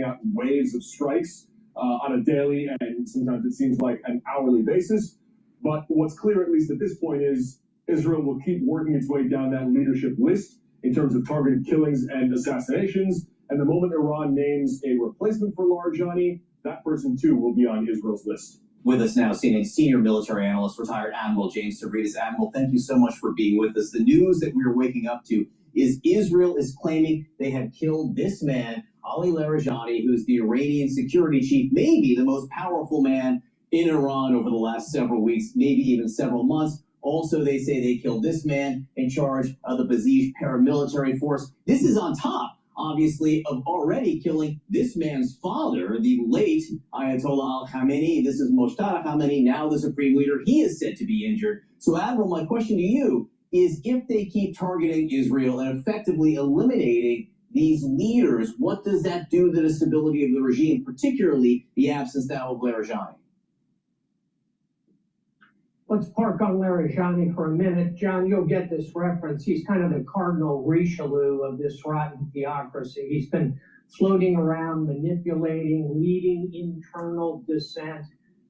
carrying out waves of strikes on a daily and sometimes it seems like an hourly basis. But what's clear, at least at this point, is Israel will keep working its way down that leadership list in terms of targeted killings and assassinations. And the moment Iran names a replacement for Larijani, that person too will be on Israel's list. With us now, CNN senior military analyst, retired Admiral James Stavridis. Admiral, thank you so much for being with us. The news that we are waking up to is Israel is claiming they have killed this man, Ali Larijani, who's the Iranian security chief, maybe the most powerful man in Iran over the last several weeks, maybe even several months. Also, they say they killed this man in charge of the Basij paramilitary force. This is on top, obviously, of already killing this man's father, the late Ayatollah al-Khamenei. This is Moshtaba Khamenei, now the supreme leader. He is said to be injured. So, Admiral, my question to you is, if they keep targeting Israel and effectively eliminating these leaders, what does that do to the stability of the regime, particularly the absence now of Larijani? Let's park on Larijani for a minute. John, you'll get this reference. He's kind of the Cardinal Richelieu of this rotten theocracy. He's been floating around, manipulating, leading internal dissent.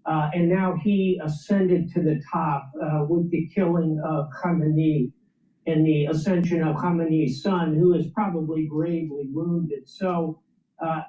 And now he ascended to the top with the killing of Khamenei and the ascension of Khamenei's son, who is probably gravely wounded. So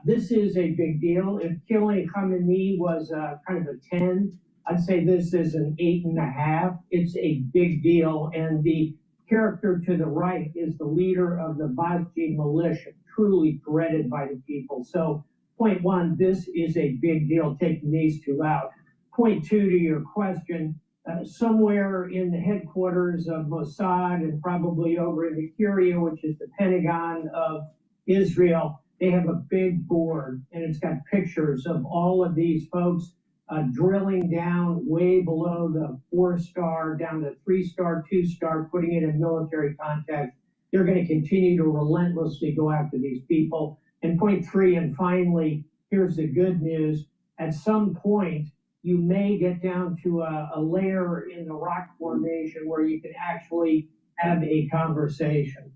this is a big deal. If killing Khamenei was kind of a 10, I'd say this is an 8.5. It's a big deal. And the character to the right is the leader of the Basij militia, truly dreaded by the people. So point one, this is a big deal, taking these two out. Point two, to your question, somewhere in the headquarters of Mossad and probably over in the Curia, which is the Pentagon of Israel, they have a big board and it's got pictures of all of these folks drilling down way below the 4-star, down to 3-star, 2-star, putting it in military context. They're going to continue to relentlessly go after these people. And point three, and finally, here's the good news. At some point, you may get down to a layer in the rock formation where you can actually have a conversation.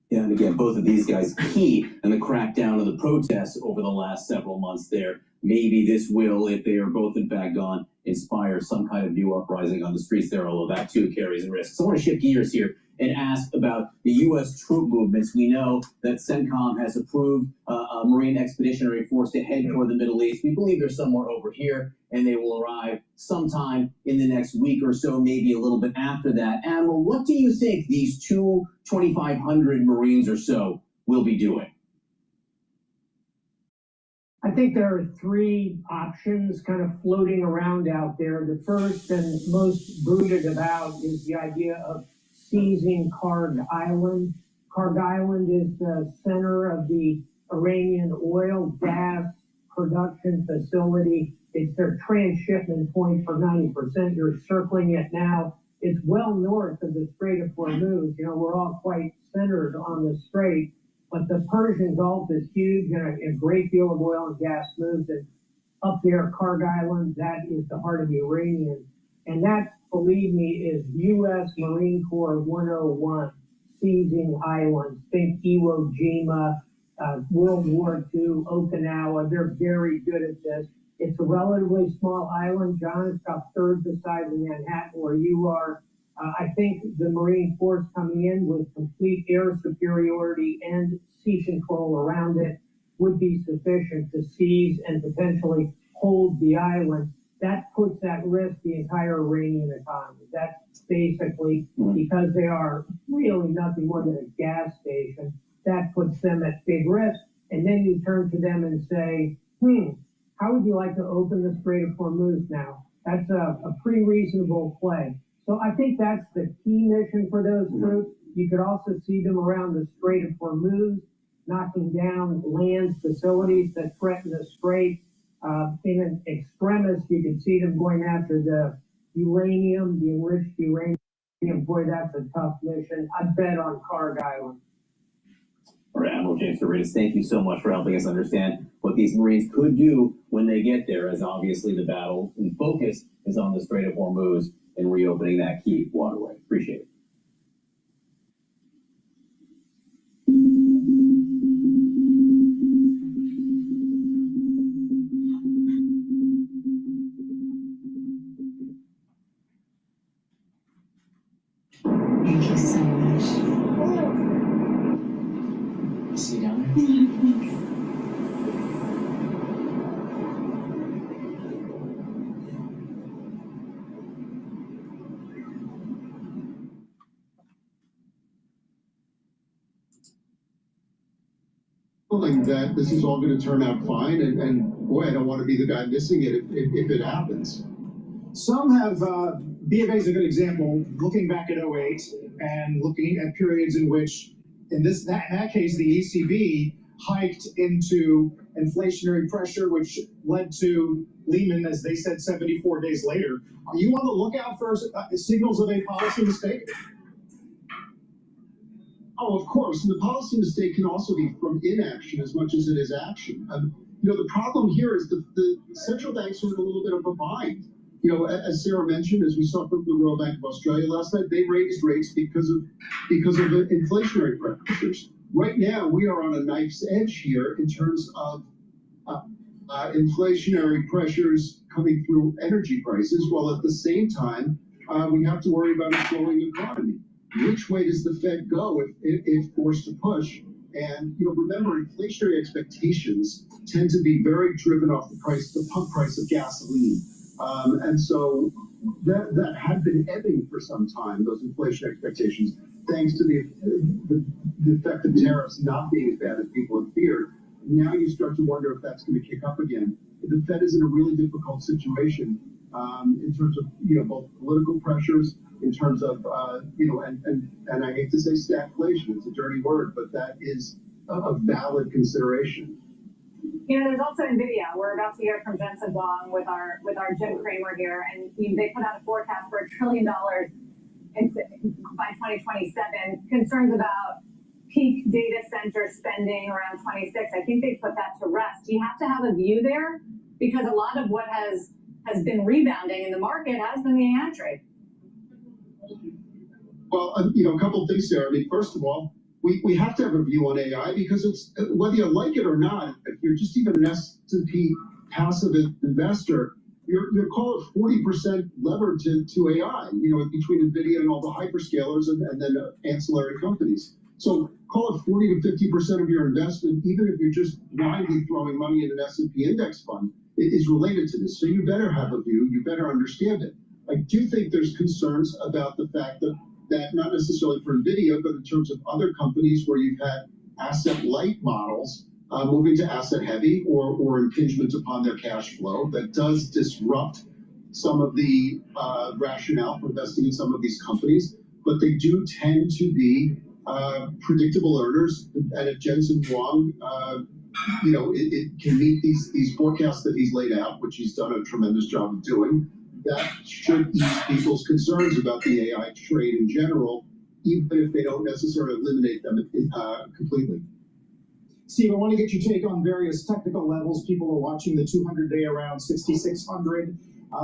Yeah, and again, both of these guys key in the crackdown of the protests over the last several months there. Maybe this will, if they are both in fact gone, inspire some kind of new uprising on the streets there, although that too carries risks. So I want to shift gears here and ask about the U.S. troop movements. We know that CENTCOM has approved a Marine Expeditionary Force to head toward the Middle East. We believe they're somewhere over here, and they will arrive sometime in the next week or so, maybe a little bit after that. Admiral, what do you think these 2,500 Marines or so will be doing? I think there are three options kind of floating around out there. The first and most bruited about is the idea of seizing Karg Island. Karg Island is the center of the Iranian oil gas production facility. It's their transshipment point for 90%. You're circling it now. It's well north of the Strait of Hormuz. You know, we're all quite centered on the strait, but the Persian Gulf is huge and a great deal of oil and gas moves it. Up there, Karg Island, that is the heart of the Iranians. And that, believe me, is U.S. Marine Corps 101, seizing islands. Think Iwo Jima, World War II, Okinawa. They're very good at this. It's a relatively small island, John. It's about third the size of Manhattan, where you are. I think the Marine Force coming in with complete air superiority and sea control around it would be sufficient to seize and potentially hold the island. That puts at risk the entire Iranian economy. That's basically, because they are really nothing more than a gas station, that puts them at big risk. And then you turn to them and say, how would you like to open the Strait of Hormuz now? That's a pretty reasonable play. So I think that's the key mission for those troops. You could also see them around the Strait of Hormuz, knocking down land facilities that threaten the strait. In an extremis, you can see them going after the uranium, the enriched uranium. Boy, that's a tough mission. I'd bet on Karg Island. All right, Admiral James Stavridis, thank you so much for helping us understand what these Marines could do when they get there, as obviously the battle and focus is on the Strait of Hormuz and reopening that key waterway. Appreciate it. feeling that this is all going to turn out fine, and boy, I don't want to be the guy missing it if it happens. Some have, B of A is a good example, looking back at '08 and looking at periods in which, in that case, the ECB hiked into inflationary pressure, which led to Lehman, as they said, 74 days later. Are you on the lookout for signals of a policy mistake? Oh, of course. And the policy mistake can also be from inaction as much as it is action. The problem here is the central banks are in a little bit of a bind. As Sarah mentioned, as we saw from the Royal Bank of Australia last night, they raised rates because of the inflationary pressures. Right now, we are on a knife's edge here in terms of inflationary pressures coming through energy prices, while at the same time, we have to worry about a slowing economy. Which way does the Fed go if forced to push? And remember, inflationary expectations tend to be very driven off the pump price of gasoline. And so that had been ebbing for some time, those inflation expectations, thanks to the effect of tariffs not being as bad as people have feared. Now you start to wonder if that's going to kick up again. The Fed is in a really difficult situation in terms of both political pressures, in terms of and I hate to say stagflation, it's a dirty word, but that is a valid consideration. There's also NVIDIA. We're about to hear from Jensen Huang with our Jim Cramer here, and they put out a forecast for $1 trillion by 2027. Concerns about peak data center spending around 26. I think they put that to rest. Do you have to have a view there? Because a lot of what has been rebounding in the market has been the AI trade. Well, a couple of things there. I mean, first of all, we have to have a view on AI because it's whether you like it or not. If you're just even an S&P passive investor, you're call it 40% levered to AI. Between NVIDIA and all the hyperscalers and then ancillary companies. So call it 40 to 50% of your investment, even if you're just blindly throwing money in an S&P index fund, is related to this. So you better have a view. You better understand it. I do think there's concerns about the fact that not necessarily for NVIDIA, but in terms of other companies where you've had asset-light models moving to asset-heavy or impingement upon their cash flow, that does disrupt some of the rationale for investing in some of these companies. But they do tend to be predictable earners. And if Jensen Huang, it can meet these forecasts that he's laid out, which he's done a tremendous job of doing, that should ease people's concerns about the AI trade in general, even if they don't necessarily eliminate them completely. Steve, I want to get your take on various technical levels. People are watching the 200-day around 6,600,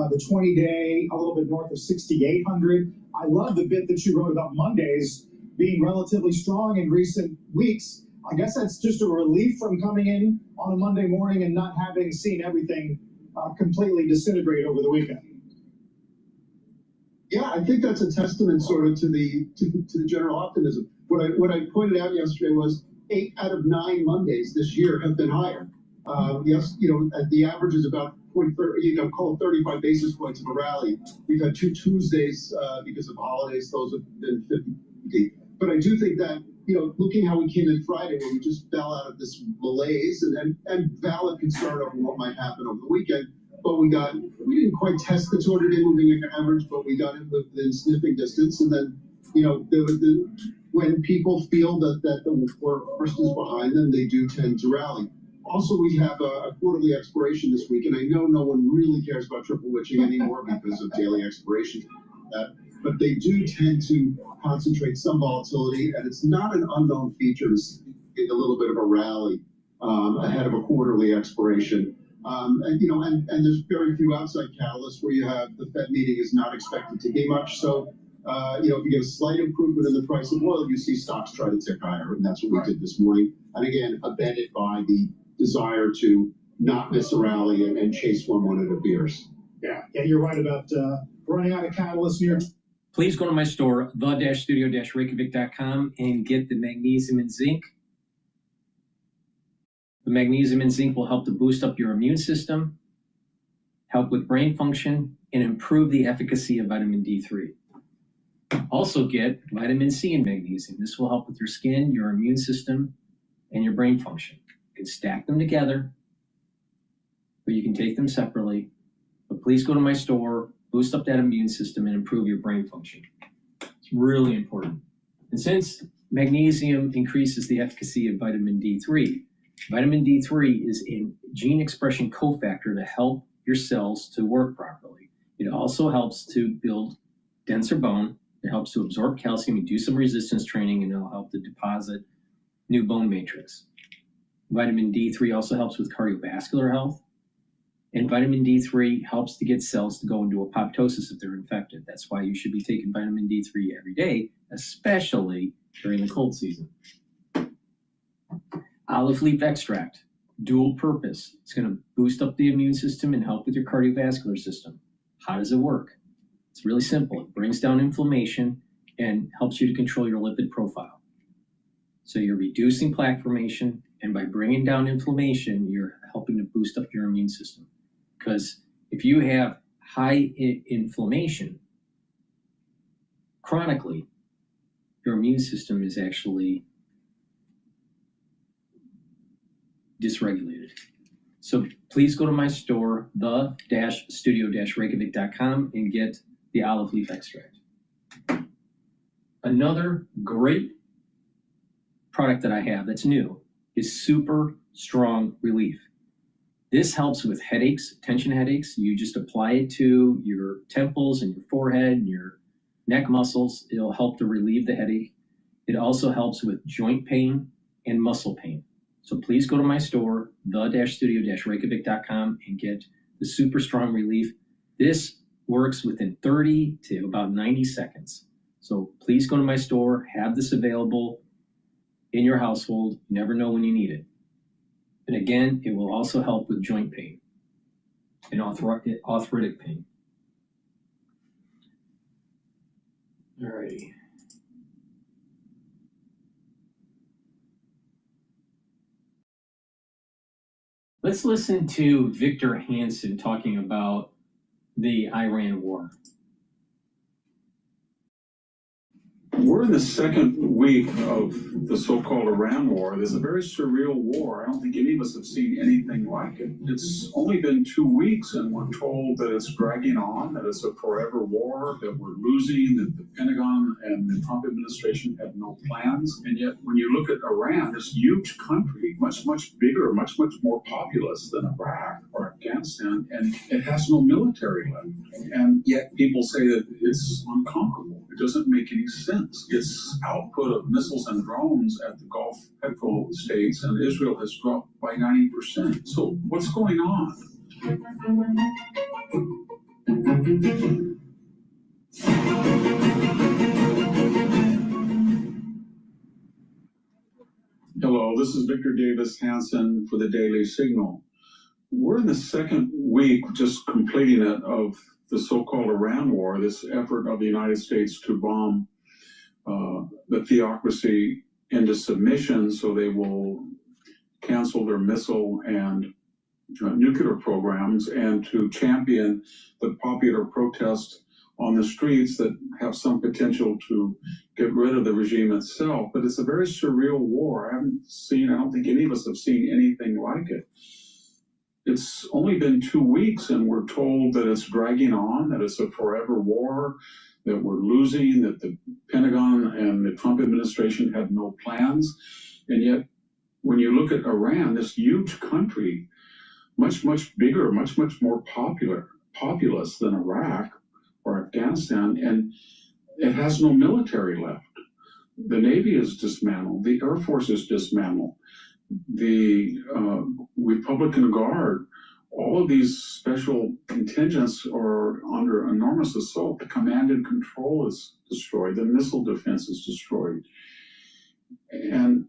the 20-day a little bit north of 6,800. I love the bit that you wrote about Mondays being relatively strong in recent weeks. I guess that's just a relief from coming in on a Monday morning and not having seen everything completely disintegrate over the weekend. Yeah, I think that's a testament sort of to the general optimism. What I pointed out yesterday was 8 out of 9 Mondays this year have been higher. Yes, the average is about call it 35 basis points of a rally. We've had 2 Tuesdays because of holidays; those have been 50. But I do think that looking how we came in Friday, where we just fell out of this malaise and valid concern over what might happen over the weekend. But we didn't quite test the 200-day moving average, but we got it within sniffing distance. And then, when people feel that the worst is behind them, they do tend to rally. Also, we have a quarterly expiration this week, and I know no one really cares about triple witching anymore because of daily expirations. But they do tend to concentrate some volatility, and it's not an unknown feature to see a little bit of a rally ahead of a quarterly expiration. And there's very few outside catalysts where you have the Fed meeting is not expected to be much. So, if you get a slight improvement in the price of oil, you see stocks try to tick higher. And that's what we did this morning. And again, abetted by the desire to not miss a rally and chase one when it appears. Yeah, you're right about running out of catalysts here. Please go to my store, the-studio-reykjavik.com, and get the magnesium and zinc. The magnesium and zinc will help to boost up your immune system, help with brain function, and improve the efficacy of vitamin D3. Also get vitamin C and magnesium. This will help with your skin, your immune system, and your brain function. can stack them together, or you can take them separately. But please go to my store, boost up that immune system, and improve your brain function. It's really important. And since magnesium increases the efficacy of vitamin D3, vitamin D3 is a gene expression cofactor to help your cells to work properly. It also helps to build denser bone. It helps to absorb calcium and do some resistance training, and it'll help to deposit new bone matrix. Vitamin D3 also helps with cardiovascular health. And vitamin D3 helps to get cells to go into apoptosis if they're infected. That's why you should be taking vitamin D3 every day, especially during the cold season. Olive leaf extract, dual purpose. It's going to boost up the immune system and help with your cardiovascular system. How does it work? It's really simple. It brings down inflammation and helps you to control your lipid profile. So you're reducing plaque formation, and by bringing down inflammation, you're helping to boost up your immune system. Because if you have high inflammation chronically, your immune system is actually dysregulated. So please go to my store, the-studio-reykjavik.com, and get the olive leaf extract. Another great product that I have that's new is Super Strong Relief. This helps with headaches, tension headaches. You just apply it to your temples and your forehead and your neck muscles. It'll help to relieve the headache. It also helps with joint pain and muscle pain. So please go to my store, the-studio-reykjavik.com, and get the Super Strong Relief. This works within 30 to about 90 seconds. So please go to my store, have this available in your household. You never know when you need it. And again, it will also help with joint pain and arthritic pain. All righty. Let's listen to Victor Hansen talking about the Iran war. We're in the second week of the so-called Iran war. There's a very surreal war. I don't think any of us have seen anything like it. It's only been 2 weeks, and we're told that it's dragging on, that it's a forever war, that we're losing, that the Pentagon and the Trump administration have no plans. And yet, when you look at Iran, this huge country, much, much bigger, much, much more populous than Iraq or Afghanistan, and it has no military left. And yet, people say that it's unconquerable. It doesn't make any sense. Its output of missiles and drones at the Gulf petrol states and Israel has dropped by 90%. So what's going on? Hello, this is Victor Davis Hansen for the Daily Signal. We're in the second week, just completing it, of the so-called Iran war, this effort of the United States to bomb the theocracy into submission so they will cancel their missile and nuclear programs, and to champion the popular protest on the streets that have some potential to get rid of the regime itself. But it's a very surreal war. I don't think any of us have seen anything like it. It's only been 2 weeks, and we're told that it's dragging on, that it's a forever war, that we're losing, that the Pentagon and the Trump administration have no plans. And yet, when you look at Iran, this huge country, much, much bigger, much, much more populous than Iraq or Afghanistan, and it has no military left. The Navy is dismantled. The Air Force is dismantled. The Republican Guard, all of these special contingents are under enormous assault. The command and control is destroyed. The missile defense is destroyed. And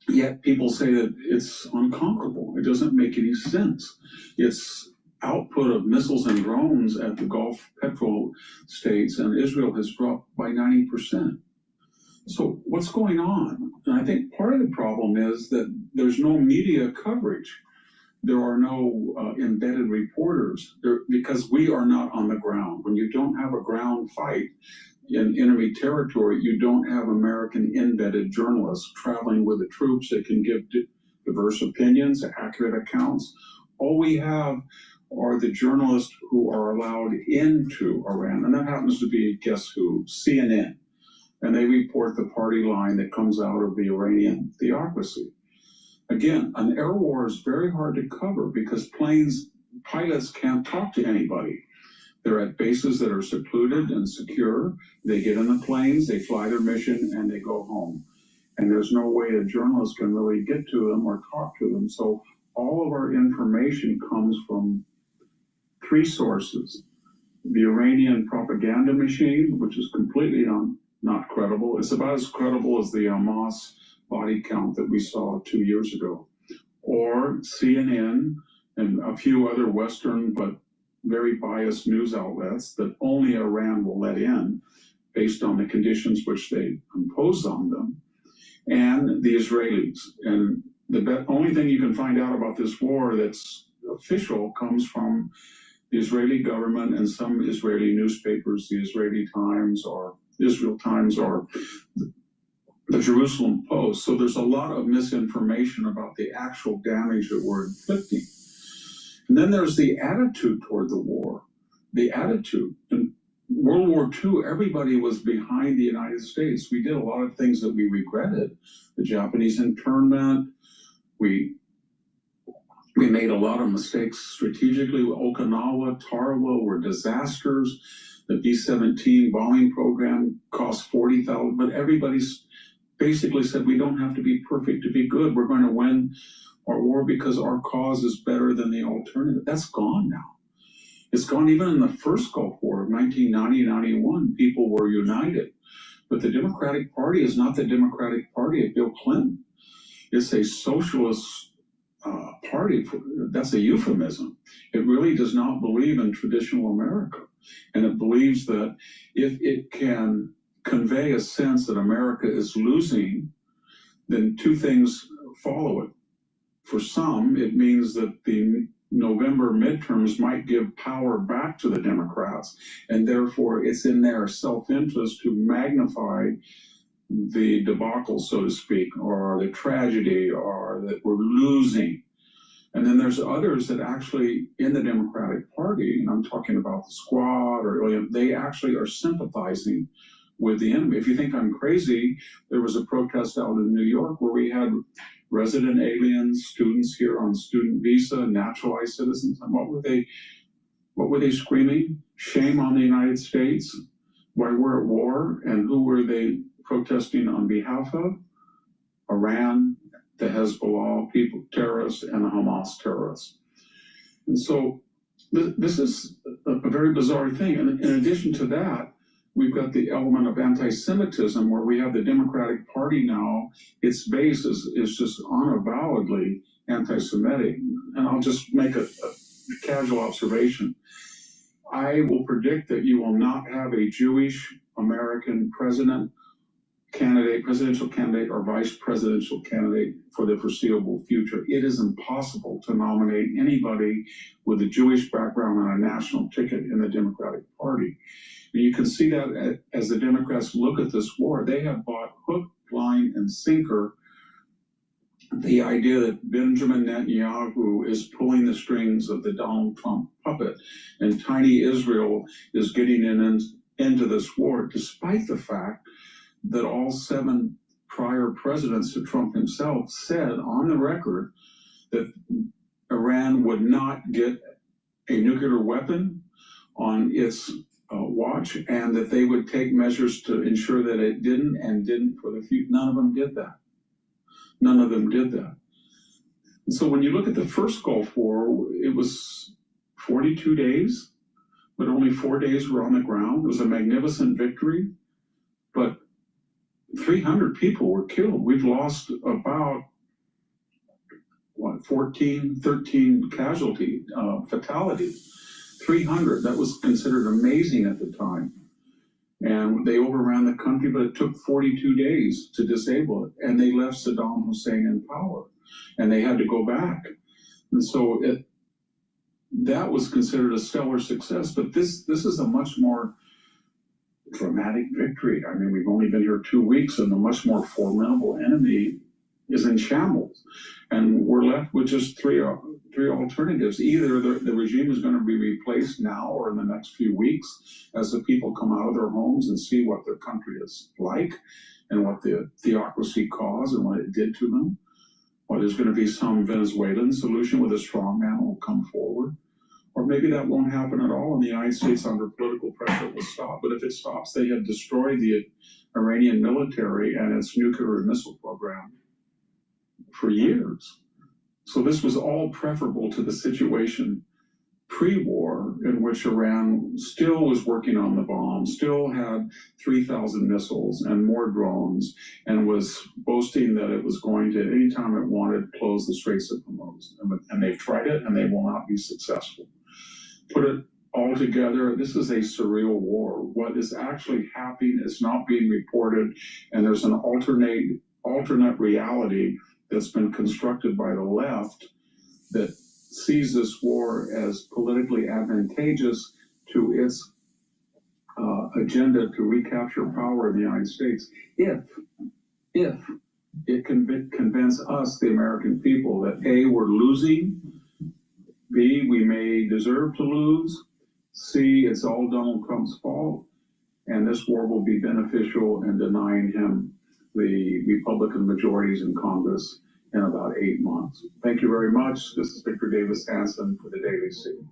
yet people say that it's unconquerable. It doesn't make any sense. Its output of missiles and drones at the Gulf petrol states and Israel has dropped by 90%. So what's going on? And I think part of the problem is that there's no media coverage. There are no embedded reporters because we are not on the ground. When you don't have a ground fight in enemy territory, you don't have American embedded journalists traveling with the troops that can give diverse opinions, accurate accounts. All we have are the journalists who are allowed into Iran, and that happens to be, guess who? CNN. And they report the party line that comes out of the Iranian theocracy. Again, an air war is very hard to cover because pilots can't talk to anybody. They're at bases that are secluded and secure. They get in the planes, they fly their mission, and they go home. And there's no way a journalist can really get to them or talk to them. So all of our information comes from three sources. The Iranian propaganda machine, which is completely not credible. It's about as credible as the Hamas body count that we saw 2 years ago. Or CNN and a few other Western but very biased news outlets that only Iran will let in based on the conditions which they impose on them, and the Israelis. And the only thing you can find out about this war that's official comes from the Israeli government and some Israeli newspapers, the Israeli Times or Israel Times or the Jerusalem Post. So there's a lot of misinformation about the actual damage that we're inflicting. And then there's the attitude toward the war. The attitude. In World War II, everybody was behind the United States. We did a lot of things that we regretted. The Japanese internment. We made a lot of mistakes strategically. Okinawa, Tarawa were disasters. The B-17 bombing program cost 40,000, but everybody's basically said we don't have to be perfect to be good. We're going to win our war because our cause is better than the alternative. That's gone now. It's gone. Even in the first Gulf War of 1990-91, people were united. But the Democratic Party is not the Democratic Party of Bill Clinton. It's a socialist party. That's a euphemism. It really does not believe in traditional America. And it believes that if it can convey a sense that America is losing, then two things follow it. For some, it means that the November midterms might give power back to the Democrats, and therefore it's in their self-interest to magnify the debacle, so to speak, or the tragedy, or that we're losing. And then there's others that actually, in the Democratic Party, and I'm talking about the Squad, or they actually are sympathizing with the enemy. If you think I'm crazy, there was a protest out in New York where we had resident aliens, students here on student visa, naturalized citizens. And what were they screaming? Shame on the United States. Why we're at war. And who were they protesting on behalf of? Iran, the Hezbollah people, terrorists, and the Hamas terrorists. And so this is a very bizarre thing. And in addition to that, we've got the element of anti-Semitism where we have the Democratic Party now. Its base is just unavowedly anti-Semitic. And I'll just make a casual observation. I will predict that you will not have a Jewish American presidential candidate, or vice presidential candidate for the foreseeable future. It is impossible to nominate anybody with a Jewish background on a national ticket in the Democratic Party. And you can see that as the Democrats look at this war, they have bought hook, line, and sinker the idea that Benjamin Netanyahu is pulling the strings of the Donald Trump puppet, and tiny Israel is getting into this war, despite the fact that all 7 prior presidents to Trump himself said on the record that Iran would not get a nuclear weapon on its watch, and that they would take measures to ensure that it didn't, and didn't for the future. None of them did that. None of them did that. And so when you look at the first Gulf War, it was 42 days, but only 4 days were on the ground. It was a magnificent victory, but 300 people were killed. We've lost about 13 fatalities. 300, that was considered amazing at the time. And they overran the country, but it took 42 days to disable it. And they left Saddam Hussein in power, and they had to go back. And so that was considered a stellar success. But this is a much more dramatic victory. I mean, we've only been here 2 weeks, and a much more formidable enemy is in shambles. And we're left with just three alternatives. Either the regime is going to be replaced now or in the next few weeks as the people come out of their homes and see what their country is like and what the theocracy caused and what it did to them. Or there's going to be some Venezuelan solution with a strongman will come forward. Or maybe that won't happen at all and the United States under political pressure will stop. But if it stops, they have destroyed the Iranian military and its nuclear and missile program for years. So this was all preferable to the situation pre-war in which Iran still was working on the bomb, still had 3,000 missiles and more drones, and was boasting that it was going to, anytime it wanted, close the Straits of Hormuz. And they've tried it and they will not be successful. Put it all together, this is a surreal war. What is actually happening is not being reported, and there's an alternate reality that's been constructed by the left that sees this war as politically advantageous to its agenda to recapture power in the United States. If it can convince us, the American people, that A, we're losing, B, we may deserve to lose, C, it's all Donald Trump's fault, and this war will be beneficial in denying him the Republican majorities in Congress in about 8 months. Thank you very much. This is Victor Davis Hanson for the Daily Signal.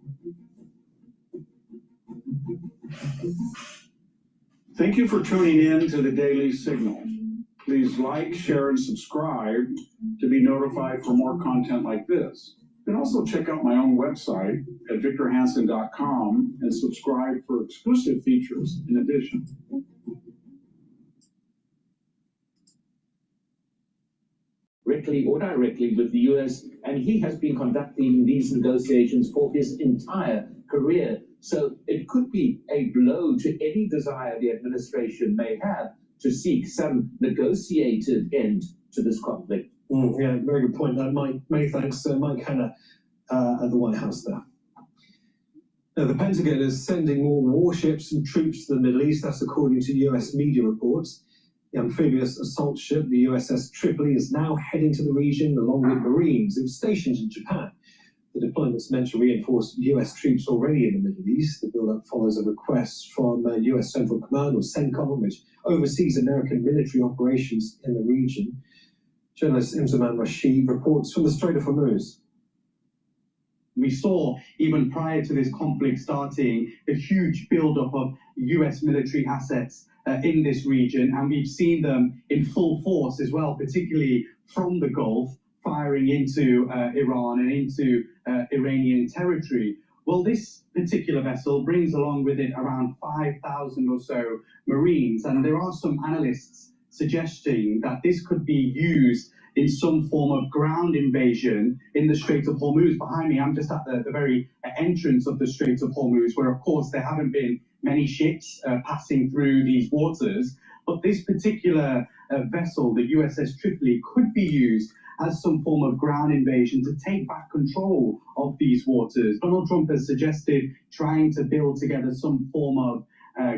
Thank you for tuning in to the Daily Signal. Please like, share, and subscribe to be notified for more content like this. You can also check out my own website at victorhanson.com and subscribe for exclusive features in addition. Directly or directly with the US, and he has been conducting these negotiations for his entire career. So it could be a blow to any desire the administration may have to seek some negotiated end to this conflict. Yeah, very good point. Mike, many thanks, Mike Hanna at the White House there. Now, the Pentagon is sending more warships and troops to the Middle East. That's according to US media reports. The amphibious assault ship, the USS Tripoli, is now heading to the region along with Marines. It was stationed in Japan. The deployment's meant to reinforce US troops already in the Middle East. The build-up follows a request from US Central Command, or CENTCOM, which oversees American military operations in the region. Journalist Imzaman Rashid reports from the Strait of Hormuz. We saw, even prior to this conflict starting, a huge buildup of US military assets in this region, and we've seen them in full force as well, particularly from the Gulf, firing into Iran and into Iranian territory. Well, this particular vessel brings along with it around 5,000 or so Marines, and there are some analysts suggesting that this could be used in some form of ground invasion in the Strait of Hormuz. Behind me, I'm just at the very entrance of the Strait of Hormuz, where, of course, there haven't been many ships passing through these waters. But this particular vessel, the USS Tripoli, could be used as some form of ground invasion to take back control of these waters. Donald Trump has suggested trying to build together some form of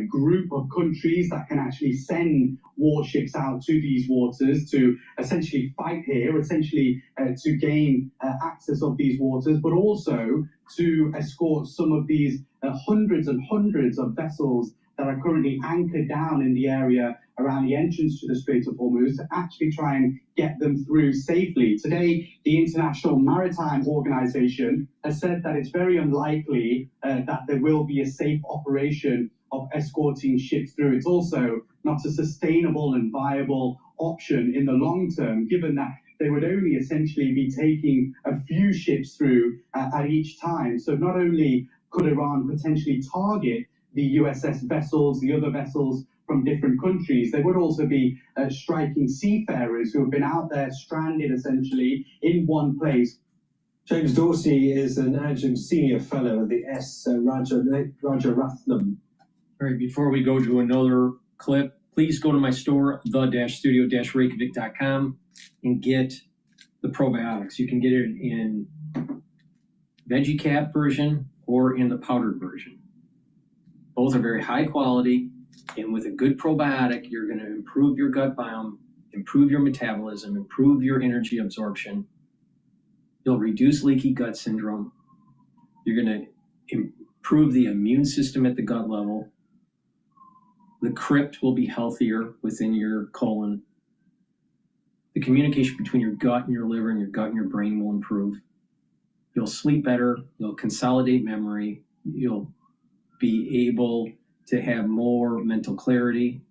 group of countries that can actually send warships out to these waters to essentially fight here, essentially to gain access of these waters, but also to escort some of these hundreds and hundreds of vessels that are currently anchored down in the area around the entrance to the Strait of Hormuz to actually try and get them through safely. Today, the International Maritime Organization has said that it's very unlikely that there will be a safe operation of escorting ships through. It's also not a sustainable and viable option in the long term, given that they would only essentially be taking a few ships through at each time. So not only could Iran potentially target the USS vessels, the other vessels from different countries, they would also be striking seafarers who have been out there stranded essentially in one place. James Dorsey is an adjunct senior fellow at the S. Rajaratnam. All right, before we go to another clip, please go to my store, the-studio-reykjavik.com, and get the probiotics. You can get it in veggie cap version or in the powdered version. Both are very high quality, and with a good probiotic, you're going to improve your gut biome improve your metabolism, improve your energy absorption. You'll reduce leaky gut syndrome. You're going to improve the immune system at the gut level. The crypt will be healthier within your colon. The communication between your gut and your liver and your gut and your brain will improve. You'll sleep better. You'll consolidate memory. You'll be able to have more mental clarity.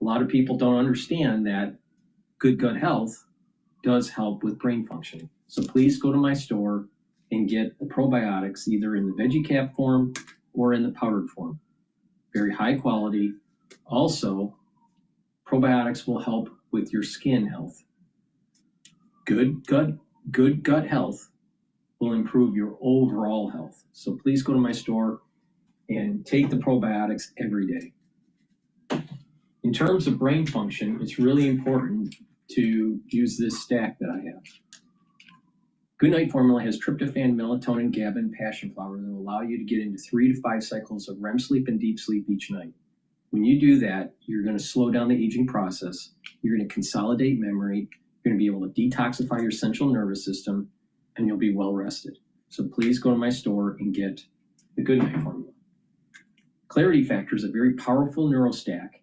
A lot of people don't understand that good gut health does help with brain function. So please go to my store and get the probiotics either in the veggie cap form or in the powdered form. Very high quality. Also, probiotics will help with your skin health. Good gut health will improve your overall health. So please go to my store and take the probiotics every day. In terms of brain function, it's really important to use this stack that I have. Good Night Formula has tryptophan, melatonin, GABA, and passion flower that will allow you to get into 3 to 5 cycles of REM sleep and deep sleep each night. When you do that, you're going to slow down the aging process. You're going to consolidate memory. You're going to be able to detoxify your central nervous system, and you'll be well rested. So please go to my store and get the Good Night Formula. Clarity Factor is a very powerful neurostack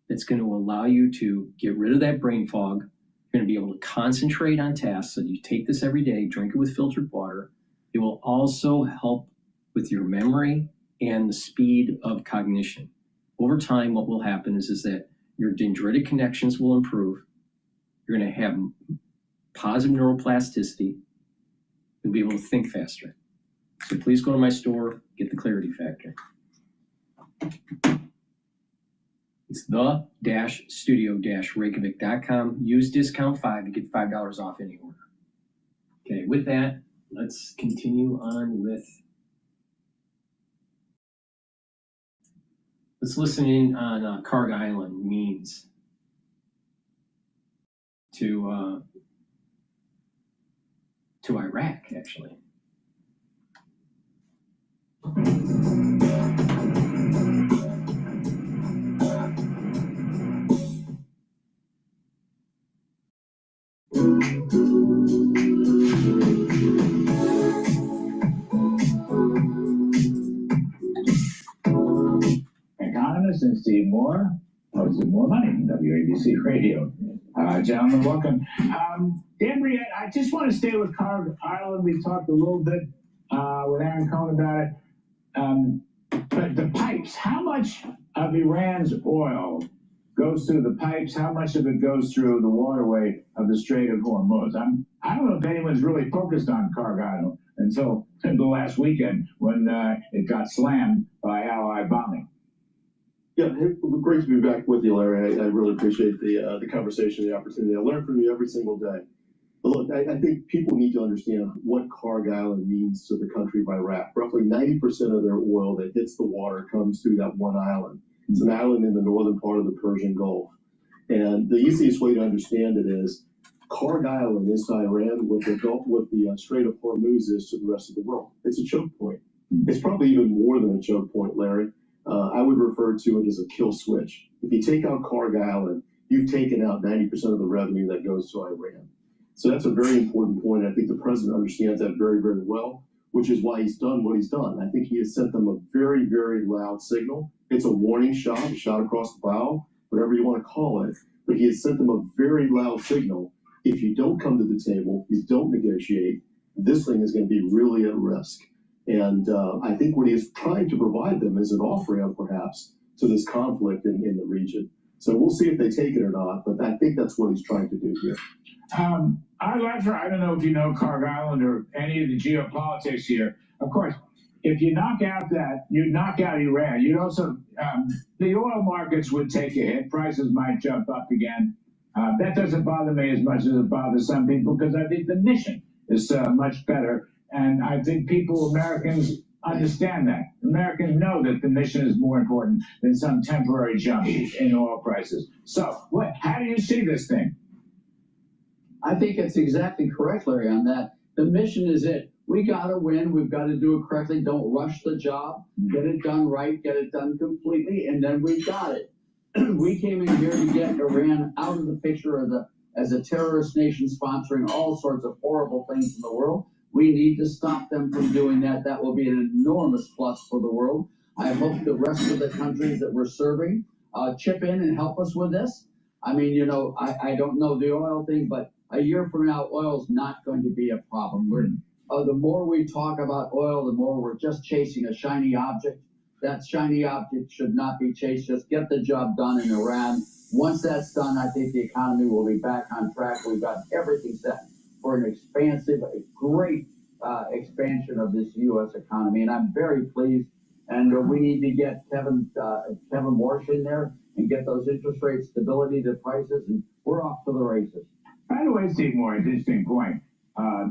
that's going to allow you to get rid of that brain fog. You're going to be able to concentrate on tasks. So you take this every day, drink it with filtered water. It will also help with your memory and the speed of cognition. Over time, what will happen is that your dendritic connections will improve. You're going to have positive neuroplasticity. You'll be able to think faster. So please go to my store, get the Clarity Factor. It's the-studio-reykjavik.com. Use discount 5 to get $5 off any order. Okay, with that, let's continue on with. Let's listen in on Karg Island means to Iraq, actually. Economist and Steve Moore, host of More Money, WABC Radio. Gentlemen, welcome. Dan Briette, I just want to stay with Karg Island. We talked a little bit with Aaron Cohn about it. But the pipes, how much of Iran's oil goes through the pipes? How much of it goes through the waterway of the Strait of Hormuz? I don't know if anyone's really focused on Karg Island until the last weekend when it got slammed by Allied bombing. Yeah, great to be back with you, Larry. I really appreciate the conversation, the opportunity. I learn from you every single day. But look, I think people need to understand what Karg Island means to the country of Iraq. Roughly 90% of their oil that hits the water comes through that one island. It's an island in the northern part of the Persian Gulf. And the easiest way to understand it is Karg Island is to Iran what the Strait of Hormuz is to the rest of the world. It's a choke point. It's probably even more than a choke point, Larry. I would refer to it as a kill switch. If you take out Karg Island, you've taken out 90% of the revenue that goes to Iran. So that's a very important point. I think the president understands that very, very well, which is why he's done what he's done. I think he has sent them a very, very loud signal. It's a warning shot, a shot across the bow, whatever you want to call it. But he has sent them a very loud signal. If you don't come to the table, you don't negotiate, this thing is going to be really at risk. And I think what he is trying to provide them is an off-ramp, perhaps, to this conflict in the region. So we'll see if they take it or not, but I think that's what he's trying to do here. I don't know if you know Karg Island or any of the geopolitics here. Of course, if you knock out Iran, you'd also, the oil markets would take a hit. Prices might jump up again. That doesn't bother me as much as it bothers some people because I think the mission is much better. And I think Americans understand that. Americans know that the mission is more important than some temporary jump in oil prices. So how do you see this thing? I think it's exactly correct, Larry, on that. The mission is it. We got to win. We've got to do it correctly. Don't rush the job. Get it done right. Get it done completely. And then we got it. We came in here to get Iran out of the picture as a terrorist nation sponsoring all sorts of horrible things in the world. We need to stop them from doing that. That will be an enormous plus for the world. I hope the rest of the countries that we're serving chip in and help us with this. I mean, you know, I don't know the oil thing, but a year from now, oil's not going to be a problem. The more we talk about oil, the more we're just chasing a shiny object. That shiny object should not be chased. Just get the job done in Iran. Once that's done, I think the economy will be back on track. We've got everything set for an expansive, a great expansion of this U.S. economy, and I'm very pleased. And we need to get Kevin Warsh in there and get those interest rate stability to prices, and we're off to the races. By the way, Steve Moore, an interesting point.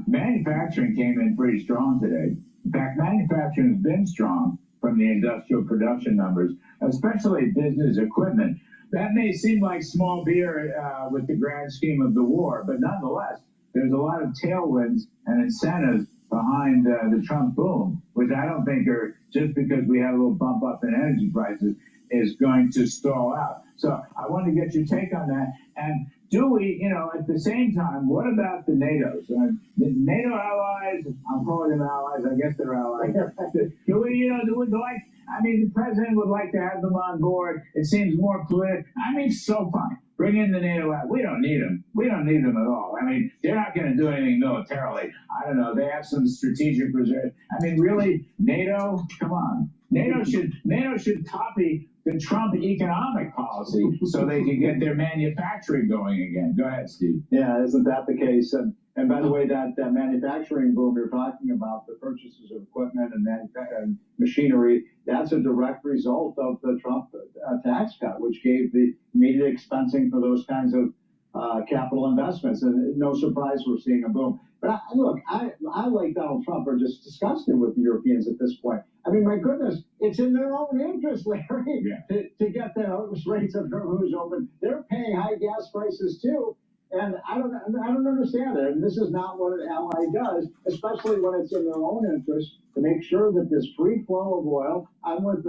Manufacturing came in pretty strong today. In fact, manufacturing has been strong from the industrial production numbers, especially business equipment. That may seem like small beer with the grand scheme of the war, but nonetheless, there's a lot of tailwinds and incentives behind the Trump boom, which I don't think are just because we had a little bump up in energy prices is going to stall out. So I want to get your take on that. And do we, you know, at the same time, what about the NATOs? The NATO allies, I'm calling them allies, I guess they're allies. Do we, you know, I mean, the president would like to have them on board. It seems more political. I mean, so fine. Bring in the NATO out. We don't need them. We don't need them at all. I mean, they're not going to do anything militarily. I don't know. They have some strategic reserve. I mean, really, NATO? Come on. NATO should copy the Trump economic policy so they can get their manufacturing going again. Go ahead, Steve. Yeah, isn't that the case? And by the way, that manufacturing boom you're talking about, the purchases of equipment and machinery, that's a direct result of the Trump tax cut, which gave the immediate expensing for those kinds of capital investments. And no surprise we're seeing a boom. But I like Donald Trump, are just disgusted with the Europeans at this point. I mean, my goodness, it's in their own interest, Larry, to get the rates of Hormuz open. They're paying high gas prices too. And I don't understand it. And this is not what an ally does, especially when it's in their own interest to make sure that this free flow of oil. I'm with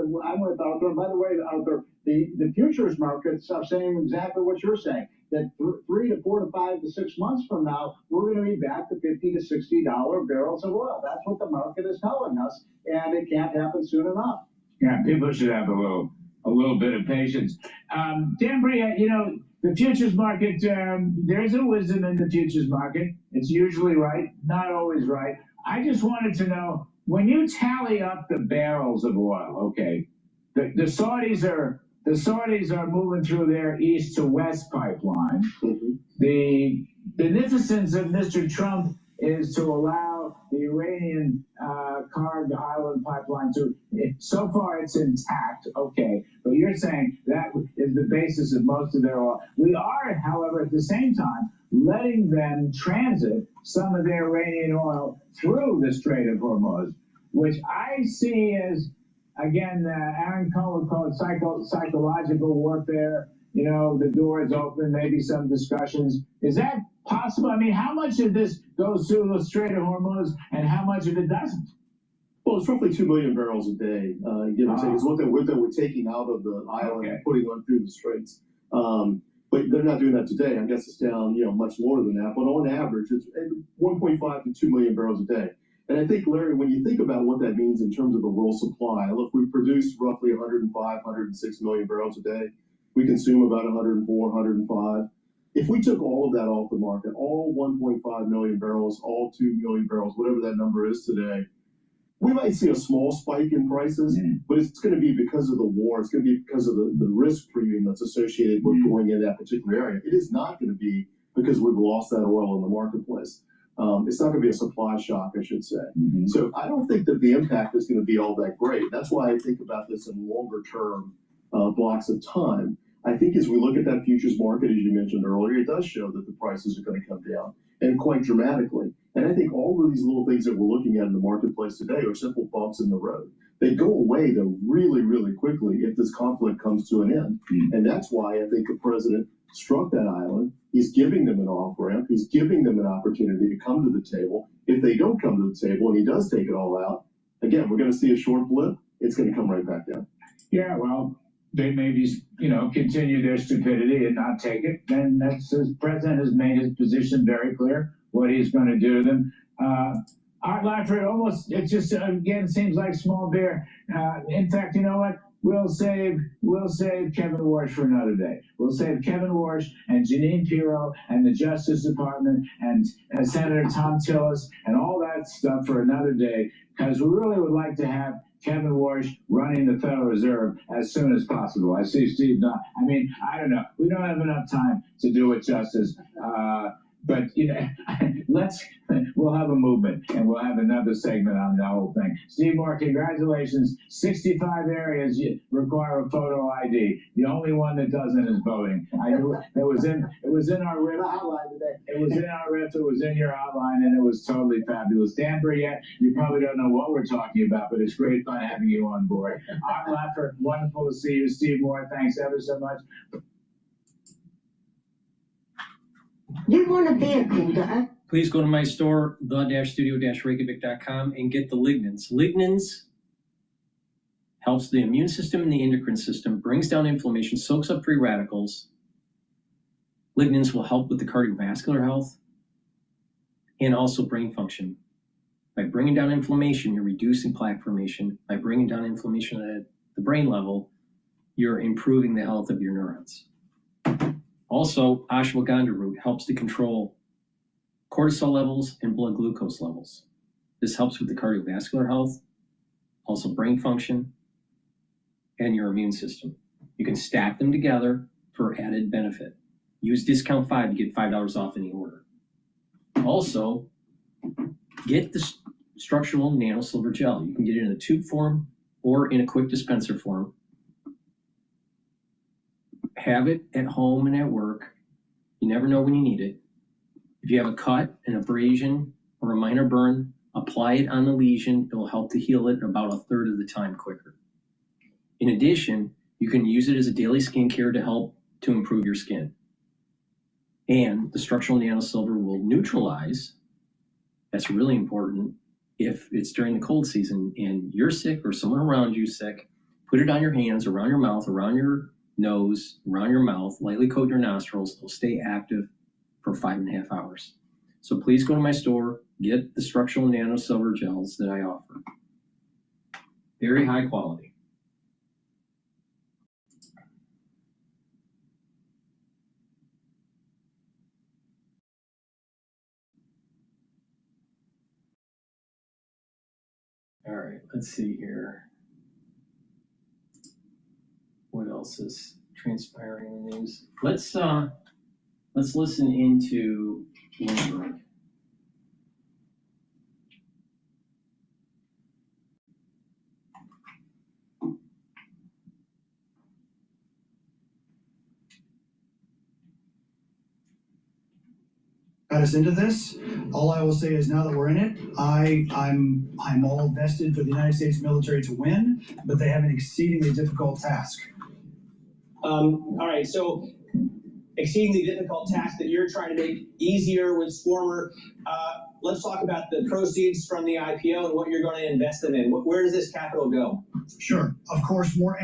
Arthur. And by the way, Arthur, the futures markets are saying exactly what you're saying. That 3 to 4 to 5 to 6 months from now, we're going to be back to $50 to $60 barrels of oil. That's what the market is telling us, and it can't happen soon enough. Yeah, people should have a little bit of patience. Dan Brea, you know, the futures market, there's a wisdom in the futures market. It's usually right, not always right. I just wanted to know, when you tally up the barrels of oil, okay, the Saudis are moving through their east to west pipeline. The beneficence of Mr. Trump is to allow the Iranian Karg Island pipeline to, so far it's intact, okay, but you're saying that is the basis of most of their oil. We are, however, at the same time, letting them transit some of their Iranian oil through the Strait of Hormuz, which I see as, again, Aaron Cohen would call it psychological warfare. You know, the door is open, maybe some discussions. Is that possible? I mean, how much of this goes through the Strait of Hormuz and how much of it doesn't? Well, it's roughly 2 million barrels a day, give or take. It's what they're taking out of the island and putting one through the straits. But they're not doing that today. I guess it's down, much more than that. But on average, it's 1.5 to 2 million barrels a day. And I think, Larry, when you think about what that means in terms of the world supply, look, we produce roughly 105, 106 million barrels a day. We consume about 104, 105. If we took all of that off the market, all 1.5 million barrels, all 2 million barrels, whatever that number is today, we might see a small spike in prices, but it's going to be because of the war. It's going to be because of the risk premium that's associated with going in that particular area. It is not going to be because we've lost that oil in the marketplace. It's not going to be a supply shock, I should say. So I don't think that the impact is going to be all that great. That's why I think about this in longer term blocks of time. I think as we look at that futures market, as you mentioned earlier, it does show that the prices are going to come down, and quite dramatically. And I think all of these little things that we're looking at in the marketplace today are simple bumps in the road. They go away, though, really, really quickly if this conflict comes to an end. And that's why I think the president struck that island. He's giving them an off-ramp. He's giving them an opportunity to come to the table. If they don't come to the table and he does take it all out, again, we're going to see a short blip. It's going to come right back down. Yeah, well, they maybe, continue their stupidity and not take it, then the president has made his position very clear, what he's going to do to them. Art Lafford, it just, again, seems like small beer. In fact, you know what? We'll save Kevin Warsh for another day. We'll save Kevin Warsh and Jeanine Pirro and the Justice Department and Senator Tom Tillis and all that stuff for another day, because we really would like to have Kevin Warsh running the Federal Reserve as soon as possible. I see Steve. I don't know. We don't have enough time to do it justice. But we'll have a movement and we'll have another segment on the whole thing. Steve Moore, congratulations. 65 areas require a photo ID. The only one that doesn't is voting. It was in our riff. It was in our riff. It was in your outline, and it was totally fabulous. Dan Buriette, you probably don't know what we're talking about, but it's great fun having you on board. Art Lafford, wonderful to see you. Steve Moore, thanks ever so much. You want a vehicle, Dad? Please go to my store, the-studio-reykjavik.com, and get the lignans. Lignans helps the immune system and the endocrine system, brings down inflammation, soaks up free radicals. Lignans will help with the cardiovascular health and also brain function. By bringing down inflammation, you're reducing plaque formation. By bringing down inflammation at the brain level, you're improving the health of your neurons. Also, ashwagandha root helps to control cortisol levels and blood glucose levels. This helps with the cardiovascular health, also brain function, and your immune system. You can stack them together for added benefit. Use discount 5 to get $5 off any order. Also, get the structural nano silver gel. You can get it in a tube form or in a quick dispenser form. Have it at home and at work. You never know when you need it. If you have a cut, an abrasion, or a minor burn, apply it on the lesion. It will help to heal it about a third of the time quicker. In addition, you can use it as a daily skincare to help to improve your skin. And the structural nanosilver will neutralize, that's really important, if it's during the cold season and you're sick or someone around you sick, put it on your hands, around your mouth, around your nose, around your mouth, lightly coat your nostrils. It'll stay active for 5.5 hours. So please go to my store, get the structural nano silver gels that I offer. Very high quality. All right, let's see here. What else is transpiring in the news? Let's listen into Bloomberg. Got us into this. All I will say is now that we're in it, I'm all vested for the United States military to win, but they have an exceedingly difficult task. All right, so exceedingly difficult task that you're trying to make easier with Swarmer. Let's talk about the proceeds from the IPO and what you're going to invest them in. Where does this capital go? Sure. Of course, more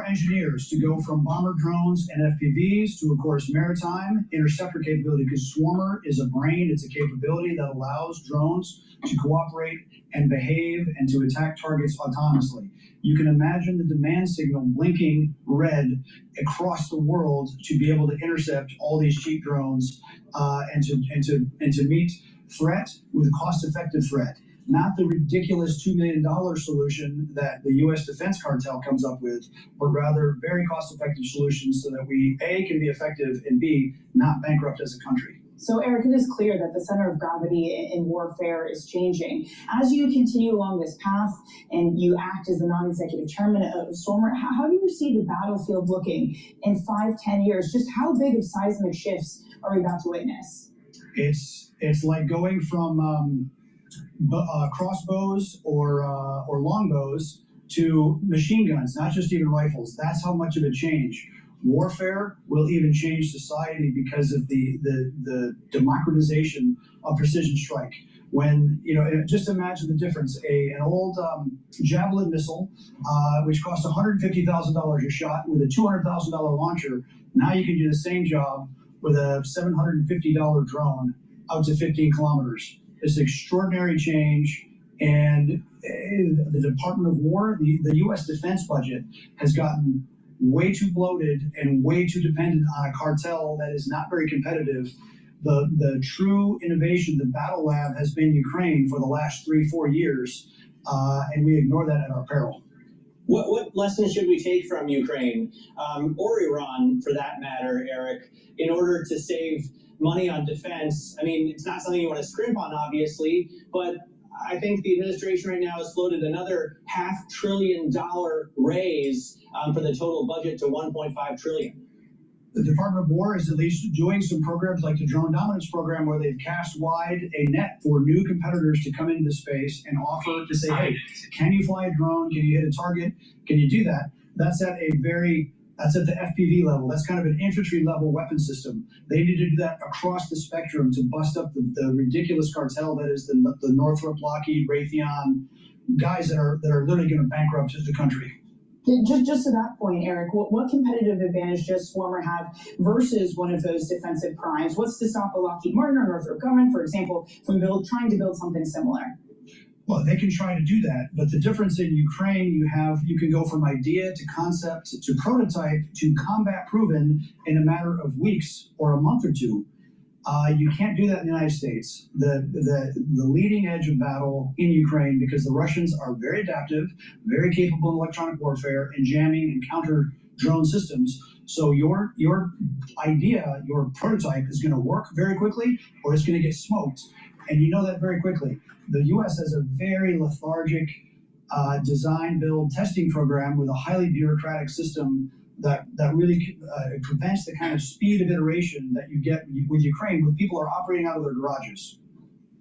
engineers to go from bomber drones and FPVs to, of course, maritime interceptor capability, because Swarmer is a brain, it's a capability that allows drones to cooperate and behave and to attack targets autonomously. You can imagine the demand signal blinking red across the world to be able to intercept all these cheap drones and to meet threat with a cost-effective threat. Not the ridiculous $2 million solution that the U.S. defense cartel comes up with, but rather very cost-effective solutions so that we, A, can be effective, and B, not bankrupt as a country. So, Eric, it is clear that the center of gravity in warfare is changing. As you continue along this path and you act as the non-executive chairman of Swarmer, how do you see the battlefield looking in 5-10 years? Just how big of seismic shifts are we about to witness? It's like going from crossbows or longbows to machine guns, not just even rifles. That's how much of a change. Warfare will even change society because of the democratization of precision strike. when, just imagine the difference. An old Javelin missile, which cost $150,000 a shot with a $200,000 launcher, now you can do the same job with a $750 drone out to 15 kilometers. It's an extraordinary change. And the Department of War, the U.S. defense budget has gotten way too bloated and way too dependent on a cartel that is not very competitive. The true innovation, the battle lab, has been Ukraine for the last 3-4 years, and we ignore that at our peril. What lessons should we take from Ukraine, or Iran for that matter, Eric, in order to save money on defense? I mean, it's not something you want to scrimp on, obviously, but I think the administration right now has floated another $500 billion raise for the total budget to $1.5 trillion. The Department of War is at least doing some programs like the Drone Dominance Program, where they've cast wide a net for new competitors to come into space and offer to say, hey, can you fly a drone? Can you hit a target? Can you do that? That's at the FPV level. That's kind of an infantry level weapon system. They need to do that across the spectrum to bust up the ridiculous cartel that is the Northrop, Lockheed, Raytheon guys that are literally going to bankrupt the country. Just to that point, Eric, what competitive advantage does Swarmer have versus one of those defensive primes? What's to stop a Lockheed Martin or Northrop Grumman, for example, from trying to build something similar? Well, they can try to do that, but the difference in Ukraine, you can go from idea to concept to prototype to combat proven in a matter of weeks or a month or two. You can't do that in the United States. The leading edge of battle in Ukraine, because the Russians are very adaptive, very capable in electronic warfare and jamming and counter drone systems. So your idea, your prototype is going to work very quickly, or it's going to get smoked. And you know that very quickly. The U.S. has a very lethargic design, build, testing program with a highly bureaucratic system that really prevents the kind of speed of iteration that you get with Ukraine, when people are operating out of their garages.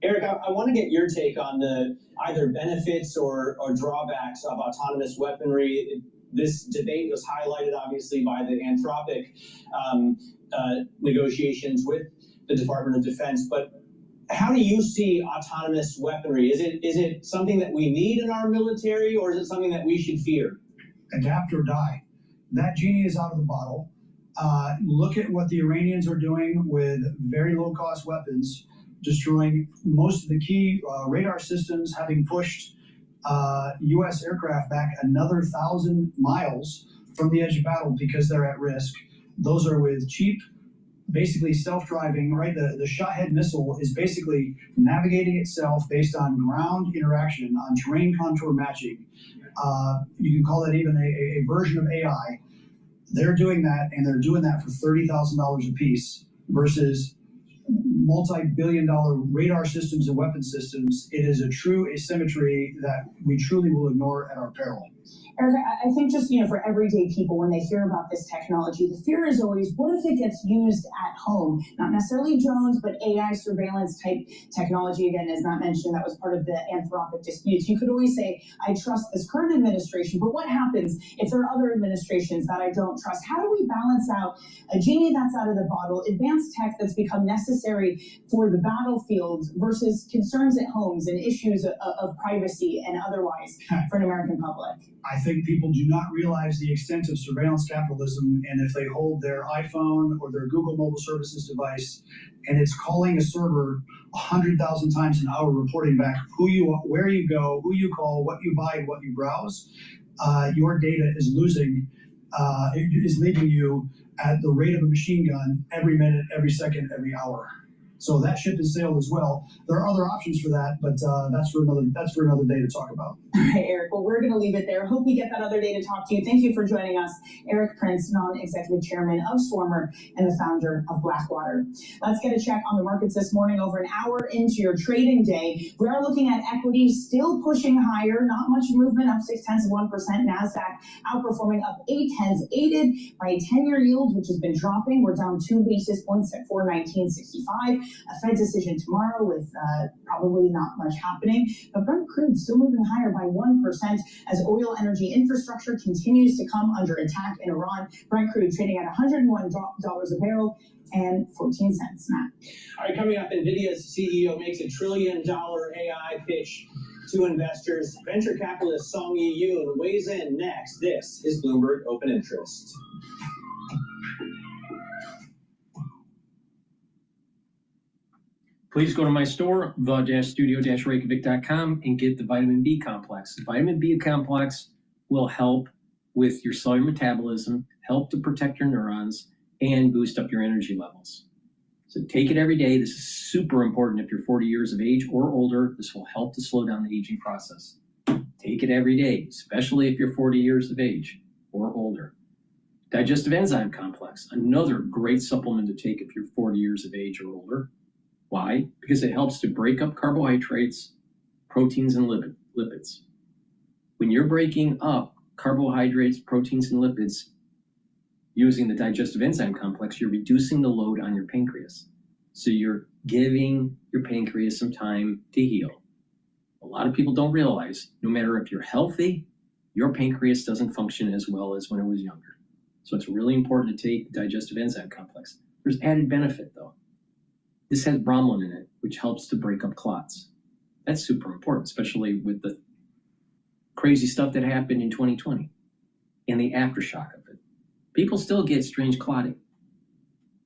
Eric, I want to get your take on the either benefits or drawbacks of autonomous weaponry. This debate was highlighted, obviously, by the Anthropic negotiations with the Department of Defense. But how do you see autonomous weaponry? Is it something that we need in our military, or is it something that we should fear? Adapt or die. That genie is out of the bottle. Look at what the Iranians are doing with very low-cost weapons, destroying most of the key radar systems, having pushed U.S. aircraft back another 1,000 miles from the edge of battle because they're at risk. Those are with cheap, basically self-driving, right? The Shahed missile is basically navigating itself based on ground interaction, on terrain contour matching. You can call that even a version of AI. They're doing that, and they're doing that for $30,000 a piece versus multi-billion-dollar radar systems and weapon systems. It is a true asymmetry that we truly will ignore at our peril. Eric, I think just, for everyday people, when they hear about this technology, the fear is always, what if it gets used at home? Not necessarily drones, but AI surveillance type technology, again, as Matt mentioned, that was part of the Anthropic disputes. You could always say, I trust this current administration, but what happens if there are other administrations that I don't trust? How do we balance out a genie that's out of the bottle, advanced tech that's become necessary for the battlefield versus concerns at homes and issues of privacy and otherwise for an American public? I think people do not realize the extent of surveillance capitalism, and if they hold their iPhone or their Google mobile services device and it's calling a server 100,000 times an hour, reporting back where you go, who you call, what you buy, what you browse, your data is is leaving you at the rate of a machine gun every minute, every second, every hour. So that ship has sailed as well. There are other options for that, but that's for another day to talk about. All right, Eric. Well, we're going to leave it there. Hope we get that other day to talk to you. Thank you for joining us, Eric Prince, non-executive chairman of Swarmer and the founder of Blackwater. Let's get a check on the markets this morning. Over an hour into your trading day, we are looking at equities still pushing higher. Not much movement, up 0.6%. NASDAQ outperforming, up 0.8, aided by a 10-year yield, which has been dropping. We're down 2 basis points at 419.65. A Fed decision tomorrow with probably not much happening. But Brent crude still moving higher by 1% as oil energy infrastructure continues to come under attack in Iran. Brent crude trading at $101 a barrel and 14 cents. Matt. All right, coming up, NVIDIA's CEO makes $1 trillion AI pitch to investors. Venture capitalist Song Yi Yoon weighs in next. This is Bloomberg Open Interest. Please go to my store, the-studio-reykjavik.com, and get the vitamin B complex. The vitamin B complex will help with your cellular metabolism, help to protect your neurons, and boost up your energy levels. So take it every day. This is super important if you're 40 years of age or older. This will help to slow down the aging process. Take it every day, especially if you're 40 years of age or older. Digestive enzyme complex, another great supplement to take if you're 40 years of age or older. Why? Because it helps to break up carbohydrates, proteins, and lipids. When you're breaking up carbohydrates, proteins, and lipids using the digestive enzyme complex, you're reducing the load on your pancreas. So you're giving your pancreas some time to heal. A lot of people don't realize, no matter if you're healthy, your pancreas doesn't function as well as when it was younger. So it's really important to take the digestive enzyme complex. There's added benefit though. This has bromelain in it, which helps to break up clots. That's super important, especially with the crazy stuff that happened in 2020 and the aftershock of it. People still get strange clotting.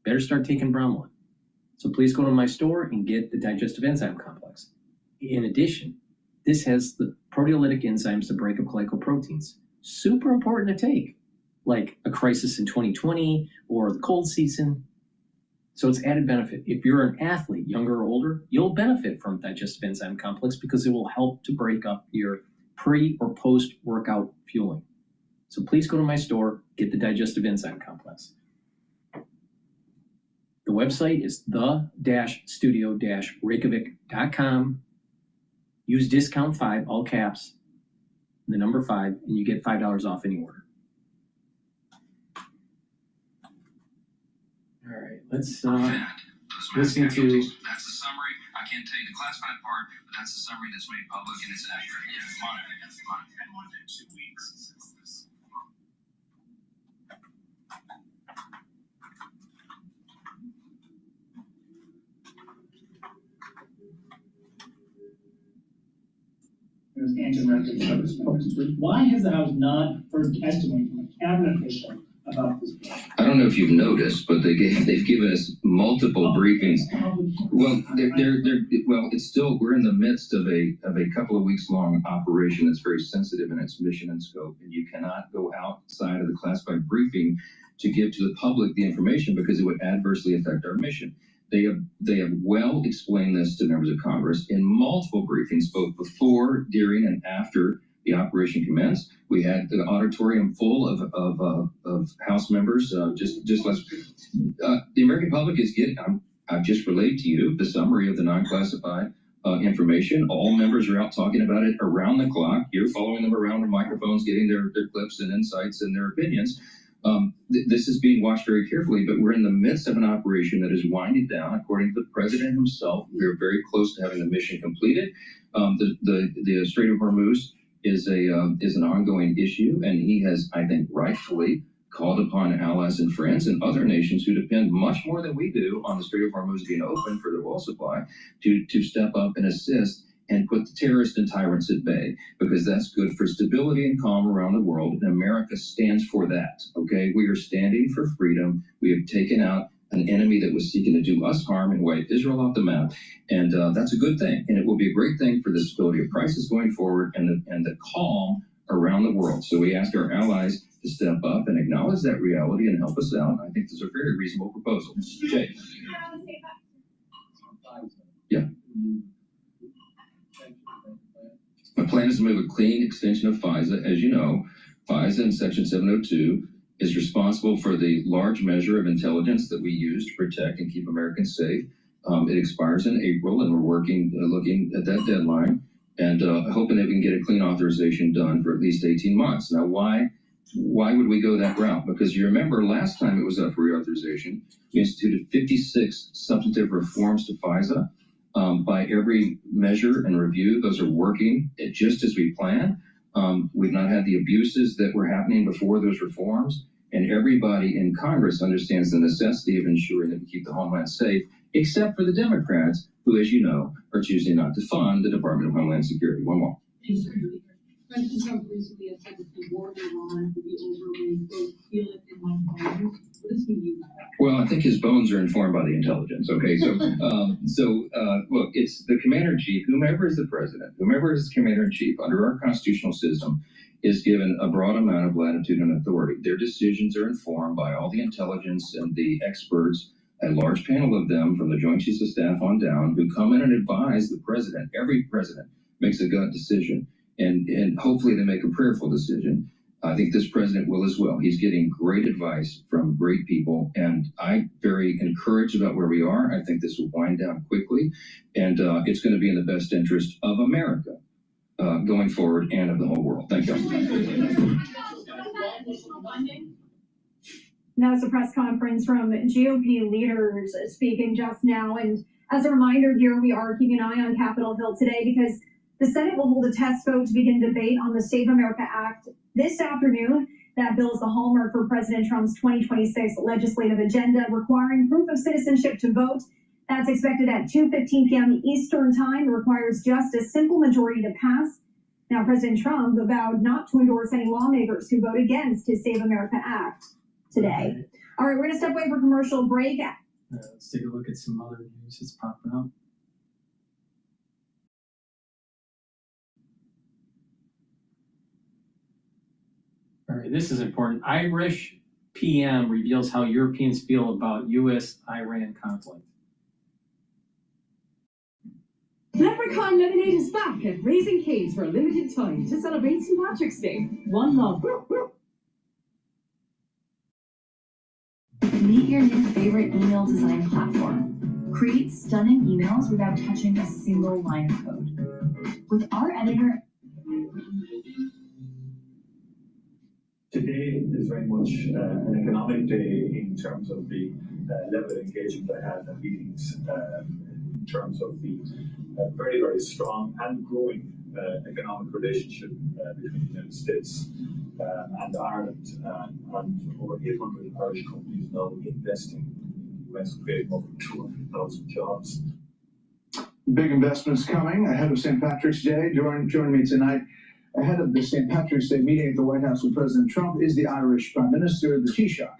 Better start taking bromelain. So please go to my store and get the digestive enzyme complex. In addition, this has the proteolytic enzymes to break up glycoproteins. Super important to take, like a crisis in 2020 or the cold season. So it's added benefit. If you're an athlete, younger or older, you'll benefit from digestive enzyme complex because it will help to break up your pre or post workout fueling. So please go to my store, get the digestive enzyme complex. The website is the-studio-reykjavik.com. Use discount 5, all caps, the number 5, and you get $5 off any order. All right, let's listen to. That's the summary. I can't tell you the classified part, but that's the summary that's made public and it's accurate. And more than 2 weeks since this. There's anti-American service purposes. Why has the House not heard testimony from a cabinet official about this? I don't know if you've noticed, but they've given us multiple briefings. Well, it's still, we're in the midst of a couple of weeks long operation that's very sensitive in its mission and scope, and you cannot go outside of the classified briefing to give to the public the information because it would adversely affect our mission. They have well explained this to members of Congress in multiple briefings, both before, during, and after the operation commenced. We had the auditorium full of House members. The American public is getting. I've just relayed to you the summary of the non-classified information. All members are out talking about it around the clock. You're following them around with microphones, getting their clips and insights and their opinions. This is being watched very carefully, but we're in the midst of an operation that is winding down. According to the president himself, we're very close to having the mission completed. The Strait of Hormuz is an ongoing issue, and he has, I think, rightfully called upon allies and friends and other nations who depend much more than we do on the Strait of Hormuz being open for their oil supply to step up and assist and put the terrorists and tyrants at bay, because that's good for stability and calm around the world, and America stands for that, okay? We are standing for freedom. We have taken out an enemy that was seeking to do us harm and wipe Israel off the map, and that's a good thing, and it will be a great thing for the stability of prices going forward and the calm around the world. So we ask our allies to step up and acknowledge that reality and help us out. I think this is a very reasonable proposal. Jay. Yeah. My plan is to move a clean extension of FISA. As you know, FISA in Section 702 is responsible for the large measure of intelligence that we use to protect and keep Americans safe. It expires in April, and we're looking at that deadline, and hoping that we can get a clean authorization done for at least 18 months. Now, why Why would we go that route? Because you remember last time it was up for reauthorization, we instituted 56 substantive reforms to FISA. By every measure and review, those are working just as we planned. We've not had the abuses that were happening before those reforms, and everybody in Congress understands the necessity of ensuring that we keep the homeland safe, except for the Democrats, who, as you know, are choosing not to fund the Department of Homeland Security. One more. President Trump recently has said that the war in Iran will be over when he goes feel it in my bones. What does he mean by that? Well, I think his bones are informed by the intelligence. Okay, so look, it's the commander-in-chief, whomever is the president, whomever is commander-in-chief under our constitutional system, is given a broad amount of latitude and authority. Their decisions are informed by all the intelligence and the experts, a large panel of them from the Joint Chiefs of Staff on down, who come in and advise the president. Every president makes a gut decision, and hopefully they make a prayerful decision. I think this president will as well. He's getting great advice from great people, and I'm very encouraged about where we are. I think this will wind down quickly, and it's going to be in the best interest of America going forward and of the whole world. Thank you. Now it's a press conference from GOP leaders speaking just now. And as a reminder here, we are keeping an eye on Capitol Hill today because the Senate will hold a test vote to begin debate on the Save America Act this afternoon. That bill is the hallmark for President Trump's 2026 legislative agenda, requiring proof of citizenship to vote. That's expected at 2:15 p.m. Eastern Time. It requires just a simple majority to pass. Now, President Trump vowed not to endorse any lawmakers who vote against his Save America Act today. All right, we're going to step away for commercial break. Let's take a look at some other news that's popping up. All right, this is important. Irish PM reveals how Europeans feel about U.S.-Iran conflict. Leprechaun Lemonade is back at Raising Cane's for a limited time to celebrate St. Patrick's Day. One love. Meet your new favorite email design platform. Create stunning emails without touching a single line of code. With our editor. Today is very much an economic day in terms of the level of engagement I had at meetings, in terms of the very, very strong and growing economic relationship between the United States and Ireland, and over 800 Irish companies now investing in the US, creating over 200,000 jobs. Big investments coming ahead of St. Patrick's Day. Joining me tonight ahead of the St. Patrick's Day meeting at the White House with President Trump is the Irish Prime Minister, the Taoiseach,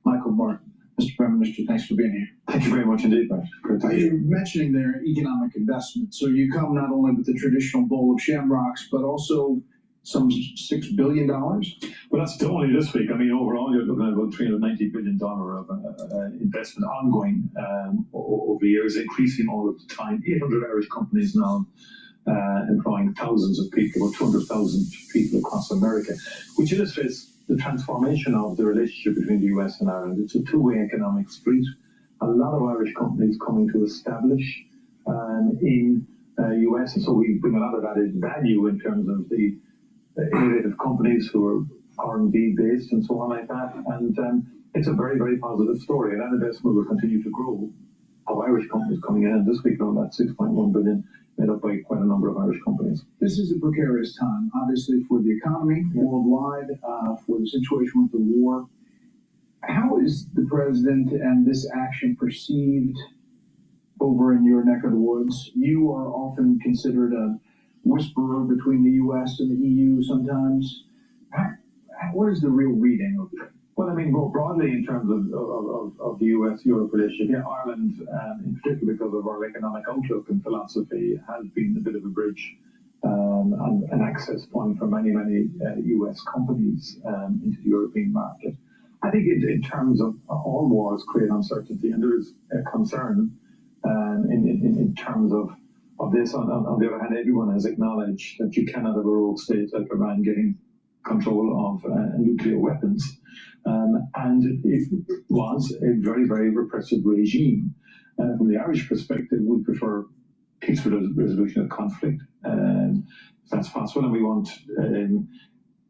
Michael Martin. Mr. Prime Minister, thanks for being here. Thank you very much indeed, Mike. Great to be here. You're mentioning there economic investment. So you come not only with the traditional bowl of shamrocks, but also some $6 billion? Well, that's only this week. I mean, overall, you're looking at about $390 billion of investment ongoing over the years, increasing all of the time. 800 Irish companies now employing thousands of people, about 200,000 people across America, which illustrates the transformation of the relationship between the US and Ireland. It's a two-way economic street. A lot of Irish companies coming to establish in US, and so we bring a lot of added value in terms of the innovative companies who are R&D based and so on like that. And it's a very, very positive story. And that investment will continue to grow. Of Irish companies coming in this week, around that 6.1 billion, made up by quite a number of Irish companies. This is a precarious time, obviously, for the economy worldwide, for the situation with the war. How is the president and this action perceived over in your neck of the woods? You are often considered a whisperer between the U.S. and the EU sometimes. What is the real reading of it? Well, I mean, more broadly in terms of the US-Europe relationship, Ireland, in particular because of our economic outlook and philosophy, has been a bit of a bridge and an access point for many, many US companies into the European market. I think in terms of all wars create uncertainty, and there is a concern in terms of this. On the other hand, everyone has acknowledged that you cannot have a rogue state like Iran getting control of nuclear weapons. And it was a very, very repressive regime. From the Irish perspective, we prefer peaceful resolution of conflict, if that's possible, and we want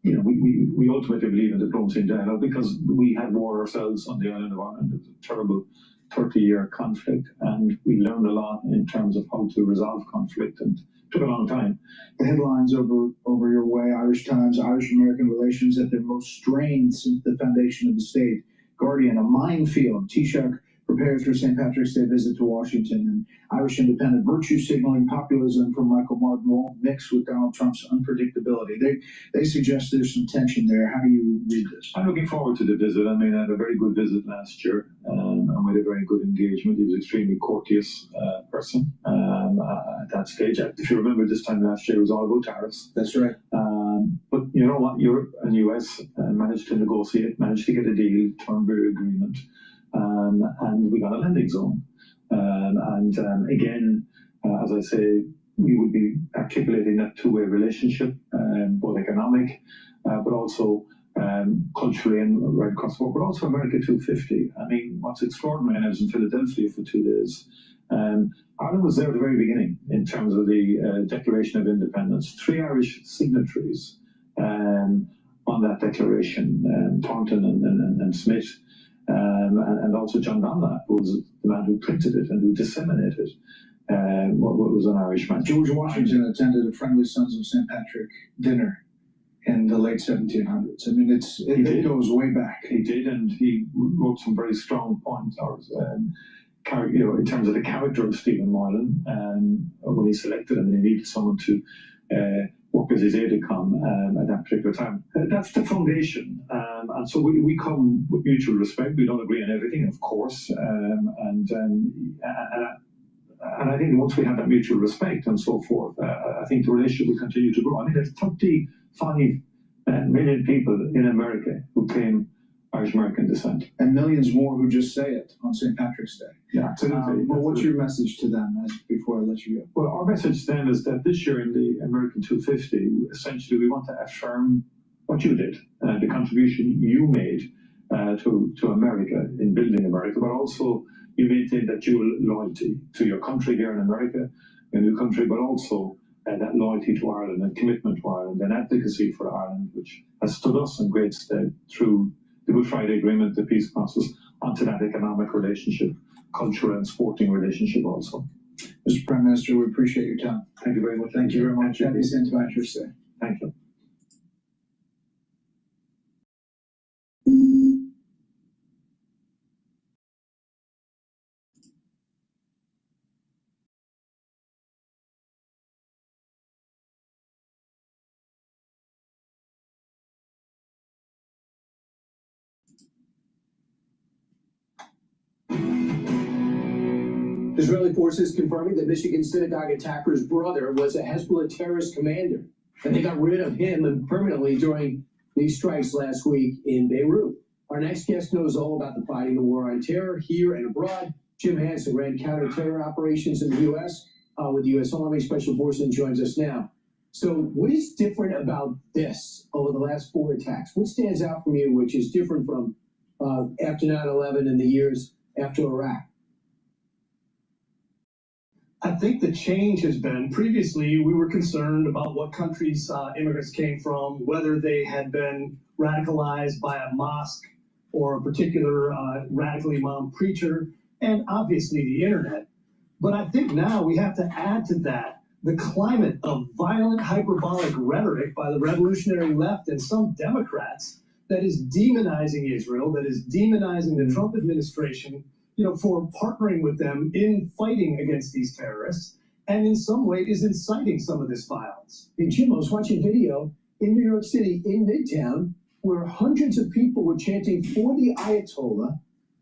we ultimately believe in diplomacy and dialogue because we had war ourselves on the island of Ireland. It was a terrible 30-year conflict, and we learned a lot in terms of how to resolve conflict, and it took a long time. The headlines over your way, Irish Times, Irish-American relations at their most strained since the foundation of the state. Guardian, a minefield. Taoiseach prepares for St. Patrick's Day visit to Washington. And Irish Independent, virtue signaling populism from Michael Martin won't mix with Donald Trump's unpredictability. They suggest there's some tension there. How do you read this? I'm looking forward to the visit. I mean, I had a very good visit last year, and we had a very good engagement. He was an extremely courteous person at that stage. If you remember, this time last year, it was all about tariffs. That's right. But you know what? Europe and US managed to negotiate, managed to get a deal, Turnberry Agreement, and we got a landing zone. Again, as I say, we would be articulating that two-way relationship, both economic, but also culturally and right across the board, but also America 250. I mean, what's extraordinary, I was in Philadelphia for 2 days. Ireland was there at the very beginning in terms of the Declaration of Independence. 3 Irish signatories on that declaration, Thornton and Smith, and also John Dunlap, who was the man who printed it and who disseminated what was an Irishman. George Washington attended a Friendly Sons of St. Patrick dinner in the late 1700s. I mean, it goes way back. He did, and he wrote some very strong points, in terms of the character of Stephen Moylan, when he selected him, and he needed someone to work as his aide-de-camp at that particular time. That's the foundation, and so we come with mutual respect. We don't agree on everything, of course, and I think once we have that mutual respect and so forth, I think the relationship will continue to grow. I mean, there's 35 million people in America who claim Irish-American descent. And millions more who just say it on St. Patrick's Day. Yeah, absolutely. But what's your message to them before I let you go? Well, our message to them is that this year in the American 250, essentially we want to affirm what you did, the contribution you made to America in building America, but also you maintain that dual loyalty to your country here in America, your new country, but also that loyalty to Ireland and commitment to Ireland and advocacy for Ireland, which has stood us in great stead through the Good Friday Agreement, the peace process, onto that economic relationship, cultural and sporting relationship also. Mr. Prime Minister, we appreciate your time. Thank you very much. Thank you very much. Happy St. Patrick's Day. Thank you. Israeli forces confirming that Michigan synagogue attacker's brother was a Hezbollah terrorist commander, and they got rid of him permanently during these strikes last week in Beirut. Our next guest knows all about the fighting the war on terror here and abroad. Jim Hansen ran counter-terror operations in the U.S. With the U.S. Army Special Forces and joins us now. So what is different about this over the last 4 attacks? What stands out from you, which is different from after 9/11 and the years after Iraq? I think the change has been, previously we were concerned about what countries immigrants came from, whether they had been radicalized by a mosque or a particular radical imam preacher, and obviously the internet. But I think now we have to add to that the climate of violent hyperbolic rhetoric by the revolutionary left and some Democrats that is demonizing Israel, that is demonizing the Trump administration, for partnering with them in fighting against these terrorists, and in some way is inciting some of this violence. Hey, Jim, I was watching video in New York City, in Midtown, where hundreds of people were chanting for the Ayatollah,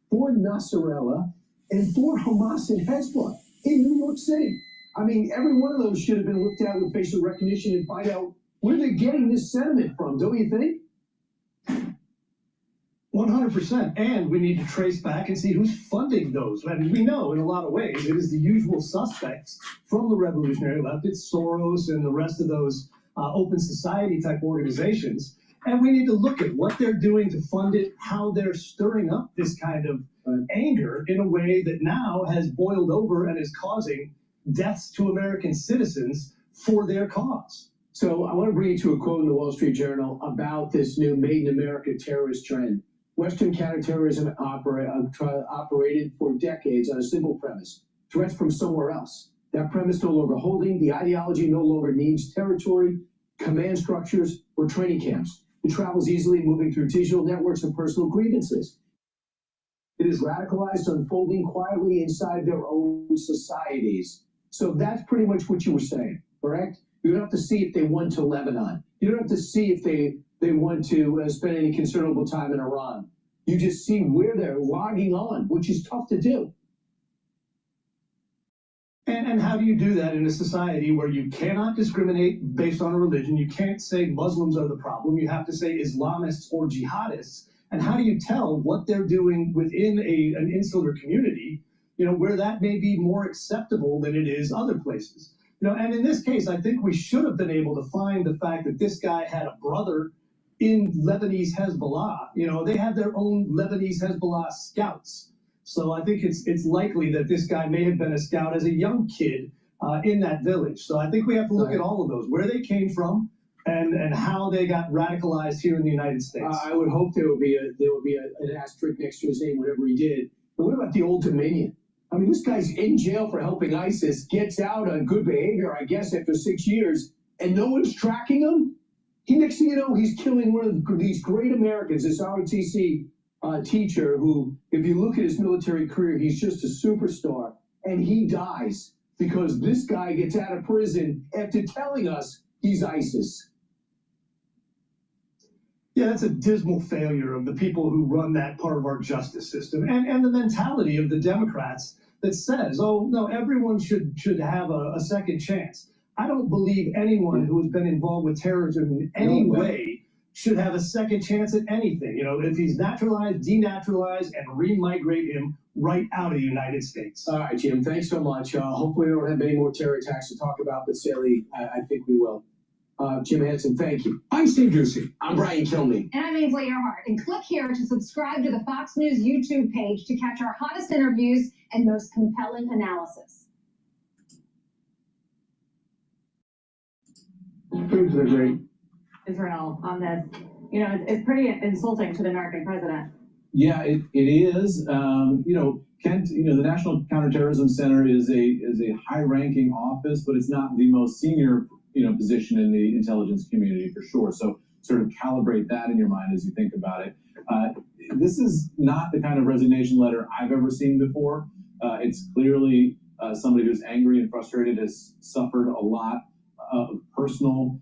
for Nasrallah, and for Hamas and Hezbollah in New York City. I mean, every one of those should have been looked at with facial recognition and find out where they're getting this sentiment from, don't you think? 100%, and we need to trace back and see who's funding those. I mean, we know in a lot of ways it is the usual suspects from the revolutionary left. It's Soros and the rest of those open society type organizations. And we need to look at what they're doing to fund it, how they're stirring up this kind of anger in a way that now has boiled over and is causing deaths to American citizens for their cause. So I want to bring you to a quote in the Wall Street Journal about this new Made in America terrorist trend. Western counterterrorism operated for decades on a simple premise: threats from somewhere else. That premise no longer holding, the ideology no longer needs territory, command structures, or training camps. It travels easily, moving through digital networks and personal grievances. It is radicalized, unfolding quietly inside their own societies. So that's pretty much what you were saying, correct? You don't have to see if they went to Lebanon. You don't have to see if they want to spend any considerable time in Iran. You just see where they're logging on, which is tough to do. And how do you do that in a society where you cannot discriminate based on a religion? You can't say Muslims are the problem. You have to say Islamists or jihadists. And how do you tell what they're doing within an insular community, where that may be more acceptable than it is other places? And in this case, I think we should have been able to find the fact that this guy had a brother in Lebanese Hezbollah. They have their own Lebanese Hezbollah scouts. So I think it's likely that this guy may have been a scout as a young kid in that village. So I think we have to look at all of those, where they came from and how they got radicalized here in the United States. I would hope there will be an asterisk next to his name, whatever he did. But what about the Old Dominion? I mean, this guy's in jail for helping ISIS, gets out on good behavior, I guess, after 6 years, and no one's tracking him? Next thing you know, he's killing one of these great Americans, this ROTC teacher who, if you look at his military career, he's just a superstar. And he dies because this guy gets out of prison after telling us he's ISIS. Yeah, that's a dismal failure of the people who run that part of our justice system, and the mentality of the Democrats that says, oh, no, everyone should have a second chance. I don't believe anyone who has been involved with terrorism in any way should have a second chance at anything. If he's naturalized, denaturalized, and remigrate him right out of the United States. All right, Jim, thanks so much. Hopefully we don't have any more terror attacks to talk about, but Sally, I think we will. Jim Hansen, thank you. I'm Steve Ducey. I'm Brian Kilmeade. And I'm Ainsley Earhart. And click here to subscribe to the Fox News YouTube page to catch our hottest interviews and most compelling analysis. Foods are great. Israel on this. It's pretty insulting to the American president. Yeah, it is. Kent, the National Counterterrorism Center is a high-ranking office, but it's not the most senior, position in the intelligence community for sure. So sort of calibrate that in your mind as you think about it. This is not the kind of resignation letter I've ever seen before. It's clearly somebody who's angry and frustrated, has suffered a lot of personal.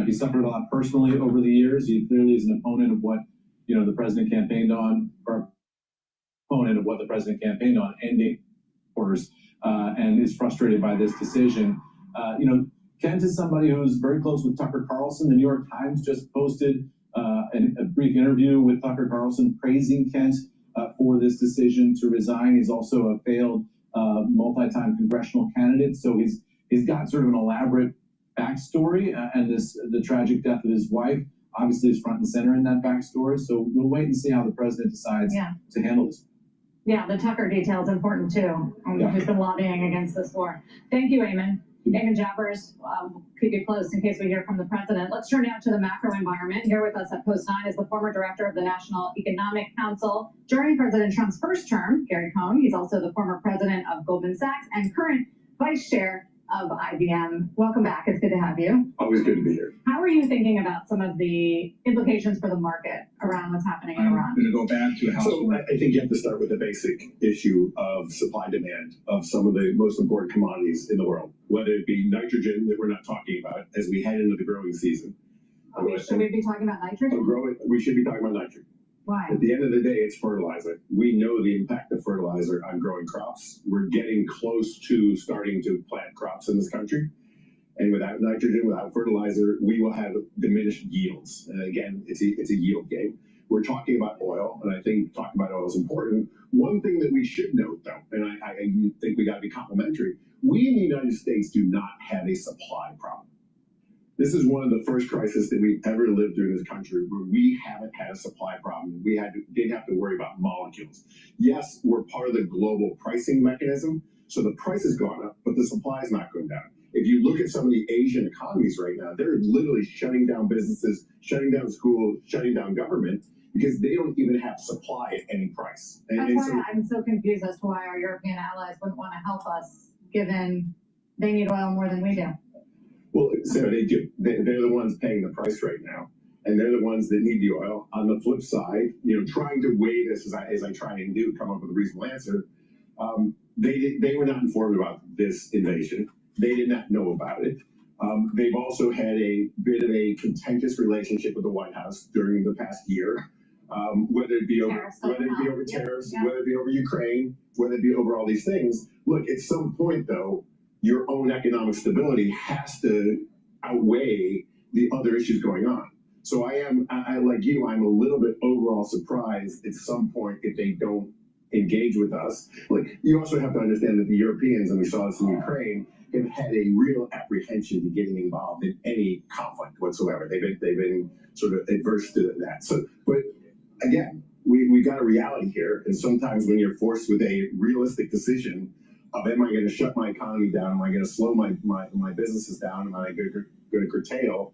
He suffered a lot personally over the years. He clearly is an opponent of what the president campaigned on, or opponent of what the president campaigned on, ending orders, and is frustrated by this decision. Kent is somebody who's very close with Tucker Carlson. The New York Times just posted a brief interview with Tucker Carlson praising Kent for this decision to resign. He's also a failed multi-time congressional candidate, so he's got sort of an elaborate backstory, and the tragic death of his wife obviously is front and center in that backstory. So we'll wait and see how the president decides to handle this. Yeah, the Tucker detail is important too. Who's been lobbying against this war. Thank you, Eamon. Eamon Jabbers, keep you close in case we hear from the president. Let's turn now to the macro environment. Here with us at Post 9 is the former director of the National Economic Council during President Trump's first term, Gary Cohn. He's also the former president of Goldman Sachs and current vice chair of IBM. Welcome back. It's good to have you. Always good to be here. How are you thinking about some of the implications for the market around what's happening in Iran? I'm going to go back to how. So I think you have to start with the basic issue of supply demand of some of the most important commodities in the world, whether it be nitrogen that we're not talking about as we head into the growing season. Should we be talking about nitrogen? We should be talking about nitrogen. Why? At the end of the day, it's fertilizer. We know the impact of fertilizer on growing crops. We're getting close to starting to plant crops in this country. And without nitrogen, without fertilizer, we will have diminished yields. And again, it's a yield game. We're talking about oil, and I think talking about oil is important. One thing that we should note, though, and I think we got to be complimentary, we in the United States do not have a supply problem. This is one of the first crises that we've ever lived through in this country where we haven't had a supply problem. We didn't have to worry about molecules. Yes, we're part of the global pricing mechanism, so the price has gone up, but the supply is not going down. if you look at some of the Asian economies right now, they're literally shutting down businesses, shutting down schools, shutting down government because they don't even have supply at any price. That's why I'm so confused as to why our European allies wouldn't want to help us, given they need oil more than we do. Well, Sarah, they do. They're the ones paying the price right now, and they're the ones that need the oil. On the flip side, trying to weigh this as I try and do, come up with a reasonable answer. They were not informed about this invasion. They did not know about it. They've also had a bit of a contentious relationship with the White House during the past year, whether it be over tariffs, whether it be over Ukraine, whether it be over all these things. Look, at some point though, your own economic stability has to outweigh the other issues going on. So I like you, I'm a little bit overall surprised at some point if they don't engage with us. Like, you also have to understand that the Europeans, and we saw this in Ukraine, have had a real apprehension to getting involved in any conflict whatsoever. They've been sort of adverse to that. So, but again, we got a reality here, and sometimes when you're forced with a realistic decision of, am I going to shut my economy down? Am I going to slow my businesses down? Am I going to curtail?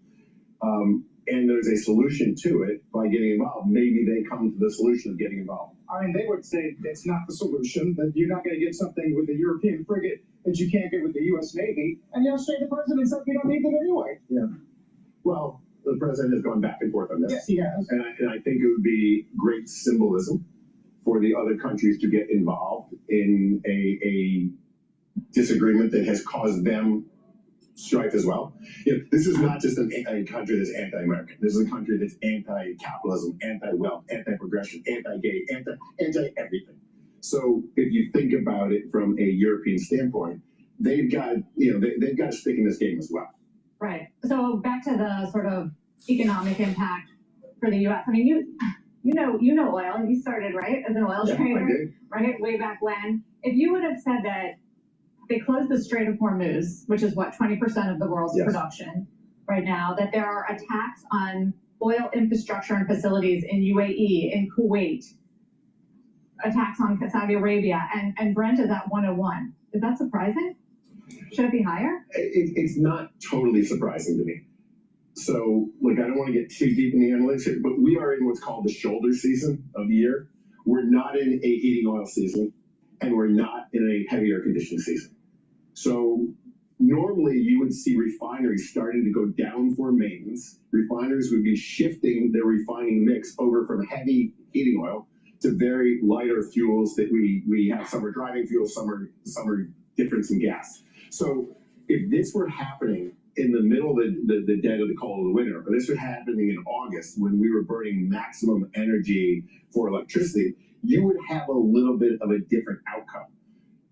And there's a solution to it by getting involved. Maybe they come to the solution of getting involved. I mean, they would say it's not the solution, that you're not going to get something with the European frigate that you can't get with the U.S. Navy. And yesterday the president said we don't need it anyway. Yeah. Well, the president has gone back and forth on this. Yes, he has. And I think it would be great symbolism for the other countries to get involved in a disagreement that has caused them strife as well. This is not just a country that's anti-American. This is a country that's anti-capitalism, anti-wealth, anti-progression, anti-gay, anti-everything. So if you think about it from a European standpoint, they've got they've got to stick in this game as well. Right. So back to the sort of economic impact for the U.S. I mean, you know oil. You started, right, as an oil trader, right, way back when. If you would have said that they closed the Strait of Hormuz, which is what, 20% of the world's production right now, that there are attacks on oil infrastructure and facilities in UAE, in Kuwait, attacks on Saudi Arabia, and Brent is at 101. Is that surprising? Should it be higher? It's not totally surprising to me. So, I don't want to get too deep in the analytics here, but we are in what's called the shoulder season of the year. We're not in a heating oil season, and we're not in a heavy air conditioning season. So normally you would see refineries starting to go down for maintenance. Refiners would be shifting their refining mix over from heavy heating oil to very lighter fuels that we have. Some are driving fuels, some are difference in gas. So if this were happening in the middle of the dead of the cold of the winter, or this were happening in August when we were burning maximum energy for electricity, you would have a little bit of a different outcome.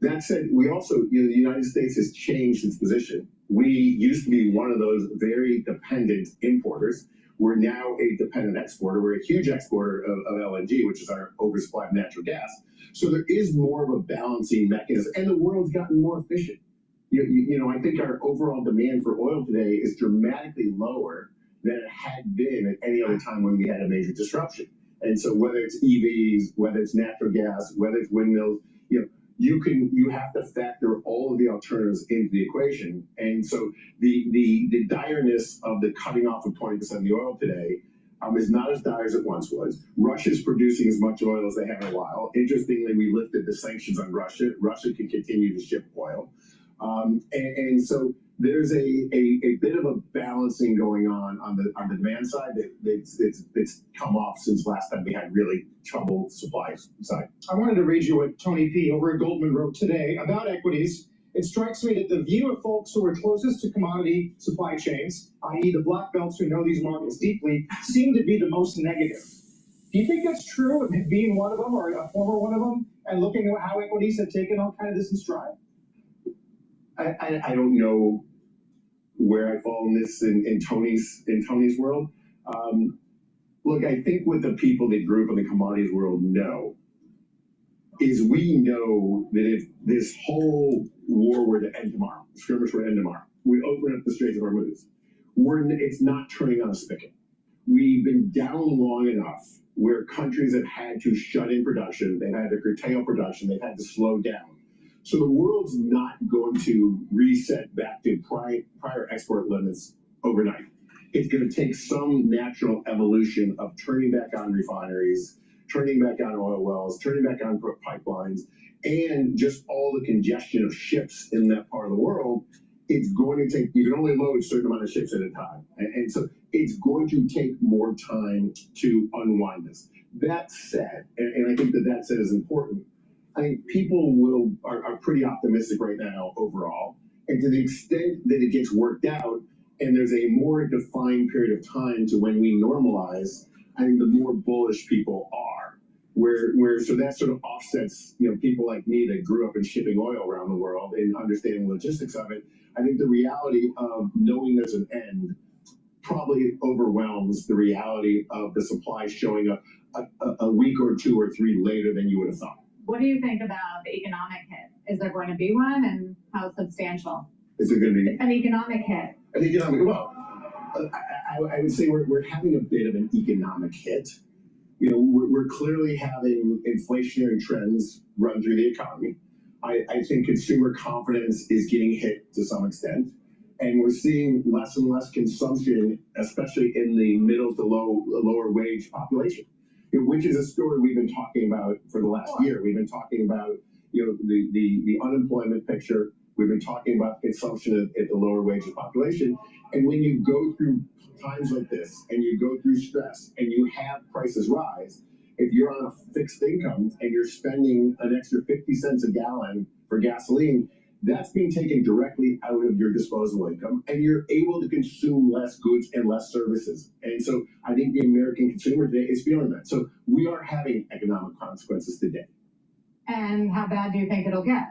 That said, we also, the United States has changed its position. We used to be one of those very dependent importers. We're now a dependent exporter. We're a huge exporter of LNG, which is our oversupply of natural gas. So there is more of a balancing mechanism, and the world's gotten more efficient. I think our overall demand for oil today is dramatically lower than it had been at any other time when we had a major disruption. And so whether it's EVs, whether it's natural gas, whether it's windmills, you have to factor all of the alternatives into the equation. And so the direness of the cutting off of 20% of the oil today is not as dire as it once was. Russia's producing as much oil as they have in a while. Interestingly, we lifted the sanctions on Russia. Russia can continue to ship oil. And so there's a bit of a balancing going on the demand side it's come off since last time we had really troubled supply side. I wanted to read you what Tony P. over at Goldman wrote today about equities. It strikes me that the view of folks who are closest to commodity supply chains, i.e. the black belts who know these markets deeply, seem to be the most negative. Do you think that's true, being one of them or a former one of them, and looking at how equities have taken all kind of this in stride? I don't know where I fall in this in Tony's world. Look, I think what the people that grew up in the commodities world know is we know that if this whole war were to end tomorrow, skirmish were to end tomorrow, we open up the Straits of Hormuz, it's not turning on a spigot. We've been down long enough where countries have had to shut in production, they've had to curtail production, they've had to slow down. So the world's not going to reset back to prior export limits overnight. It's going to take some natural evolution of turning back on refineries, turning back on oil wells, turning back on pipelines, and just all the congestion of ships in that part of the world. It's going to take, you can only load a certain amount of ships at a time. And so it's going to take more time to unwind this. That said, and I think that said is important, I think people are pretty optimistic right now overall. And to the extent that it gets worked out and there's a more defined period of time to when we normalize, I think the more bullish people are. So that sort of offsets, people like me that grew up in shipping oil around the world and understanding the logistics of it. I think the reality of knowing there's an end probably overwhelms the reality of the supply showing up a week or 2 or 3 later than you would have thought. What do you think about the economic hit? Is there going to be one, and how substantial? Is there going to be an economic hit? An economic, well, I would say we're having a bit of an economic hit. We're clearly having inflationary trends run through the economy. I think consumer confidence is getting hit to some extent, and we're seeing less and less consumption, especially in the middle to lower wage population, which is a story we've been talking about for the last year. We've been talking about the unemployment picture. We've been talking about consumption at the lower wages population, and when you go through times like this, and you go through stress, and you have prices rise, if you're on a fixed income and you're spending an extra 50 cents a gallon for gasoline, that's being taken directly out of your disposable income, and you're able to consume less goods and less services. And so I think the American consumer today is feeling that. So we are having economic consequences today. And how bad do you think it'll get?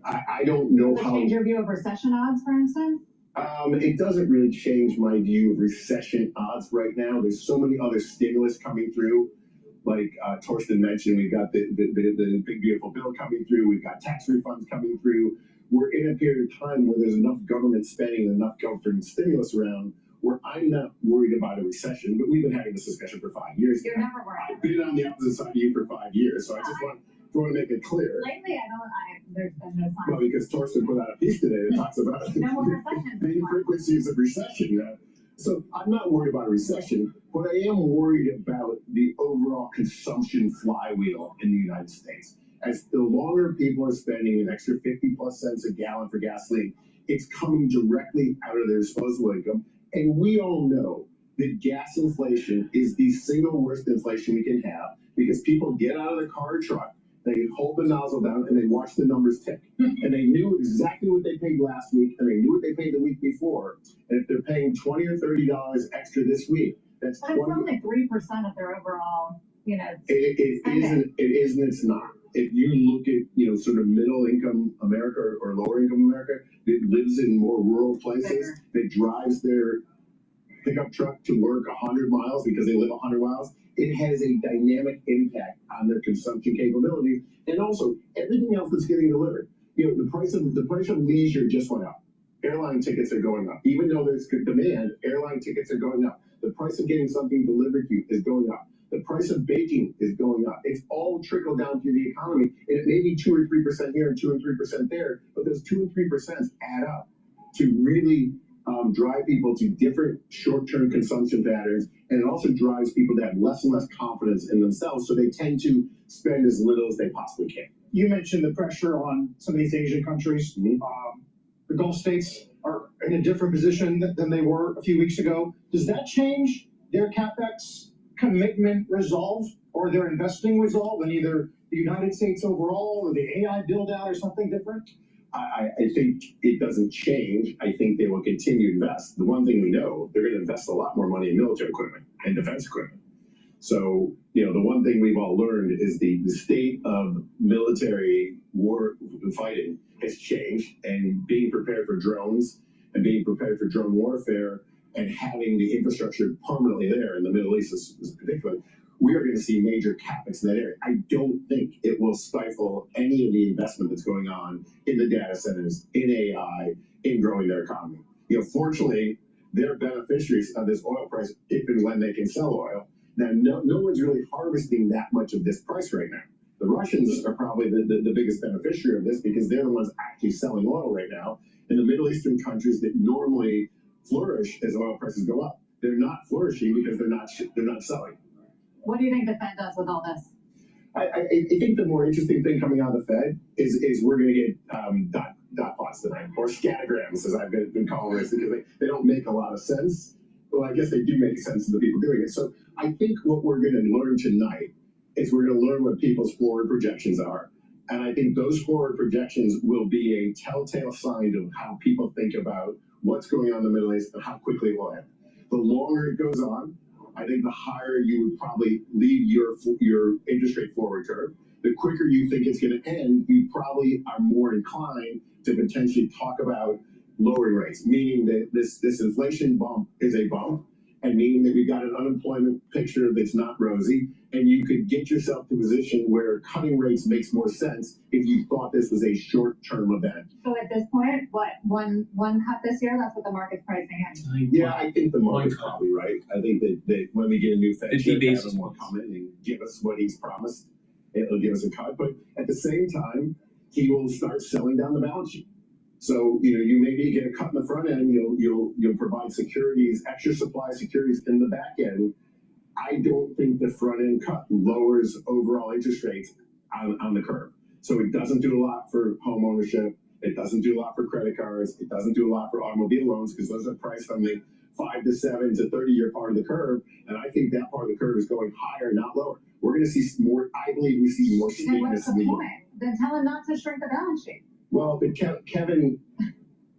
I don't know how. Change your view of recession odds, for instance? It doesn't really change my view of recession odds right now. There's so many other stimulus coming through. Like Torsten mentioned, we've got the big beautiful bill coming through. We've got tax refunds coming through. We're in a period of time where there's enough government spending and enough government stimulus around where I'm not worried about a recession. But we've been having this discussion for 5 years. You're never worried. I've been on the opposite side of you for 5 years, so I just want to make it clear. Lately, there's been no sign. Well, because Torsten put out a piece today that talks about the frequencies of recession. So I'm not worried about a recession, but I am worried about the overall consumption flywheel in the United States. As the longer people are spending an extra 50 plus cents a gallon for gasoline, it's coming directly out of their disposable income. And we all know that gas inflation is the single worst inflation we can have because people get out of the car or truck, they hold the nozzle down, and they watch the numbers tick. And they knew exactly what they paid last week, and they knew what they paid the week before. And if they're paying $20 or $30 extra this week, that's but it's only 3% of their overall, It isn't. It's not. If you look at sort of middle income America or lower income America that lives in more rural places, that drives their pickup truck to work 100 miles because they live 100 miles, it has a dynamic impact on their consumption capabilities, and also everything else that's getting delivered. The price of leisure just went up. Airline tickets are going up. Even though there's good demand, airline tickets are going up. The price of getting something delivered to you is going up. The price of baking is going up. It's all trickled down through the economy, and it may be 2 or 3% here and 2 and 3% there, but those 2 and 3% add up to really drive people to different short-term consumption patterns, and it also drives people to have less and less confidence in themselves, so they tend to spend as little as they possibly can. You mentioned the pressure on some of these Asian countries. Mm-hmm. The Gulf states are in a different position than they were a few weeks ago. Does that change their CapEx commitment resolve or their investing resolve in either the United States overall or the AI build-out or something different? I think it doesn't change. I think they will continue to invest. The one thing we know, they're going to invest a lot more money in military equipment and defense equipment. So, the one thing we've all learned is the state of military war fighting has changed, and being prepared for drones and being prepared for drone warfare and having the infrastructure permanently there in the Middle East is particularly, we are going to see major CapEx in that area. I don't think it will stifle any of the investment that's going on in the data centers, in AI, in growing their economy. Fortunately, they're beneficiaries of this oil price if and when they can sell oil. Now, no one's really harvesting that much of this price right now. The Russians are probably the biggest beneficiary of this because they're the ones actually selling oil right now. In the Middle Eastern countries that normally flourish as oil prices go up, they're not flourishing because they're not selling. What do you think the Fed does with all this? I think the more interesting thing coming out of the Fed is we're going to get dot plots tonight, or scattergrams, as I've been calling this, because they don't make a lot of sense. Well, I guess they do make sense to the people doing it. So I think what we're going to learn tonight is we're going to learn what people's forward projections are. And I think those forward projections will be a telltale sign of how people think about what's going on in the Middle East and how quickly it will end. The longer it goes on, I think the higher you would probably leave your interest rate forward curve. The quicker you think it's going to end, you probably are more inclined to potentially talk about lowering rates, meaning that this inflation bump is a bump, and meaning that we've got an unemployment picture that's not rosy, and you could get yourself to a position where cutting rates makes more sense if you thought this was a short-term event. So at this point, what, one cut this year? That's what the market's pricing in. Yeah, I think the market's probably right. I think that when we get a new Fed chair, Kevin will come in and give us what he's promised. It'll give us a cut, but at the same time, he will start selling down the balance sheet. So, you maybe get a cut in the front end, you'll provide securities, extra supply securities in the back end. I don't think the front end cut lowers overall interest rates on the curve. So it doesn't do a lot for home ownership. It doesn't do a lot for credit cards. It doesn't do a lot for automobile loans because those are priced on the 5 to 7 to 30-year part of the curve. And I think that part of the curve is going higher, not lower. We're going to see more, I believe we see more Then what's steepness the in the point? Then tell him not to shrink the balance sheet. Well, but Kevin,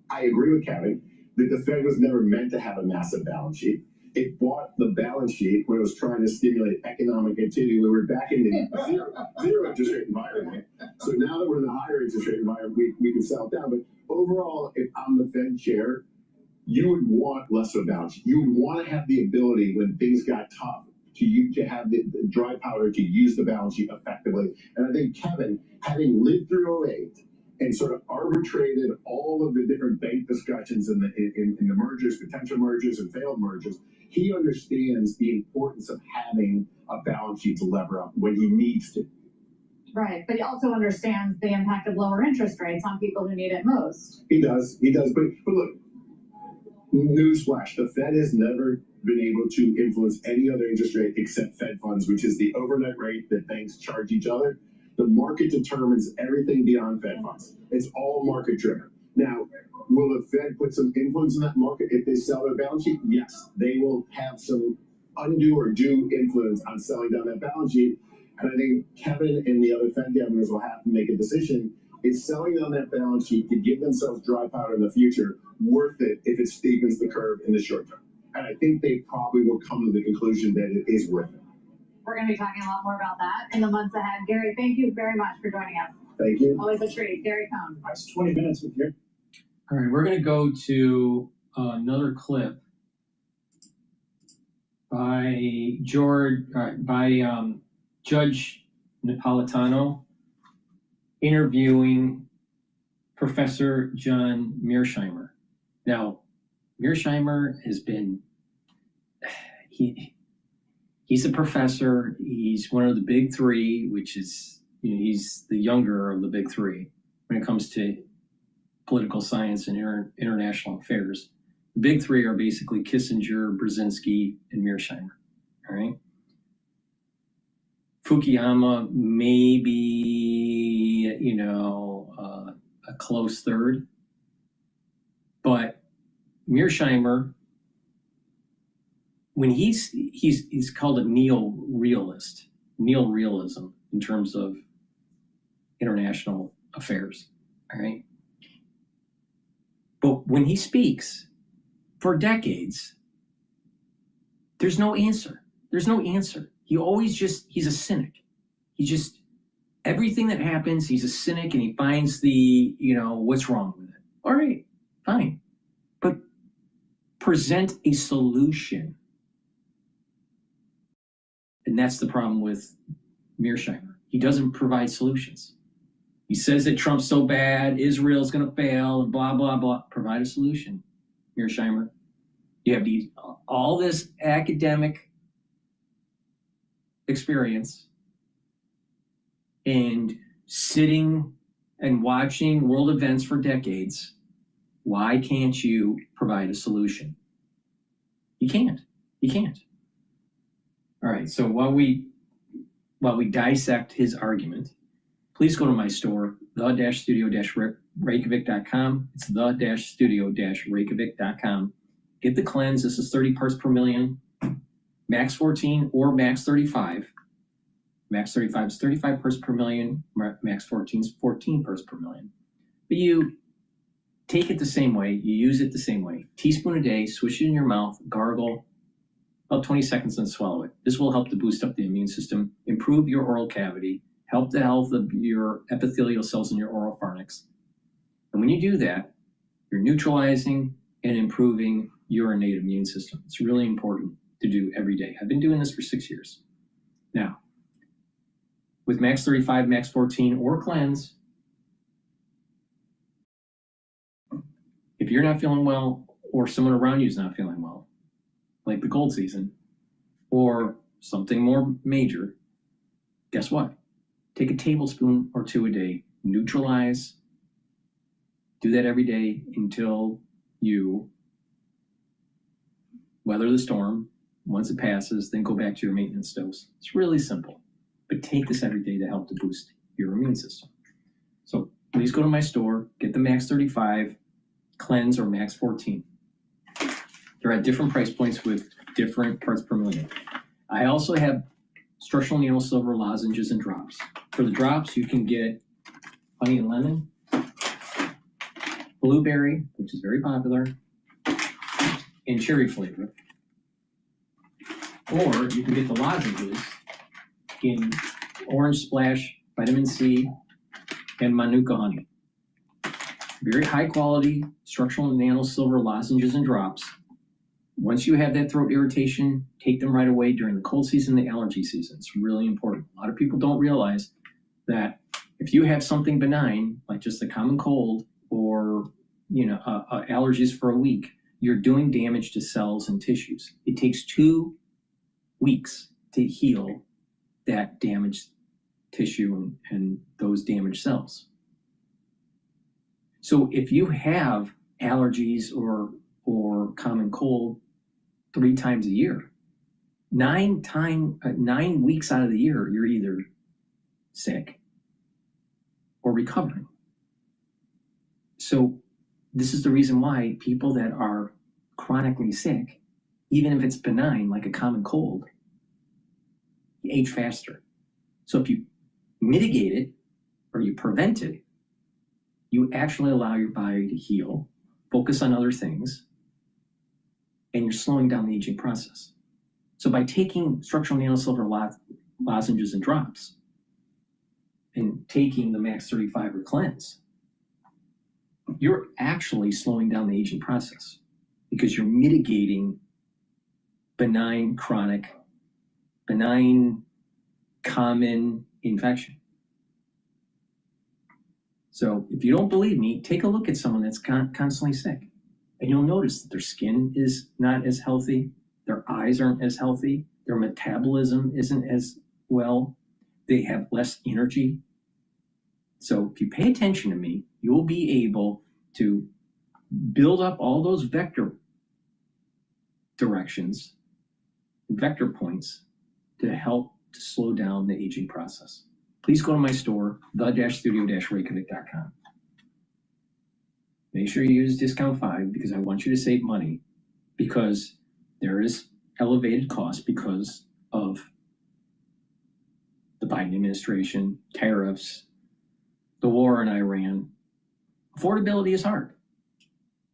I agree with Kevin that the Fed was never meant to have a massive balance sheet. It bought the balance sheet when it was trying to stimulate economic activity. We were back in the zero interest rate environment. So now that we're in the higher interest rate environment, we can settle down. But overall, if I'm the Fed chair, you would want less of a balance sheet. You would want to have the ability when things got tough to have the dry powder to use the balance sheet effectively. And I think Kevin, having lived through 2008 and sort of arbitrated all of the different bank discussions in the mergers, potential mergers and failed mergers, he understands the importance of having a balance sheet to lever up when he needs to. Right, but he also understands the impact of lower interest rates on people who need it most. He does. But look, newsflash, the Fed has never been able to influence any other interest rate except Fed funds, which is the overnight rate that banks charge each other. The market determines everything beyond Fed funds. It's all market driven. Now, will the Fed put some influence in that market if they sell their balance sheet? Yes, they will have some undue or due influence on selling down that balance sheet. And I think Kevin and the other Fed governors will have to make a decision. Is selling down that balance sheet to give themselves dry powder in the future worth it if it steepens the curve in the short term? And I think they probably will come to the conclusion that it is worth it. We're going to be talking a lot more about that in the months ahead. Gary, thank you very much for joining us. Thank you. Always a treat. Gary Cohn. Nice 20 minutes with you. All right, we're going to go to another clip by Judge Napolitano interviewing Professor John Mearsheimer. Now, Mearsheimer has been, he's a professor. He's one of the big three, which is, he's the younger of the big three when it comes to political science and international affairs. The big three are basically Kissinger, Brzezinski, and Mearsheimer. All right. Fukuyama may be, a close third, but Mearsheimer, when he's called a neorealist, neorealism in terms of international affairs. All right. But when he speaks for decades, there's no answer. There's no answer. He always he's a cynic. He just, everything that happens, he's a cynic and he finds the, what's wrong with it. All right, fine. But present a solution. And that's the problem with Mearsheimer. He doesn't provide solutions. He says that Trump's so bad, Israel's going to fail, and blah, blah, blah. Provide a solution, Mearsheimer. You have all this academic experience, and sitting and watching world events for decades, why can't you provide a solution? You can't. You can't. All right, so while we dissect his argument, please go to my store, the-studio-reykjavik.com. It's the-studio-reykjavik.com. Get the cleanse. This is 30 parts per million, max 14 or max 35. Max 35 is 35 parts per million. Max 14 is 14 parts per million. But you take it the same way. You use it the same way. Teaspoon a day, swish it in your mouth, gargle, about 20 seconds, and swallow it. This will help to boost up the immune system, improve your oral cavity, help the health of your epithelial cells in your oral pharynx. And when you do that, you're neutralizing and improving your innate immune system. It's really important to do every day. I've been doing this for 6 years. Now, with max 35, max 14, or cleanse, if you're not feeling well or someone around you is not feeling well, like the cold season or something more major, guess what? Take a tablespoon or two a day, neutralize, do that every day until you weather the storm. Once it passes, then go back to your maintenance dose. It's really simple, but take this every day to help to boost your immune system. So please go to my store, get the max 35, cleanse, or max 14. They're at different price points with different parts per million. I also have structural needle silver lozenges and drops. For the drops, you can get honey and lemon, blueberry, which is very popular, and cherry flavor. Or you can get the lozenges in orange splash, vitamin C, and manuka honey. Very high quality structural nano silver lozenges and drops. Once you have that throat irritation, take them right away during the cold season, the allergy season. It's really important. A lot of people don't realize that if you have something benign, like just a common cold or allergies for a week, you're doing damage to cells and tissues. It takes 2 weeks to heal that damaged tissue and those damaged cells. So if you have allergies or common cold 3 times a year, 9 weeks out of the year, you're either sick or recovering. So this is the reason why people that are chronically sick, even if it's benign, like a common cold, you age faster. So if you mitigate it or you prevent it, you actually allow your body to heal, focus on other things, and you're slowing down the aging process. So by taking structural nanosilver lozenges and drops and taking the max 35 or cleanse, you're actually slowing down the aging process because you're mitigating benign, common infection. So if you don't believe me, take a look at someone that's constantly sick, and you'll notice that their skin is not as healthy, their eyes aren't as healthy, their metabolism isn't as well, they have less energy. So if you pay attention to me, you'll be able to build up all those vector directions, vector points, to help to slow down the aging process. Please go to my store, the-studio-reykjavik.com. Make sure you use discount 5 because I want you to save money, because there is elevated cost because of the Biden administration, tariffs, the war in Iran. Affordability is hard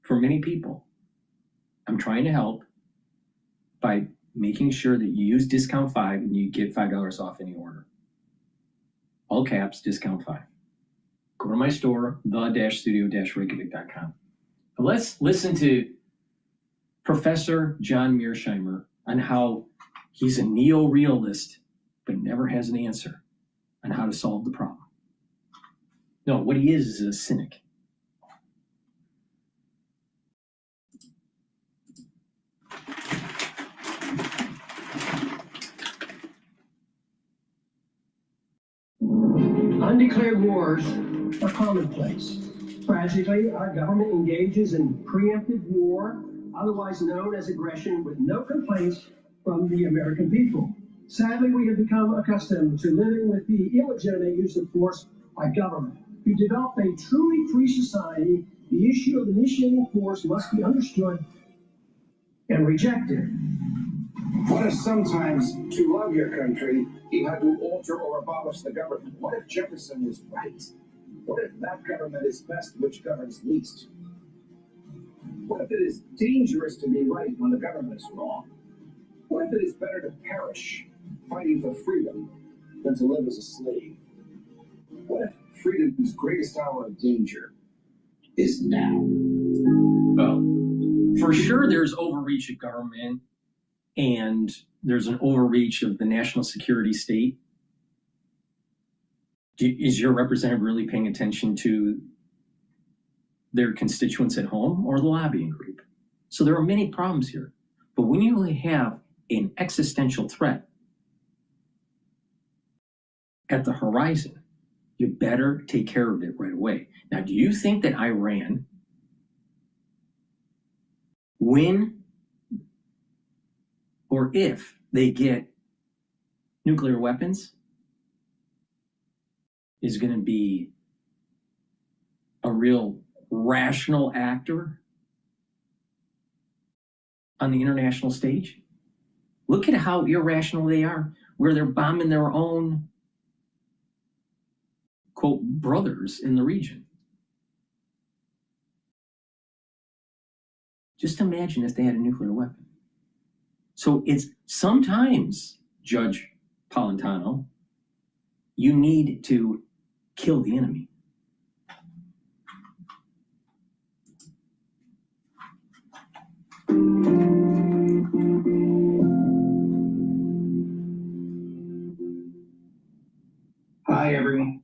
for many people. I'm trying to help by making sure that you use discount 5 and you get $5 off any order. All caps, discount 5. Go to my store, the-studio-reykjavik.com. Let's listen to Professor John Mearsheimer on how he's a neo-realist, but never has an answer on how to solve the problem. No, what he is a cynic. Undeclared wars are commonplace. Tragically, our government engages in preemptive war, otherwise known as aggression, with no complaints from the American people. Sadly, we have become accustomed to living with the illegitimate use of force by government. To develop a truly free society, the issue of initiating force must be understood and rejected. What if sometimes, to love your country, you had to alter or abolish the government? What if Jefferson was right? What if that government is best which governs least? What if it is dangerous to be right when the government is wrong? What if it is better to perish fighting for freedom than to live as a slave? What if freedom's greatest hour of danger is now? Well, for sure there's overreach of government and there's an overreach of the national security state. Is your representative really paying attention to their constituents at home or the lobbying group? So there are many problems here. But when you have an existential threat at the horizon, you better take care of it right away. Now, do you think that Iran, when or if they get nuclear weapons, is going to be a real rational actor on the international stage? Look at how irrational they are, where they're bombing their own, quote, brothers in the region. Just imagine if they had a nuclear weapon. So it's sometimes, Judge Polentano, you need to kill the enemy. Hi, everyone.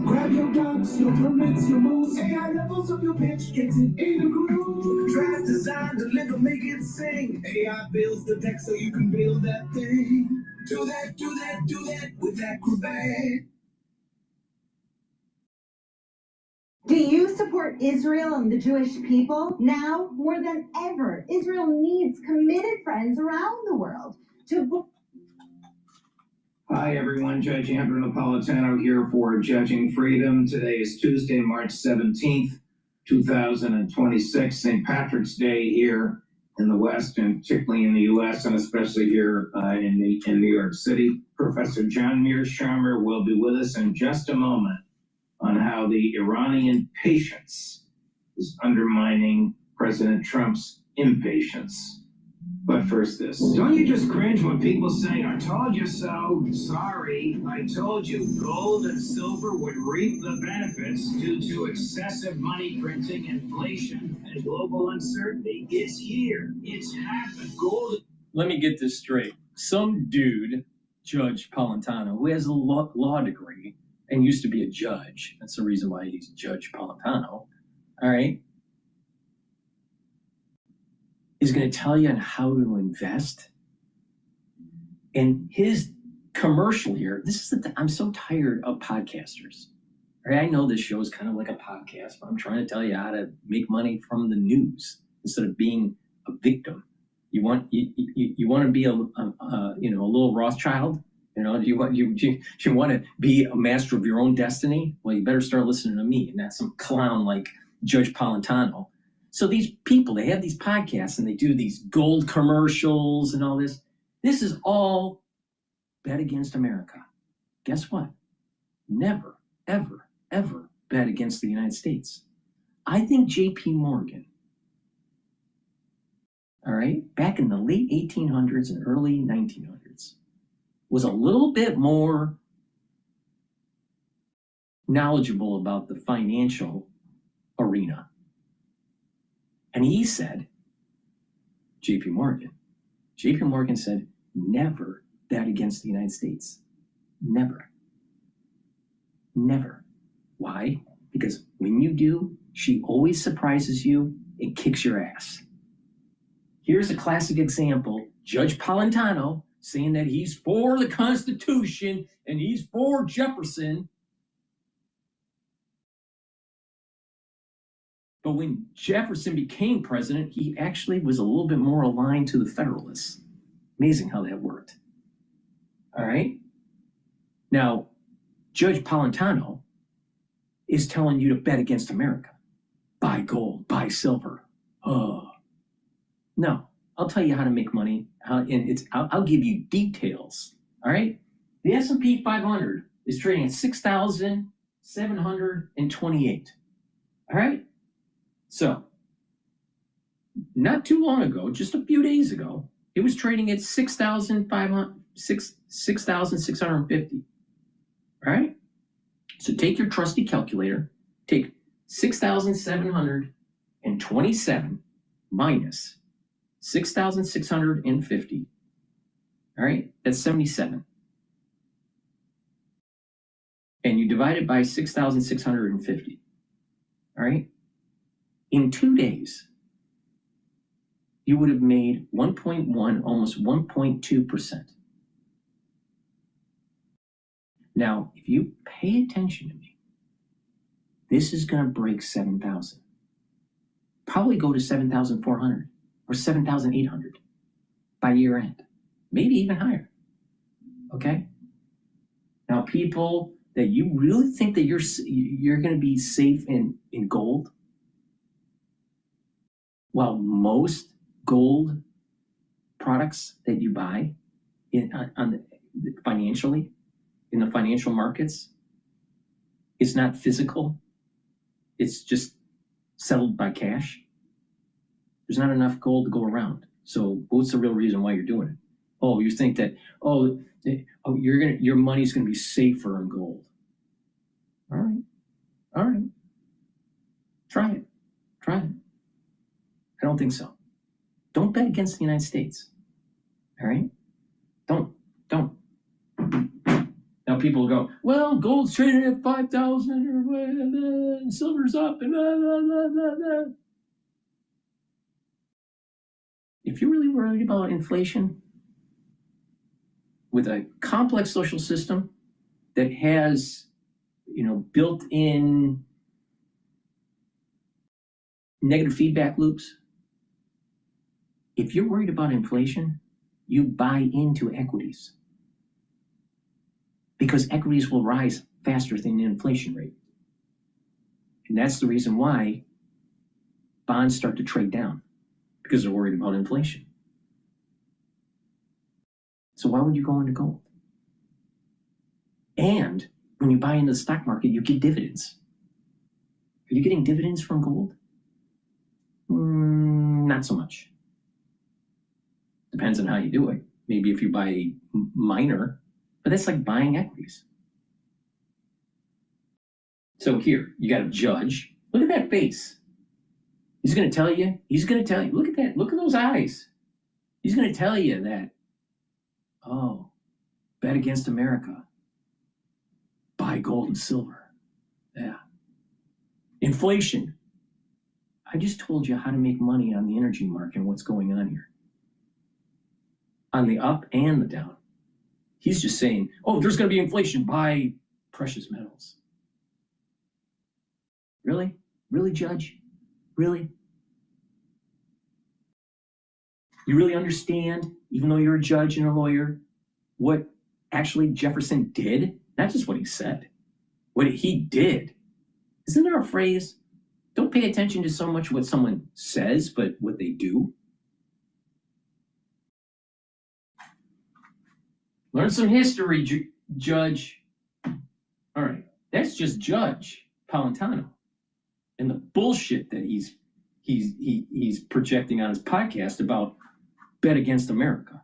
Grab your guns, your permits, your moves. AI levels of your pitch, gets it in a groove. Draft design, deliver, make it sing. AI builds the deck so you can build that thing. Do that, do that, do that with Acrobat. Do you support Israel and the Jewish people? Now, more than ever, Israel needs committed friends around the world to... Hi, everyone. Judge Andrew Napolitano here for Judging Freedom. Today is Tuesday, March 17th, 2026, St. Patrick's Day here in the West, and particularly in the U.S., and especially here in New York City. Professor John Mearsheimer will be with us in just a moment on how the Iranian patience is undermining President Trump's impatience. But first this. Don't you just cringe when people say, I told you so? Sorry, I told you gold and silver would reap the benefits due to excessive money printing, inflation, and global uncertainty. It's here. It's happened. Gold. Let me get this straight. Some dude, Judge Polentano, who has a law degree and used to be a judge, that's the reason why he's Judge Polentano, all right, is going to tell you on how to invest. And his commercial here, this is I'm so tired of podcasters. Right? I know this show is kind of like a podcast, but I'm trying to tell you how to make money from the news instead of being a victim. You want to be a little Rothschild? You know, you want to be a master of your own destiny? Well, you better start listening to me and not some clown like Judge Polentano. So these people, they have these podcasts and they do these gold commercials and all this. This is all bet against America. Guess what? Never, ever, ever bet against the United States. I think J.P. Morgan, all right, back in the late 1800s and early 1900s, was a little bit more knowledgeable about the financial arena. And he said, J.P. Morgan said, never bet against the United States. Never. Never. Why? Because when you do, she always surprises you and kicks your ass. Here's a classic example. Judge Polentano saying that he's for the Constitution and he's for Jefferson. But when Jefferson became president, he actually was a little bit more aligned to the Federalists. Amazing how that worked. All right? Now, Judge Polentano is telling you to bet against America. Buy gold, buy silver. Oh. No, I'll tell you how to make money. I'll give you details. All right? The S&P 500 is trading at 6,728. All right? So, not too long ago, just a few days ago, it was trading at 6,650. All right? So take your trusty calculator, take 6,727 minus 6,650. All right? That's 77. And you divide it by 6,650. All right? In 2 days, you would have made 1.1, almost 1.2%. Now, if you pay attention to me, this is going to break 7,000. Probably go to 7,400 or 7,800 by year end, maybe even higher. Okay? Now, people that you really think that you're going to be safe in gold, while most gold products that you buy financially in the financial markets, it's not physical. It's just settled by cash. There's not enough gold to go around. So what's the real reason why you're doing it? Oh, you think that your money's going to be safer in gold. All right. Try it. I don't think so. Don't bet against the United States. All right? Don't. Now people go, well, gold's trading at 5,000 or and silver's up and blah, blah, blah, blah, blah. If you're really worried about inflation with a complex social system that has, built-in negative feedback loops, if you're worried about inflation, you buy into equities. Because equities will rise faster than the inflation rate. And that's the reason why bonds start to trade down, because they're worried about inflation. So why would you go into gold? And when you buy into the stock market, you get dividends. Are you getting dividends from gold? Not so much. Depends on how you do it. Maybe if you buy a miner, but that's like buying equities. So here, you got a judge. Look at that face. He's going to tell you, look at that, look at those eyes. He's going to tell you that, bet against America. Buy gold and silver. Yeah. Inflation. I just told you how to make money on the energy market and what's going on here. On the up and the down. He's just saying, there's going to be inflation, buy precious metals. Really? Really, Judge? Really? You really understand, even though you're a judge and a lawyer, what actually Jefferson did? Not just what he said, what he did. Isn't there a phrase, don't pay attention to so much what someone says, but what they do? Learn some history, Judge. All right, that's just Judge Polentano and the bullshit that he's projecting on his podcast about bet against America.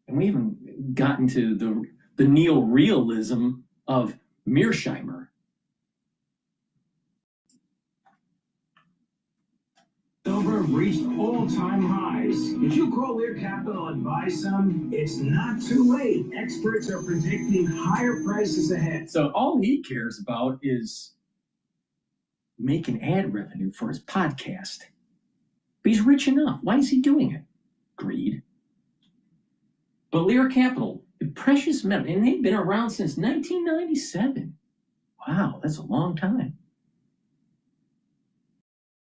And we haven't gotten to the neo-realism of Mearsheimer. Silver reached all-time highs. Did you call Lear Capital and buy some? It's not too late. Experts are predicting higher prices ahead. So all he cares about is making ad revenue for his podcast. But he's rich enough. Why is he doing it? Greed. But Lear Capital, precious metal, and they've been around since 1997. Wow, that's a long time.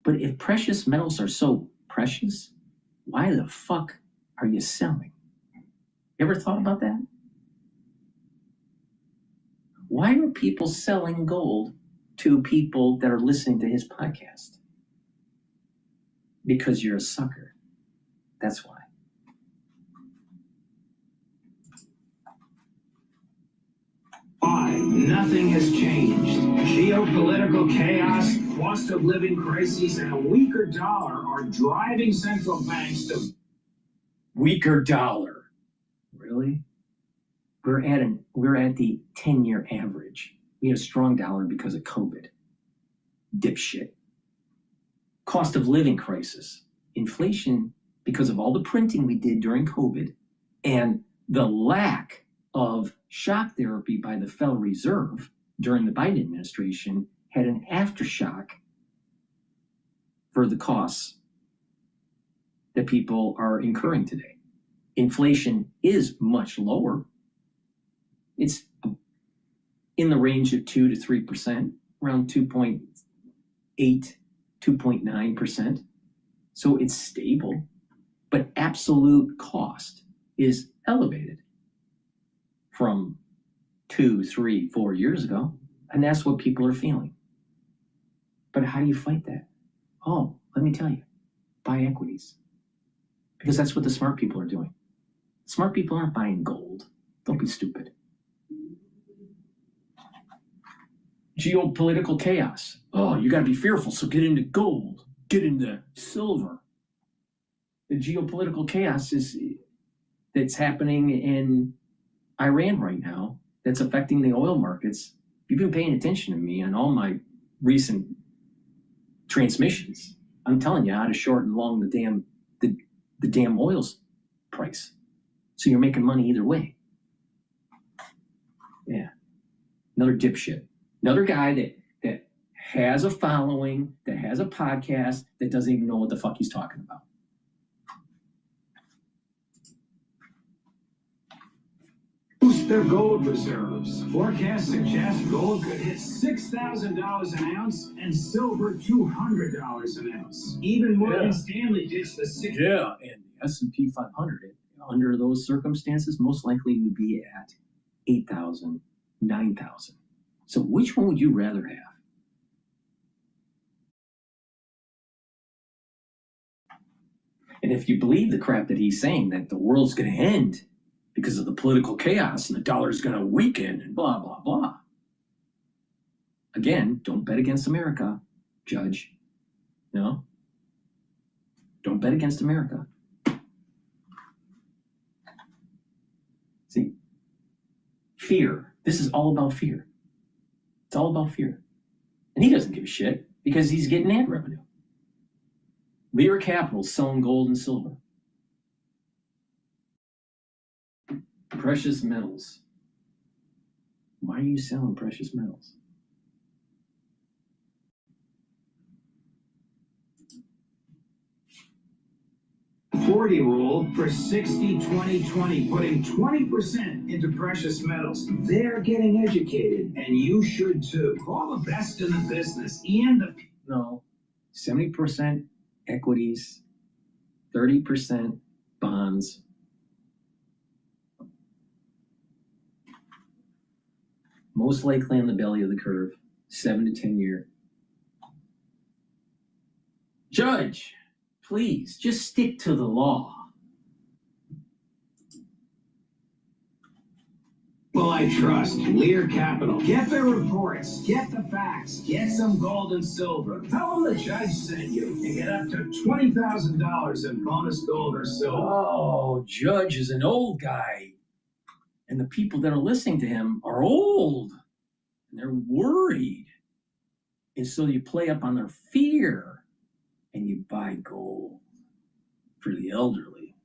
But if precious metals are so precious, why the fuck are you selling? You ever thought about that? Why are people selling gold to people that are listening to his podcast? Because you're a sucker. That's why. Why? Nothing has changed. Geopolitical chaos, cost of living crises, and a weaker dollar are driving central banks to... Weaker dollar. Really? We're at the 10-year average. We have a strong dollar because of COVID. Dipshit. Cost of living crisis. Inflation because of all the printing we did during COVID and the lack of shock therapy by the Federal Reserve during the Biden administration had an aftershock for the costs that people are incurring today. Inflation is much lower. It's in the range of 2 to 3%, around 2.8, 2.9%. So it's stable, but absolute cost is elevated from 2, 3, 4 years ago. And that's what people are feeling. But how do you fight that? Oh, let me tell you, buy equities. Because that's what the smart people are doing. Smart people aren't buying gold. Don't be stupid. Geopolitical chaos. Oh, you got to be fearful, so get into gold, get into silver. The geopolitical chaos that's happening in Iran right now, that's affecting the oil markets. You've been paying attention to me on all my recent transmissions. I'm telling you how to short and long the damn oil's price. So you're making money either way. Yeah. Another dipshit. Another guy that has a following, that has a podcast, that doesn't even know what the fuck he's talking about. Boost their gold reserves. Forecasts suggest gold could hit $6,000 an ounce and silver $200 an ounce. Even Morgan Stanley ditched the six. Yeah, and the S&P 500, under those circumstances, most likely would be at 8,000, 9,000. So which one would you rather have? And if you believe the crap that he's saying, that the world's going to end because of the political chaos and the dollar's going to weaken and blah, blah, blah. Again, don't bet against America, Judge. No? Don't bet against America. See? Fear. This is all about fear. It's all about fear. And he doesn't give a shit because he's getting ad revenue. Lear Capital selling gold and silver. Precious metals. Why are you selling precious metals? '40 rule for 60-20-20, putting 20% into precious metals. They're getting educated, and you should too. All the best in the business and the... No, 70% equities, 30% bonds. Most likely on the belly of the curve, 7 to 10 year. Judge, please, just stick to the law. Well, I trust Lear Capital. Get their reports, get the facts, get some gold and silver. Tell them the judge sent you and get up to $20,000 in bonus gold or silver. Oh, Judge is an old guy. And the people that are listening to him are old. And they're worried. And so you play up on their fear and you buy gold for the elderly.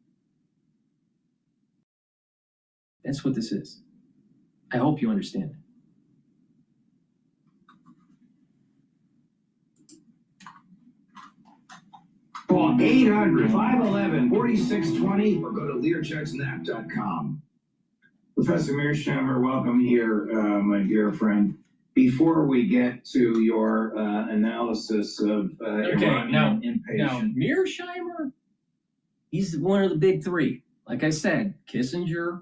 That's what this is. I hope you understand it. Call 800-511-4620 or go to LearChecksNap.com. Professor Mearsheimer, welcome here, my dear friend. Before we get to your analysis of Iranian inpatient. Now, Mearsheimer, he's one of the big three. Like I said, Kissinger,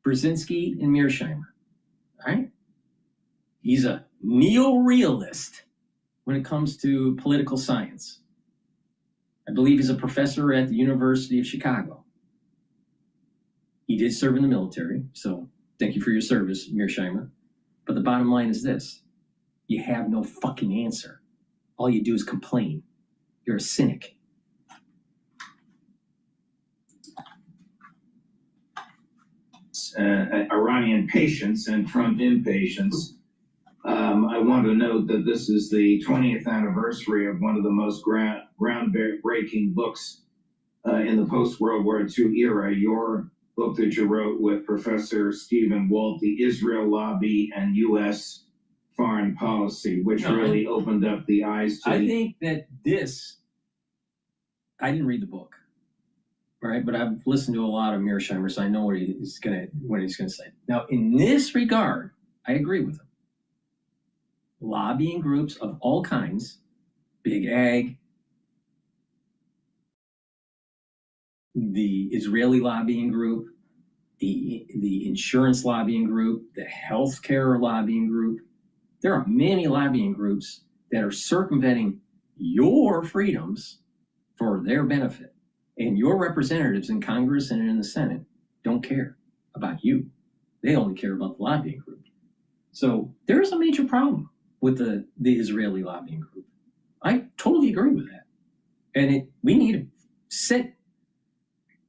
Brzezinski, and Mearsheimer. All right? He's a neo-realist when it comes to political science. I believe he's a professor at the University of Chicago. He did serve in the military, so thank you for your service, Mearsheimer. But the bottom line is this: you have no fucking answer. All you do is complain. You're a cynic. Iranian patients and Trump impatience. I want to note that this is the 20th anniversary of one of the most groundbreaking books in the post-World War II era, your book that you wrote with Professor Stephen Walt, The Israel Lobby and U.S. Foreign Policy, which really opened up the eyes to... I think that I didn't read the book, right? But I've listened to a lot of Mearsheimer, so I know what he's gonna say. Now, in this regard, I agree with him. Lobbying groups of all kinds, Big Ag, the Israeli lobbying group, the insurance lobbying group, the healthcare lobbying group. There are many lobbying groups that are circumventing your freedoms for their benefit. And your representatives in Congress and in the Senate don't care about you. They only care about the lobbying group. So there's a major problem with the Israeli lobbying group. I totally agree with that. And we need to set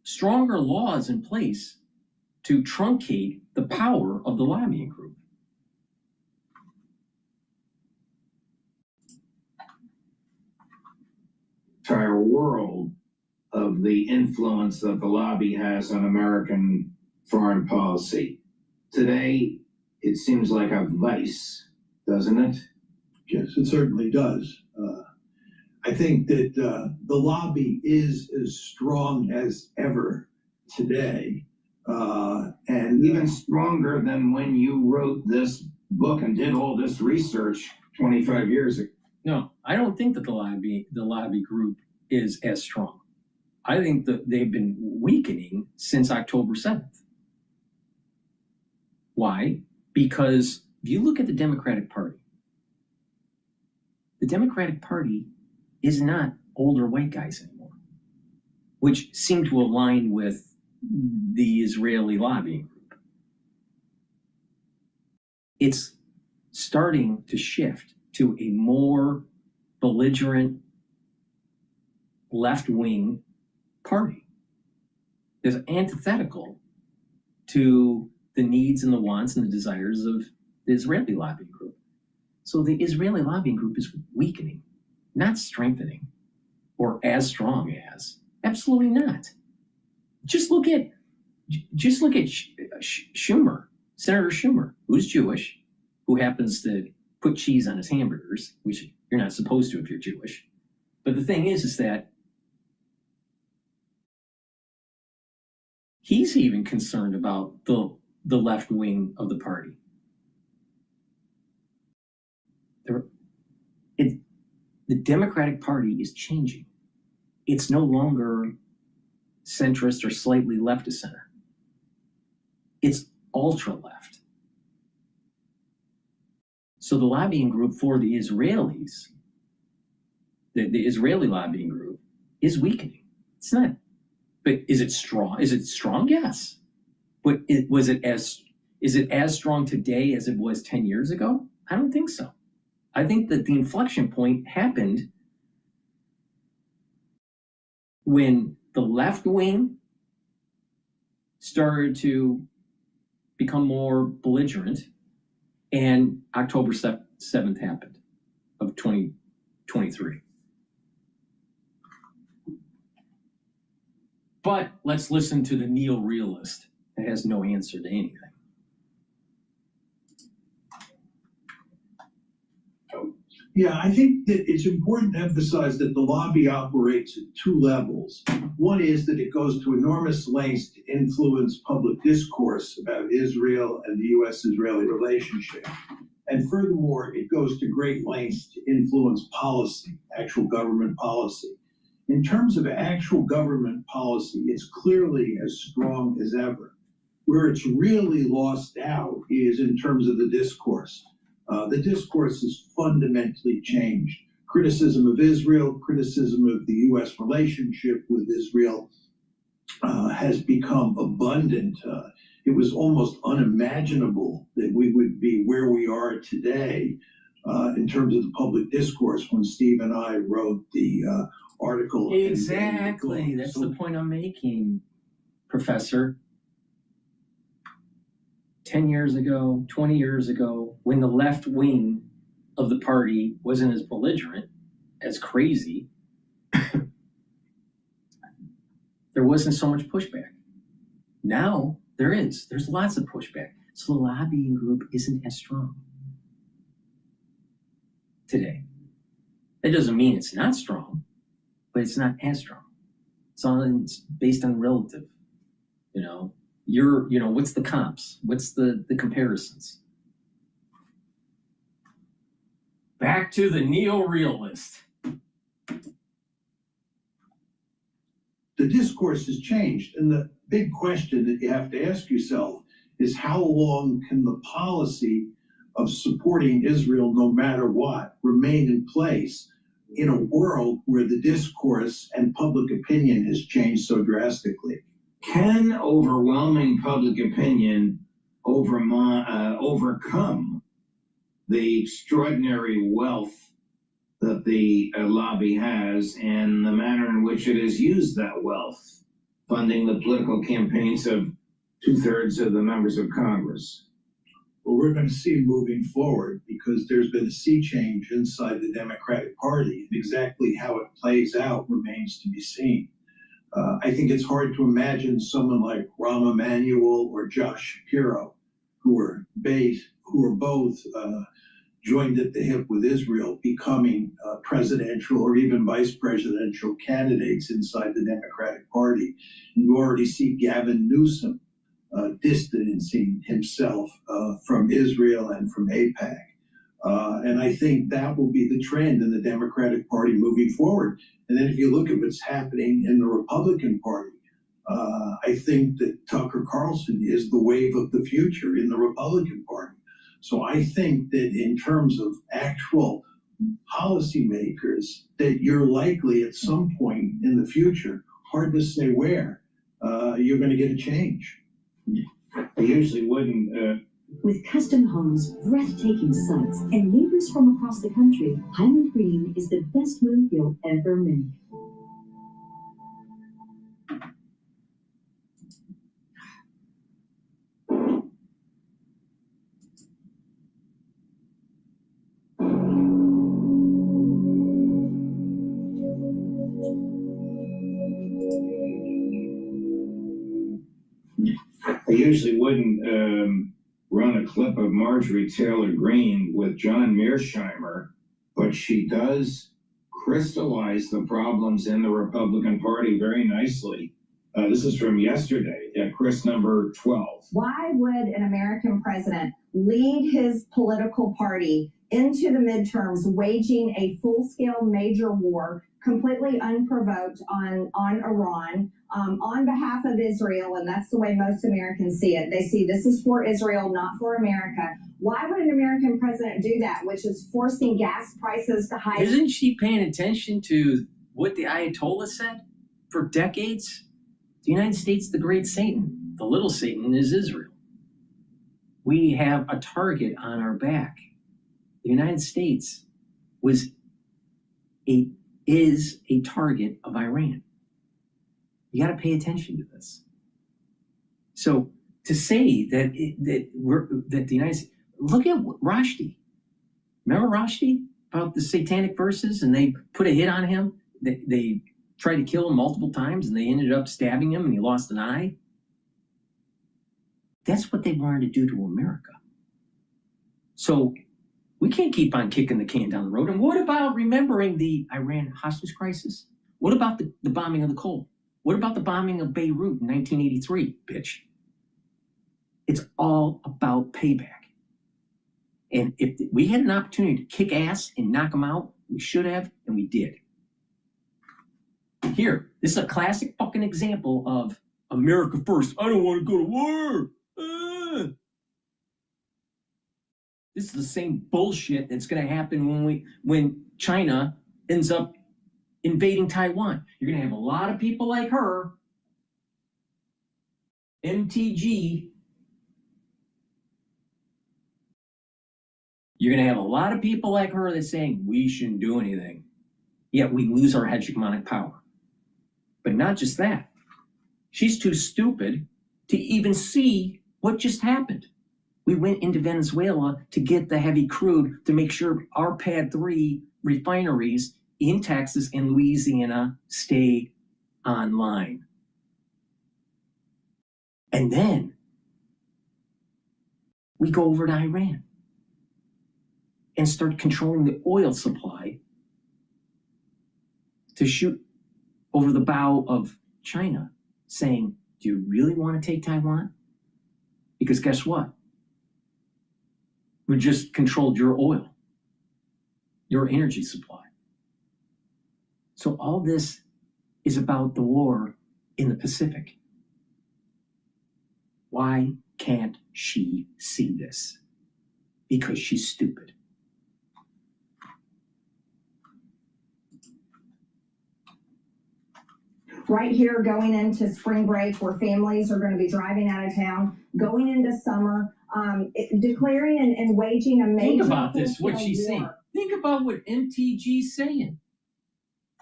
stronger laws in place to truncate the power of the lobbying group. Entire world of the influence that the lobby has on American foreign policy. Today, it seems like a vice, doesn't it? Yes, it certainly does. I think that the lobby is as strong as ever today. And even stronger than when you wrote this book and did all this research 25 years ago. No, I don't think that the lobby group is as strong. I think that they've been weakening since October 7th. Why? Because if you look at the Democratic Party is not older white guys anymore, which seem to align with the Israeli lobbying group. It's starting to shift to a more belligerent left-wing party that's antithetical to the needs and the wants and the desires of the Israeli lobbying group. So the Israeli lobbying group is weakening, not strengthening, or as strong as. Absolutely not. Just look at Schumer, Senator Schumer, who's Jewish, who happens to put cheese on his hamburgers, which you're not supposed to if you're Jewish. But the thing is that he's even concerned about the left wing of the party. The Democratic Party is changing. It's no longer centrist or slightly left of center. It's ultra left. So the lobbying group for the Israelis, the Israeli lobbying group, is weakening. It's not. But is it strong? Is it strong? Yes. But is it as strong today as it was 10 years ago? I don't think so. I think that the inflection point happened when the left wing started to become more belligerent and October 7th happened of 2023. But let's listen to the neo-realist that has no answer to anything. Yeah, I think that it's important to emphasize that the lobby operates at two levels. One is that it goes to enormous lengths to influence public discourse about Israel and the U.S.-Israeli relationship. And furthermore, it goes to great lengths to influence policy, actual government policy. In terms of actual government policy, it's clearly as strong as ever. Where it's really lost out is in terms of the discourse. The discourse has fundamentally changed. Criticism of Israel, criticism of the U.S. relationship with Israel has become abundant. It was almost unimaginable that we would be where we are today in terms of the public discourse when Steve and I wrote the article. Exactly. That's the point I'm making, Professor. 10 years ago, 20 years ago, when the left wing of the party wasn't as belligerent, as crazy, there wasn't so much pushback. Now there is. There's lots of pushback. So the lobbying group isn't as strong today. That doesn't mean it's not strong, but it's not as strong. It's based on relative, you know. What's the comps? What's the comparisons? Back to the neo-realist. The discourse has changed, and the big question that you have to ask yourself is how long can the policy of supporting Israel no matter what remain in place in a world where the discourse and public opinion has changed so drastically? Can overwhelming public opinion overcome the extraordinary wealth that the lobby has and the manner in which it has used that wealth, funding the political campaigns of 2/3 of the members of Congress? Well, we're going to see moving forward because there's been a sea change inside the Democratic Party, and exactly how it plays out remains to be seen. I think it's hard to imagine someone like Rahm Emanuel or Josh Shapiro, who are both joined at the hip with Israel, becoming presidential or even vice presidential candidates inside the Democratic Party. And you already see Gavin Newsom distancing himself from Israel and from AIPAC. And I think that will be the trend in the Democratic Party moving forward. And then if you look at what's happening in the Republican Party, I think that Tucker Carlson is the wave of the future in the Republican Party. So I think that in terms of actual policymakers, that you're likely at some point in the future, hard to say where, you're going to get a change. I usually wouldn't. With custom homes, breathtaking sights, and neighbors from across the country, Highland Green is the best move you'll ever make. I usually wouldn't run a clip of Marjorie Taylor Greene with John Mearsheimer, but she does crystallize the problems in the Republican Party very nicely. This is from yesterday, Chris number 12. Why would an American president lead his political party into the midterms waging a full-scale major war completely unprovoked on Iran on behalf of Israel? And that's the way most Americans see it. They see this is for Israel, not for America. Why would an American president do that, which is forcing gas prices to hike? Isn't she paying attention to what the Ayatollah said for decades? The United States, the great Satan. The little Satan is Israel. We have a target on our back. The United States is a target of Iran. You got to pay attention to this. So to say that the United States, look at Rushdie. Remember Rushdie about the satanic verses, and they put a hit on him. They tried to kill him multiple times, and they ended up stabbing him, and he lost an eye. That's what they wanted to do to America. So We can't keep on kicking the can down the road. And what about remembering the Iran hostage crisis? What about the bombing of the Cole? What about the bombing of Beirut in 1983, bitch? It's all about payback. And if we had an opportunity to kick ass and knock them out, we should have, and we did. Here, this is a classic fucking example of America first. I don't want to go to war. This is the same bullshit that's going to happen when China ends up invading Taiwan. You're going to have a lot of people like her, MTG. You're going to have a lot of people like her that's saying we shouldn't do anything, yet we lose our hegemonic power. But not just that. She's too stupid to even see what just happened. We went into Venezuela to get the heavy crude to make sure our PADD 3 refineries in Texas and Louisiana stay online. And then we go over to Iran and start controlling the oil supply to shoot over the bow of China, saying, do you really want to take Taiwan? Because guess what? We just controlled your oil, your energy supply. So all this is about the war in the Pacific. Why can't she see this? Because she's stupid. Right here, going into spring break, where families are going to be driving out of town, going into summer, declaring and waging a major. Think about this, what she's saying. Think about what MTG's saying.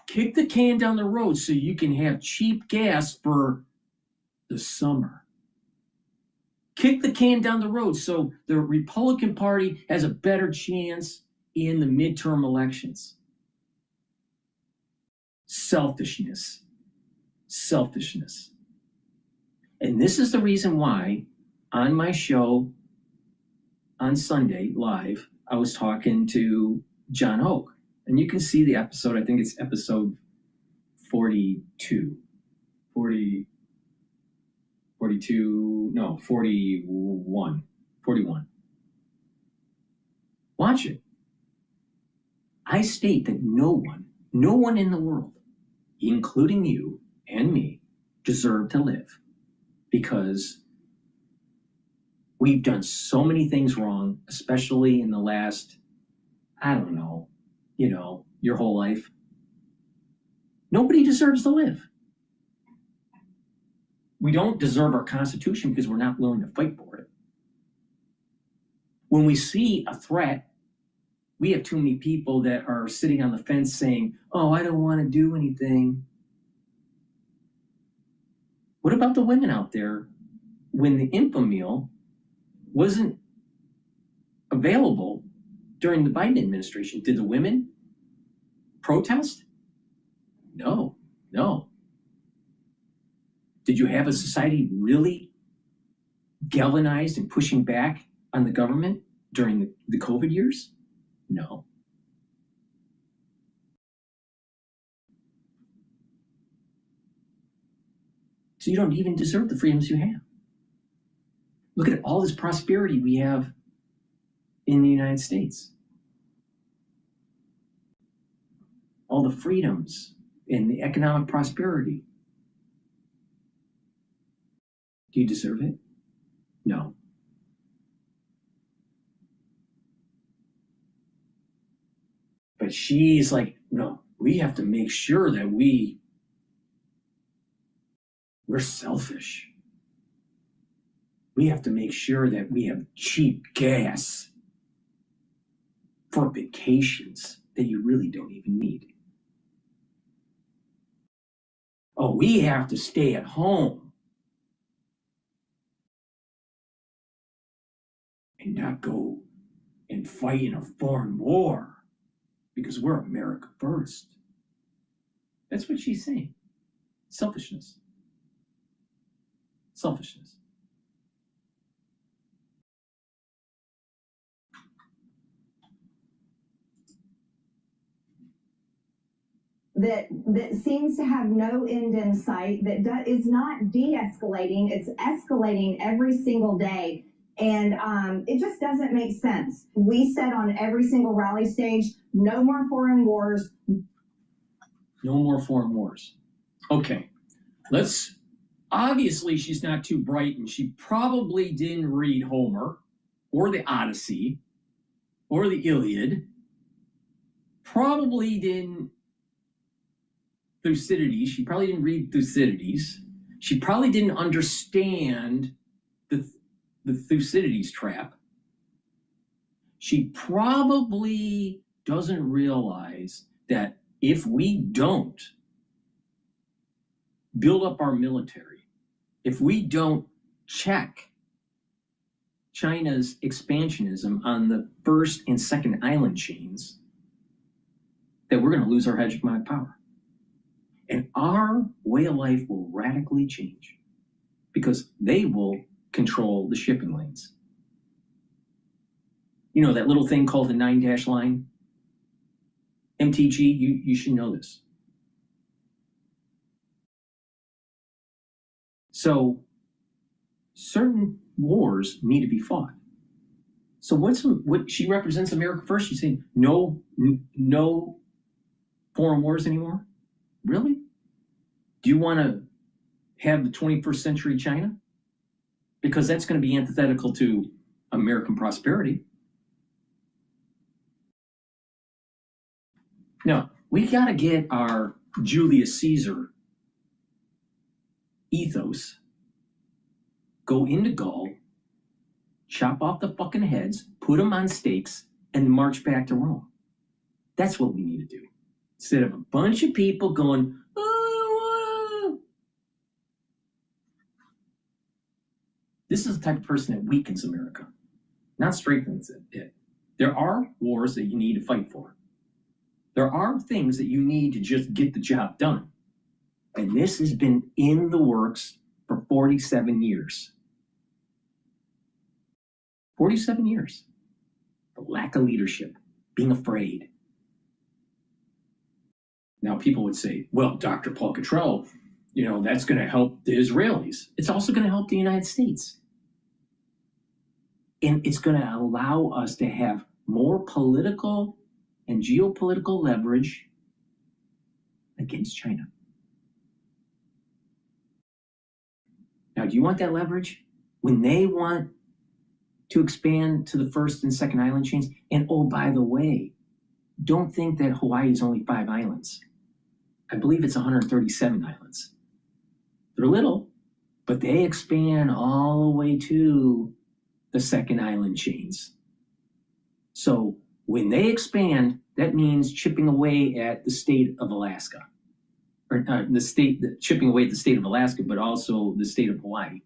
Kick the can down the road so you can have cheap gas for the summer. Kick the can down the road so the Republican Party has a better chance in the midterm elections. Selfishness. Selfishness. And this is the reason why on my show on Sunday live, I was talking to John Oak. And you can see the episode, I think it's episode 42. 41. Watch it. I state that no one in the world, including you and me, deserve to live because we've done so many things wrong, especially in the last, I don't know, your whole life. Nobody deserves to live. We don't deserve our Constitution because we're not willing to fight for it. When we see a threat, we have too many people that are sitting on the fence saying, oh, I don't want to do anything. What about the women out there when the info meal wasn't available during the Biden administration? Did the women protest? No. Did you have a society really galvanized and pushing back on the government during the COVID years? No. So you don't even deserve the freedoms you have. Look at all this prosperity we have in the United States. All the freedoms and the economic prosperity. Do you deserve it? No. But she's like, no, we have to make sure that we're selfish. We have to make sure that we have cheap gas for vacations that you really don't even need. Oh, we have to stay at home and not go and fight in a foreign war because we're America first. That's what she's saying. Selfishness. Selfishness. that seems to have no end in sight, that is not de-escalating, it's escalating every single day. And it just doesn't make sense. We said on every single rally stage, no more foreign wars. No more foreign wars. Okay, obviously she's not too bright, and she probably didn't read Homer or the Odyssey or the Iliad. Probably didn't Thucydides. She probably didn't read Thucydides. She probably didn't understand the Thucydides trap. She probably doesn't realize that if we don't build up our military, if we don't check China's expansionism on the first and second island chains, that we're going to lose our hegemonic power. And our way of life will radically change because they will control the shipping lanes. You know that little thing called the 9-dash line? MTG, you should know this. So certain wars need to be fought. So what she represents America first? She's saying no foreign wars anymore? Really? Do you want to have the 21st century China? Because that's going to be antithetical to American prosperity. No, we got to get our Julius Caesar ethos, go into Gaul, chop off the fucking heads, put them on stakes, and march back to Rome. That's what we need to do. Instead of a bunch of people going, oh, this is the type of person that weakens America, not strengthens it. There are wars that you need to fight for. There are things that you need to just get the job done. And this has been in the works for 47 years. 47 years. The lack of leadership, being afraid. Now people would say, well, Dr. Paul Cottrell, that's going to help the Israelis. It's also going to help the United States. And it's going to allow us to have more political and geopolitical leverage against China. Now, do you want that leverage? When they want to expand to the first and second island chains, and oh, by the way, don't think that Hawaii is only 5 islands. I believe it's 137 islands. They're little, but they expand all the way to the second island chains. So when they expand, that means chipping away at the state of Alaska. Or chipping away at the state of Alaska, but also the state of Hawaii.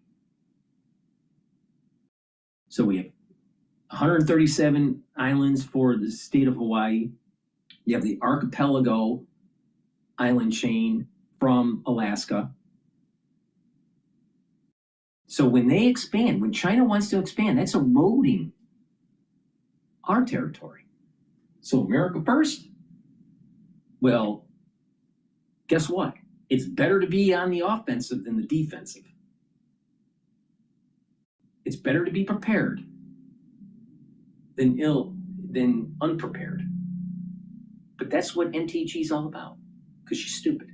So we have 137 islands for the state of Hawaii. You have the archipelago island chain from Alaska. So when they expand, when China wants to expand, that's eroding our territory. So America first? Well, guess what? It's better to be on the offensive than the defensive. It's better to be prepared than unprepared. But that's what MTG is all about, because she's stupid.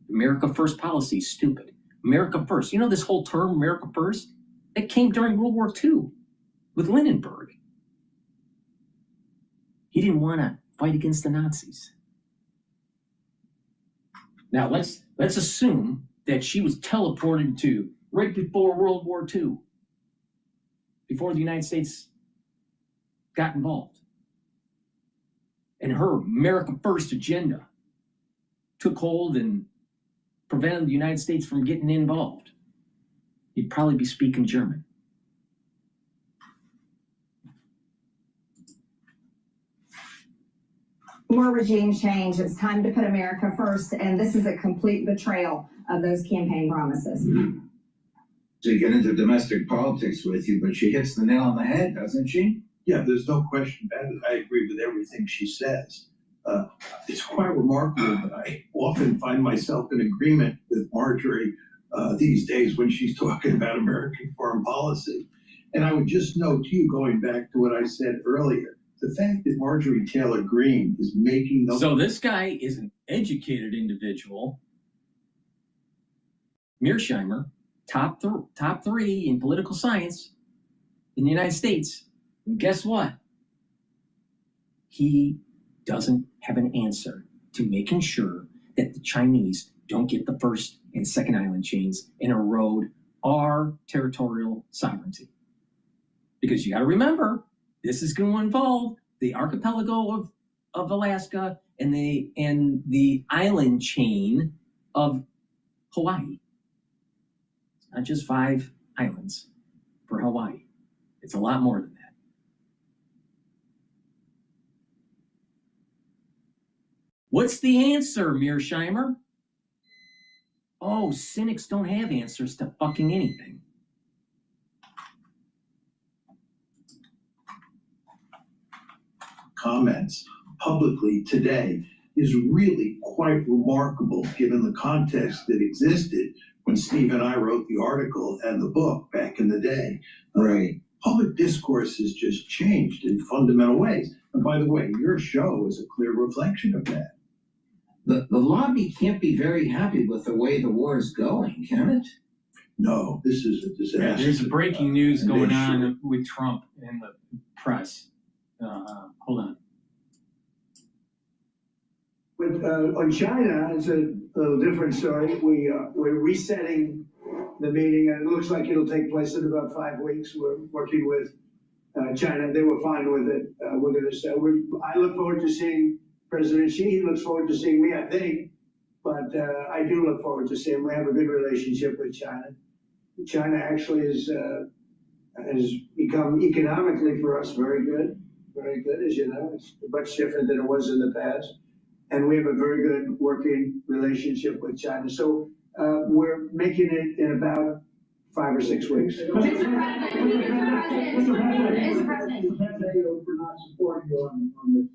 America First policy is stupid. America First. You know this whole term, America First? It came during World War II with Hindenburg. He didn't want to fight against the Nazis. Now let's assume that she was teleported to right before World War II, before the United States got involved. And her America First agenda took hold and prevented the United States from getting involved. You'd probably be speaking German. More regime change. It's time to put America first, and this is a complete betrayal of those campaign promises. To get into domestic politics with you, but she hits the nail on the head, doesn't she? Yeah, there's no question about it. I agree with everything she says. It's quite remarkable that I often find myself in agreement with Marjorie these days when she's talking about American foreign policy. And I would just note too, going back to what I said earlier, the fact that Marjorie Taylor Greene is making those. So this guy is an educated individual. Mearsheimer, top three in political science in the United States. And guess what? He doesn't have an answer to making sure that the Chinese don't get the first and second island chains and erode our territorial sovereignty. Because you got to remember, this is going to involve the archipelago of Alaska and the island chain of Hawaii. It's not just 5 islands for Hawaii. It's a lot more than that. What's the answer, Mearsheimer? Oh, cynics don't have answers to fucking anything. Comments publicly today is really quite remarkable given the context that existed when Steve and I wrote the article and the book back in the day. Right. Public discourse has just changed in fundamental ways. And by the way, your show is a clear reflection of that. The lobby can't be very happy with the way the war is going, can it? No, this is a disaster. Yeah, there's breaking news going on with Trump in the press. Hold on. With on China, it's a little different story. We're resetting the meeting, and it looks like it'll take place in about 5 weeks. We're working with China. They were fine with it. We're going to. I look forward to seeing President Xi. He looks forward to seeing me, I think. But I do look forward to seeing him. We have a good relationship with China. China actually has become economically for us very good, as you know. It's much different than it was in the past. And we have a very good working relationship with China. So we're making it in about 5 or 6 weeks. Mr. President. For not supporting you on this.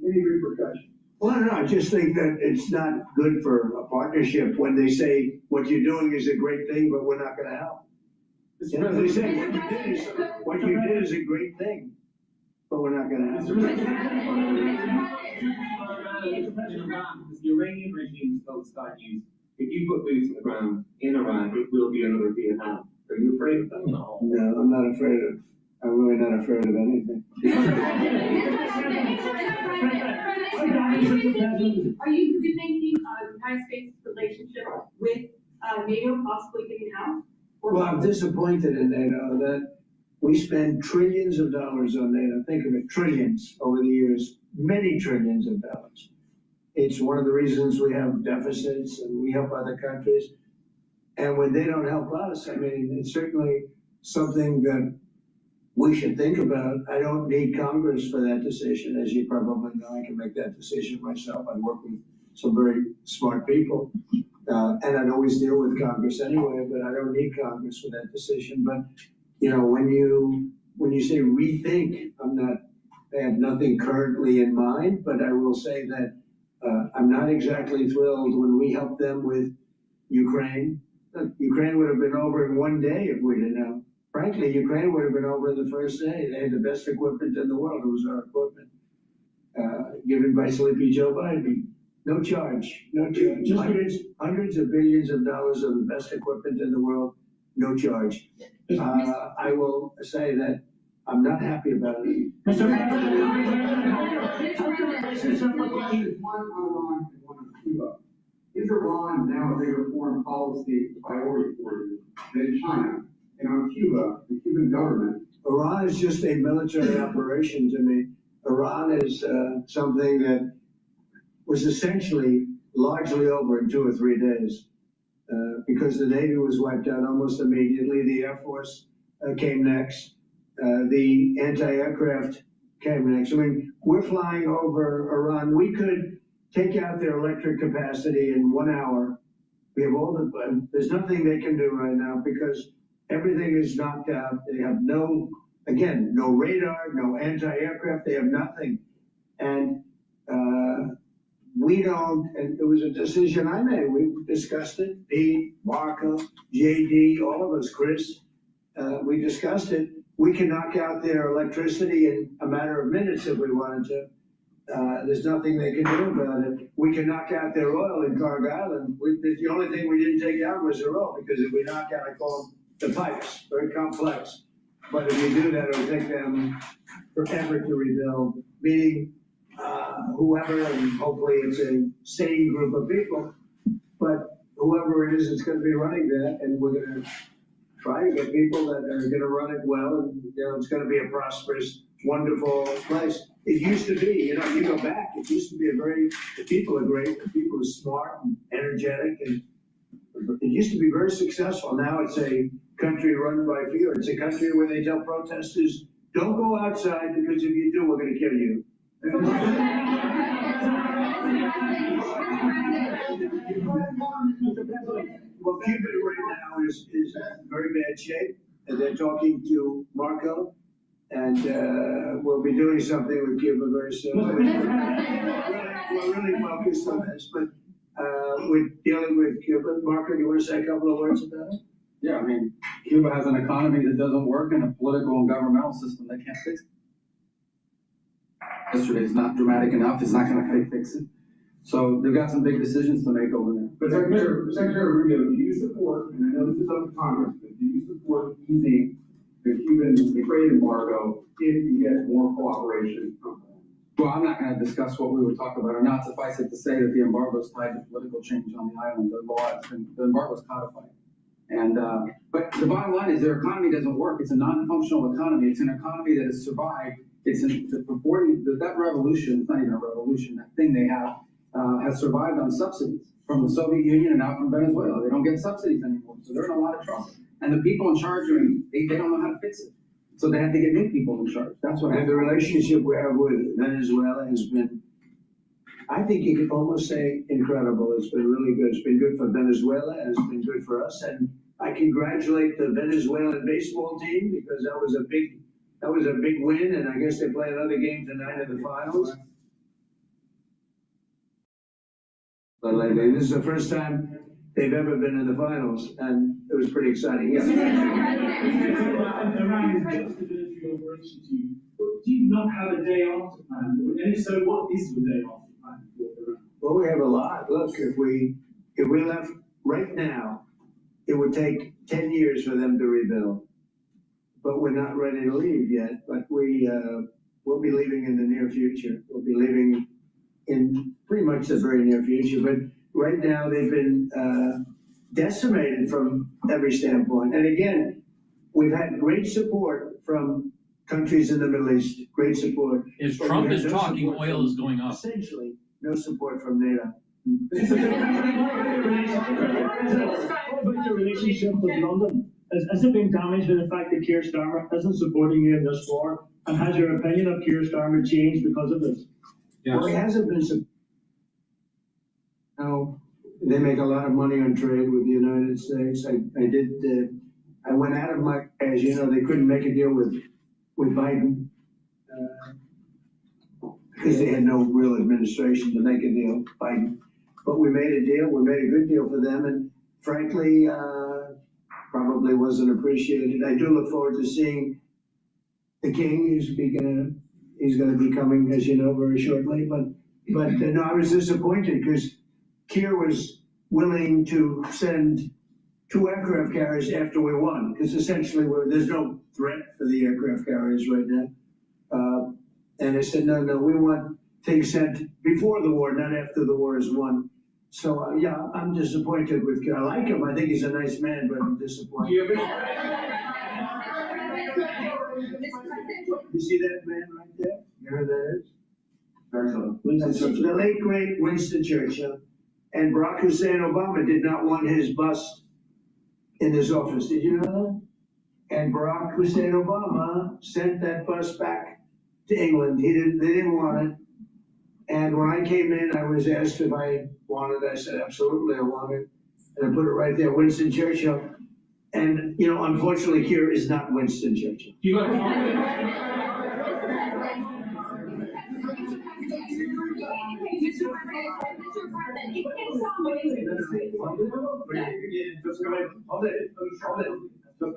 Any repercussions? Well, no, I just think that it's not good for a partnership when they say what you're doing is a great thing, but we're not going to help. You know, they say what you did is a great thing, but we're not going to help. The Iranian regime is focused on you. If you put boots on the ground in Iran, it will be another Vietnam. Are you afraid of that? No, I'm not afraid of. I'm really not afraid of anything. Are you rethinking the United States' relationship with NATO possibly getting out? Well, I'm disappointed in NATO that we spend trillions of dollars on NATO. Think of it, trillions over the years, many trillions of dollars. It's one of the reasons we have deficits and we help other countries. And when they don't help us, I mean, it's certainly something that we should think about. I don't need Congress for that decision. As you probably know, I can make that decision myself. I work with some very smart people. And I'd always deal with Congress anyway, but I don't need Congress for that decision. But, you know, when you say rethink, I have nothing currently in mind, but I will say that I'm not exactly thrilled when we help them with Ukraine. Ukraine would have been over in 1 day if we didn't help. Frankly, Ukraine would have been over in the first day. They had the best equipment in the world. It was our equipment, given by Sleepy Joe Biden. No charge, no charge. Hundreds of billions of dollars of the best equipment in the world, no charge. I will say that I'm not happy about it. Mr. President, one on Iran and one on Cuba. Is Iran now a bigger foreign policy priority for you than China? And on Cuba, the Cuban government. Iran is just a military operation to me. Iran is something that was essentially largely over in 2 or 3 days because the Navy was wiped out almost immediately. The Air Force came next. The anti-aircraft came next. I mean, we're flying over Iran. We could take out their electric capacity in 1 hour. We have there's nothing they can do right now because everything is knocked out. They have no radar, no anti-aircraft. They have nothing. And we don't, and it was a decision I made, we discussed it, Pete, Marco, JD, all of us, Chris, we discussed it. We can knock out their electricity in a matter of minutes if we wanted to. There's nothing they can do about it. We can knock out their oil in Carg Island. The only thing we didn't take out was their oil, because if we knock out, I call them the pipes, very complex. But if you do that, it'll take them forever to rebuild, meaning whoever, and hopefully it's a sane group of people, but whoever it is, it's gonna be running that, and we're gonna try to get people that are gonna run it well, and, you know, it's gonna be a prosperous, wonderful place. It used to be, you know, you go back, it used to be the people are great, the people are smart and energetic, and it used to be very successful. Now it's a country run by fear. It's a country where they tell protesters, don't go outside, because if you do, we're gonna kill you. Well, Cuba right now is in very bad shape, and they're talking to Marco, and we'll be doing something with Cuba very soon. We're really focused on this, but we're dealing with Cuba. Marco, do you want to say a couple of words about it? Yeah, I mean, Cuba has an economy that doesn't work and a political and governmental system that can't fix it. Yesterday's not dramatic enough, it's not gonna fix it. So they've got some big decisions to make over there. But Secretary Rubio, do you support, and I know this is up to Congress, but do you support easing the Cuban trade embargo if you get more cooperation from them? Well, I'm not gonna discuss what we would talk about or not. Suffice it to say that the embargo is tied to political change on the island. The law, the embargo is codified. And, but the bottom line is their economy doesn't work. It's a non-functional economy. It's an economy that has survived. That revolution, it's not even a revolution, that thing they have, has survived on subsidies from the Soviet Union and now from Venezuela. They don't get subsidies anymore, so they're in a lot of trouble. And the people in charge they don't know how to fix it. So they have to get new people in charge. That's what And the relationship we have with Venezuela has been, I think you could almost say incredible. It's been really good. It's been good for Venezuela, and it's been good for us. And I congratulate the Venezuelan baseball team, because that was a big win, and I guess they play another game tonight in the finals. But this is the first time they've ever been in the finals, and it was pretty exciting. Yeah. Around just the military operations, do you not have a day off to plan? And if so, what is the day off to plan for? Well, we have a lot. Look, if we left right now, it would take 10 years for them to rebuild. But we're not ready to leave yet, but we'll be leaving in the near future. We'll be leaving in pretty much the very near future, but right now they've been decimated from every standpoint. And again, we've had great support from countries in the Middle East, great support. If Trump is talking, oil is going up. Essentially, no support from NATO. What about your relationship with London? Has it been damaged by the fact that Keir Starmer isn't supporting you in this war? And has your opinion of Keir Starmer changed because of this? Yes. Well, he hasn't been. No, they make a lot of money on trade with the United States. I went out of my, as you know, they couldn't make a deal with Biden because they had no real administration to make a deal, Biden. But we made a deal. We made a good deal for them, and frankly, probably wasn't appreciated. I do look forward to seeing the king. He's going to be coming, as you know, very shortly. But no, I was disappointed because Keir was willing to send 2 aircraft carriers after we won, because essentially there's no threat for the aircraft carriers right now. And I said, no, we want things sent before the war, not after the war is won. So yeah, I'm disappointed with Keir. I like him. I think he's a nice man, but I'm disappointed. You see that man right there? You know who that is? The late great Winston Churchill. And Barack Hussein Obama did not want his bust in his office. Did you know that? And Barack Hussein Obama sent that bust back to England. They didn't want it. And when I came in, I was asked if I wanted it. I said, absolutely, I want it. And I put it right there, Winston Churchill. And, you know, unfortunately, here is not Winston Churchill. You got Just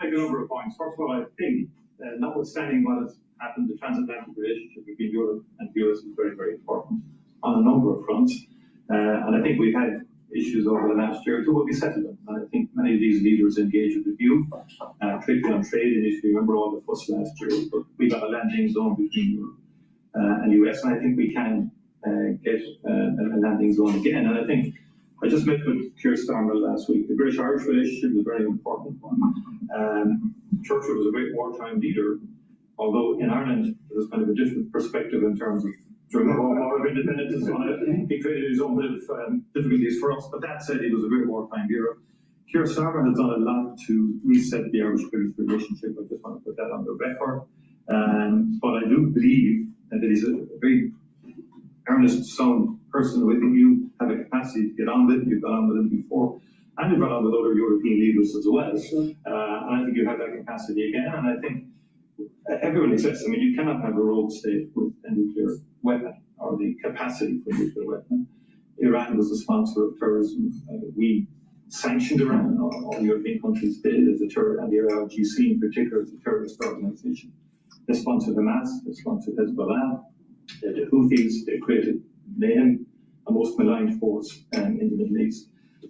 make a number of points. First of all, I think, notwithstanding what has happened, the transatlantic relationship between Europe and the US is very, very important on a number of fronts. And I think we've had issues over the last year or two, but we settled them. And I think many of these leaders engaged with you, particularly on trade issues. Remember all the fuss last year, but we got a landing zone between Europe and US, and I think we can get a landing zone again. And I think I just met with Keir Starmer last week. The British-Irish relationship is a very important one. Churchill was a great wartime leader, although in Ireland there was kind of a different perspective in terms of during the War of Independence and so on. He created his own bit of difficulties for us, but that said, he was a great wartime leader. Keir Starmer has done a lot to reset the Irish-British relationship. I just want to put that on the record. But I do believe that he's a very earnest, sound person with whom you have a capacity to get on with. You've got on with him before, and you've got on with other European leaders as well. And I think you have that capacity again. And I think everyone exists. I mean, you cannot have a rogue state with a nuclear weapon or the capacity for a nuclear weapon. Iran was a sponsor of terrorism. We sanctioned Iran. All European countries did as a terror, and the IRGC in particular as a terrorist organization. They sponsored Hamas. They sponsored Hezbollah. The Houthis. They created mayhem, a most maligned force in the Middle East.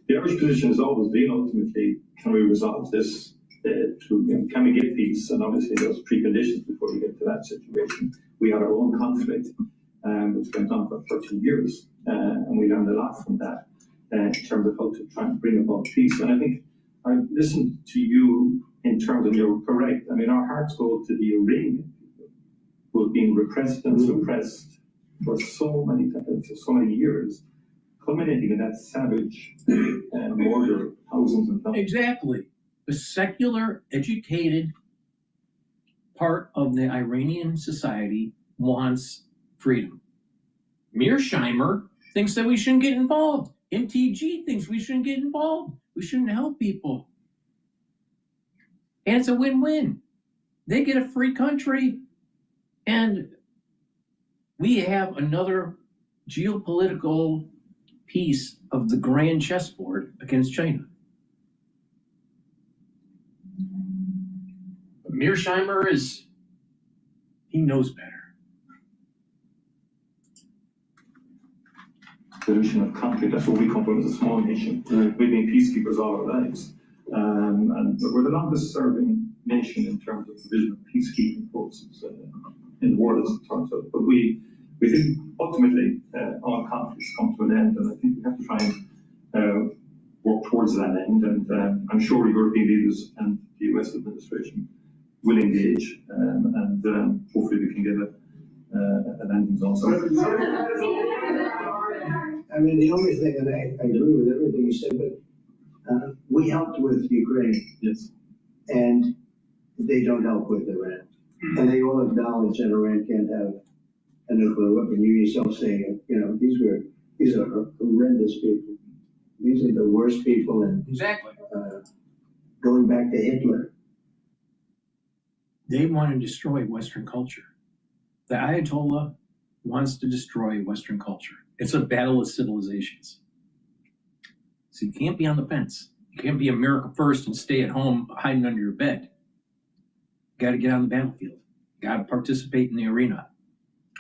The Irish position has always been ultimately, can we resolve this? Can we get peace? And obviously there's preconditions before we get to that situation. We had our own conflict, which went on for 13 years, and we learned a lot from that in terms of how to try and bring about peace. And I think I listened to you in terms of you're correct. I mean, our hearts go to the Iranian people who have been repressed and suppressed for so many years, culminating in that savage murder, thousands and thousands. Exactly. The secular, educated part of the Iranian society wants freedom. Mearsheimer thinks that we shouldn't get involved. MTG thinks we shouldn't get involved. We shouldn't help people. And it's a win-win. They get a free country, and we have another geopolitical piece of the grand chessboard against China. Mearsheimer he knows better. Solution of conflict. That's where we come from as a small nation. We've been peacekeepers all our lives. And we're the longest serving nation in terms of provision of peacekeeping forces in the world as it turns out. But we think ultimately all conflicts come to an end, and I think we have to try and work towards that end. And I'm sure European leaders and the US administration will engage, and hopefully we can get a landing zone. I mean, the only thing, and I agree with everything you said, but we helped with Ukraine. Yes. And they don't help with Iran. And they all acknowledge that Iran can't have a nuclear weapon. You yourself saying, these are horrendous people. These are the worst people, and exactly going back to Hitler. They want to destroy Western culture. The Ayatollah wants to destroy Western culture. It's a battle of civilizations. So you can't be on the fence. You can't be America first and stay at home hiding under your bed. You got to get on the battlefield. You got to participate in the arena.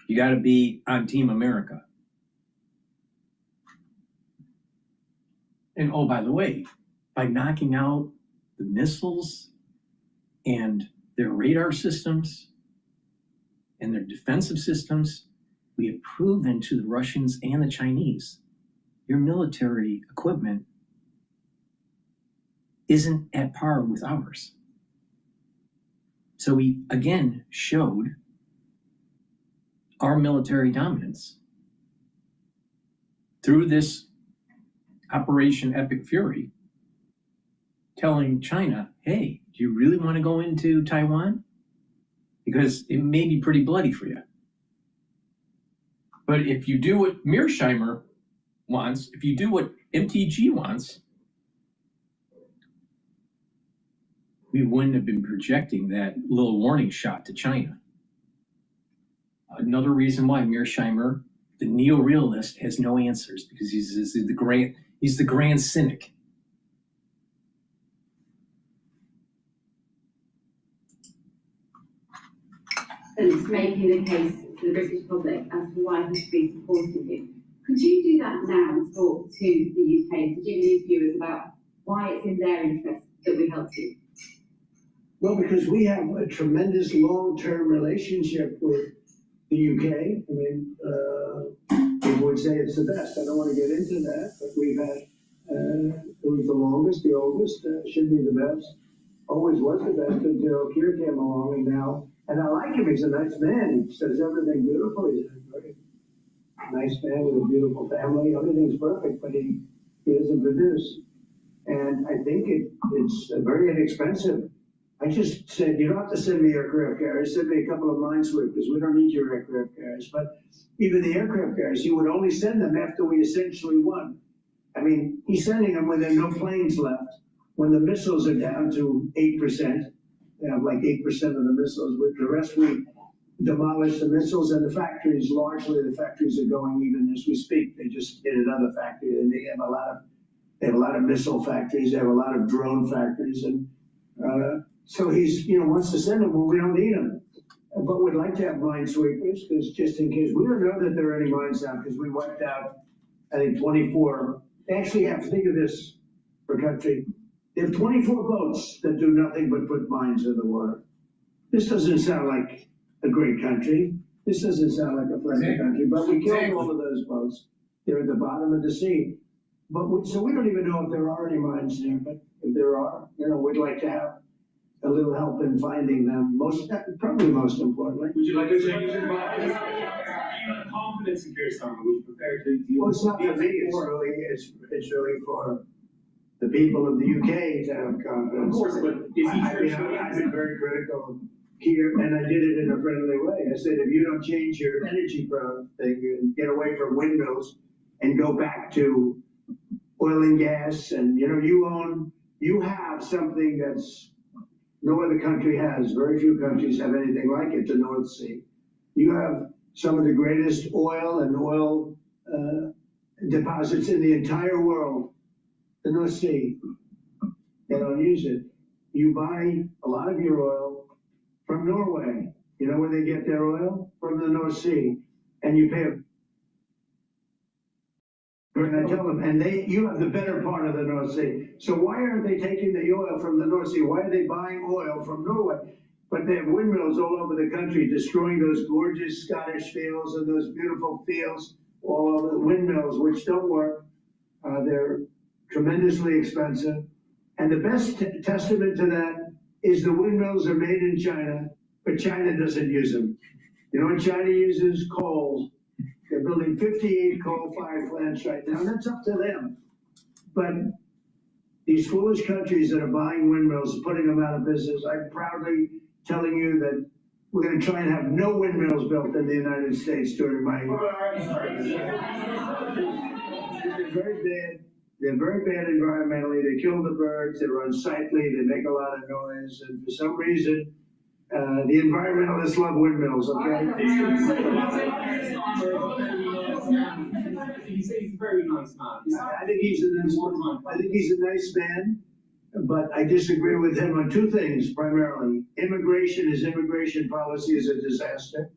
You got to be on Team America. And oh, by the way, by knocking out the missiles and their radar systems and their defensive systems, we have proven to the Russians and the Chinese, your military equipment isn't at par with ours. So we again showed our military dominance through this Operation Epic Fury, telling China, hey, do you really want to go into Taiwan? Because it may be pretty bloody for you. But if you do what Mearsheimer wants, if you do what MTG wants, we wouldn't have been projecting that little warning shot to China. Another reason why Mearsheimer The neo-realist has no answers because he's the grand cynic. And making the case to the British public as to why he should be supporting you. Could you do that now and talk to the UK, to Jimmy's viewers about why it's in their interest that we help you? Well, because we have a tremendous long-term relationship with the UK. I mean, people would say it's the best. I don't want to get into that, but we've had, it was the longest, the oldest, should be the best. Always was the best until Keir came along, and now, and I like him, he's a nice man, he says everything beautiful, he's a very nice man with a beautiful family, everything's perfect, but he doesn't produce. And I think it's very inexpensive. I just said, you don't have to send me aircraft carriers, send me a couple of Minesweepers, we don't need your aircraft carriers. But even the aircraft carriers, he would only send them after we essentially won. I mean, he's sending them when there are no planes left. When the missiles are down to 8%, they have like 8% of the missiles, with the rest we demolish the missiles, and the factories, largely the factories are going even as we speak. They just hit another factory, and they have a lot of missile factories, they have a lot of drone factories, and so he's, wants to send them when we don't need them. But we'd like to have Minesweepers, because just in case, we don't know that there are any mines now, because we wiped out, I think, 24. They actually have, think of this for country, they have 24 boats that do nothing but put mines in the water. This doesn't sound like a great country. This doesn't sound like a friendly country, but we killed all of those boats. They're at the bottom of the sea. But so we don't even know if there are any mines there, but if there are, we'd like to have a little help in finding them. Probably most importantly. Would you like to change your mind? You have confidence in Keir Starmer. Would you prepare to deal? Well, it's not for me. It's really for the people of the UK to have confidence. Of course, but is he I've been very critical of Keir, and I did it in a friendly way. I said, if you don't change your energy thing and get away from windmills and go back to oil and gas, and you have something that's no other country has. Very few countries have anything like it, the North Sea. You have some of the greatest oil and oil deposits in the entire world, the North Sea. They don't use it. You buy a lot of your oil from Norway. You know where they get their oil? From the North Sea. And you pay and I tell them, and you have the better part of the North Sea. So why aren't they taking the oil from the North Sea? Why are they buying oil from Norway? But they have windmills all over the country, destroying those gorgeous Scottish fields and those beautiful fields, all over the windmills, which don't work. They're tremendously expensive. And the best testament to that is the windmills are made in China, but China doesn't use them. China uses coal. They're building 58 coal-fired plants right now, and that's up to them. But these foolish countries that are buying windmills, putting them out of business, I'm proudly telling you that we're going to try and have no windmills built in the United States during my They're very bad. They're very bad environmentally. They kill the birds. They're unsightly. They make a lot of noise. And for some reason, the environmentalists love windmills, okay? He's a very nice man. I think he's a nice man, but I disagree with him on two things primarily. His immigration policy is a disaster,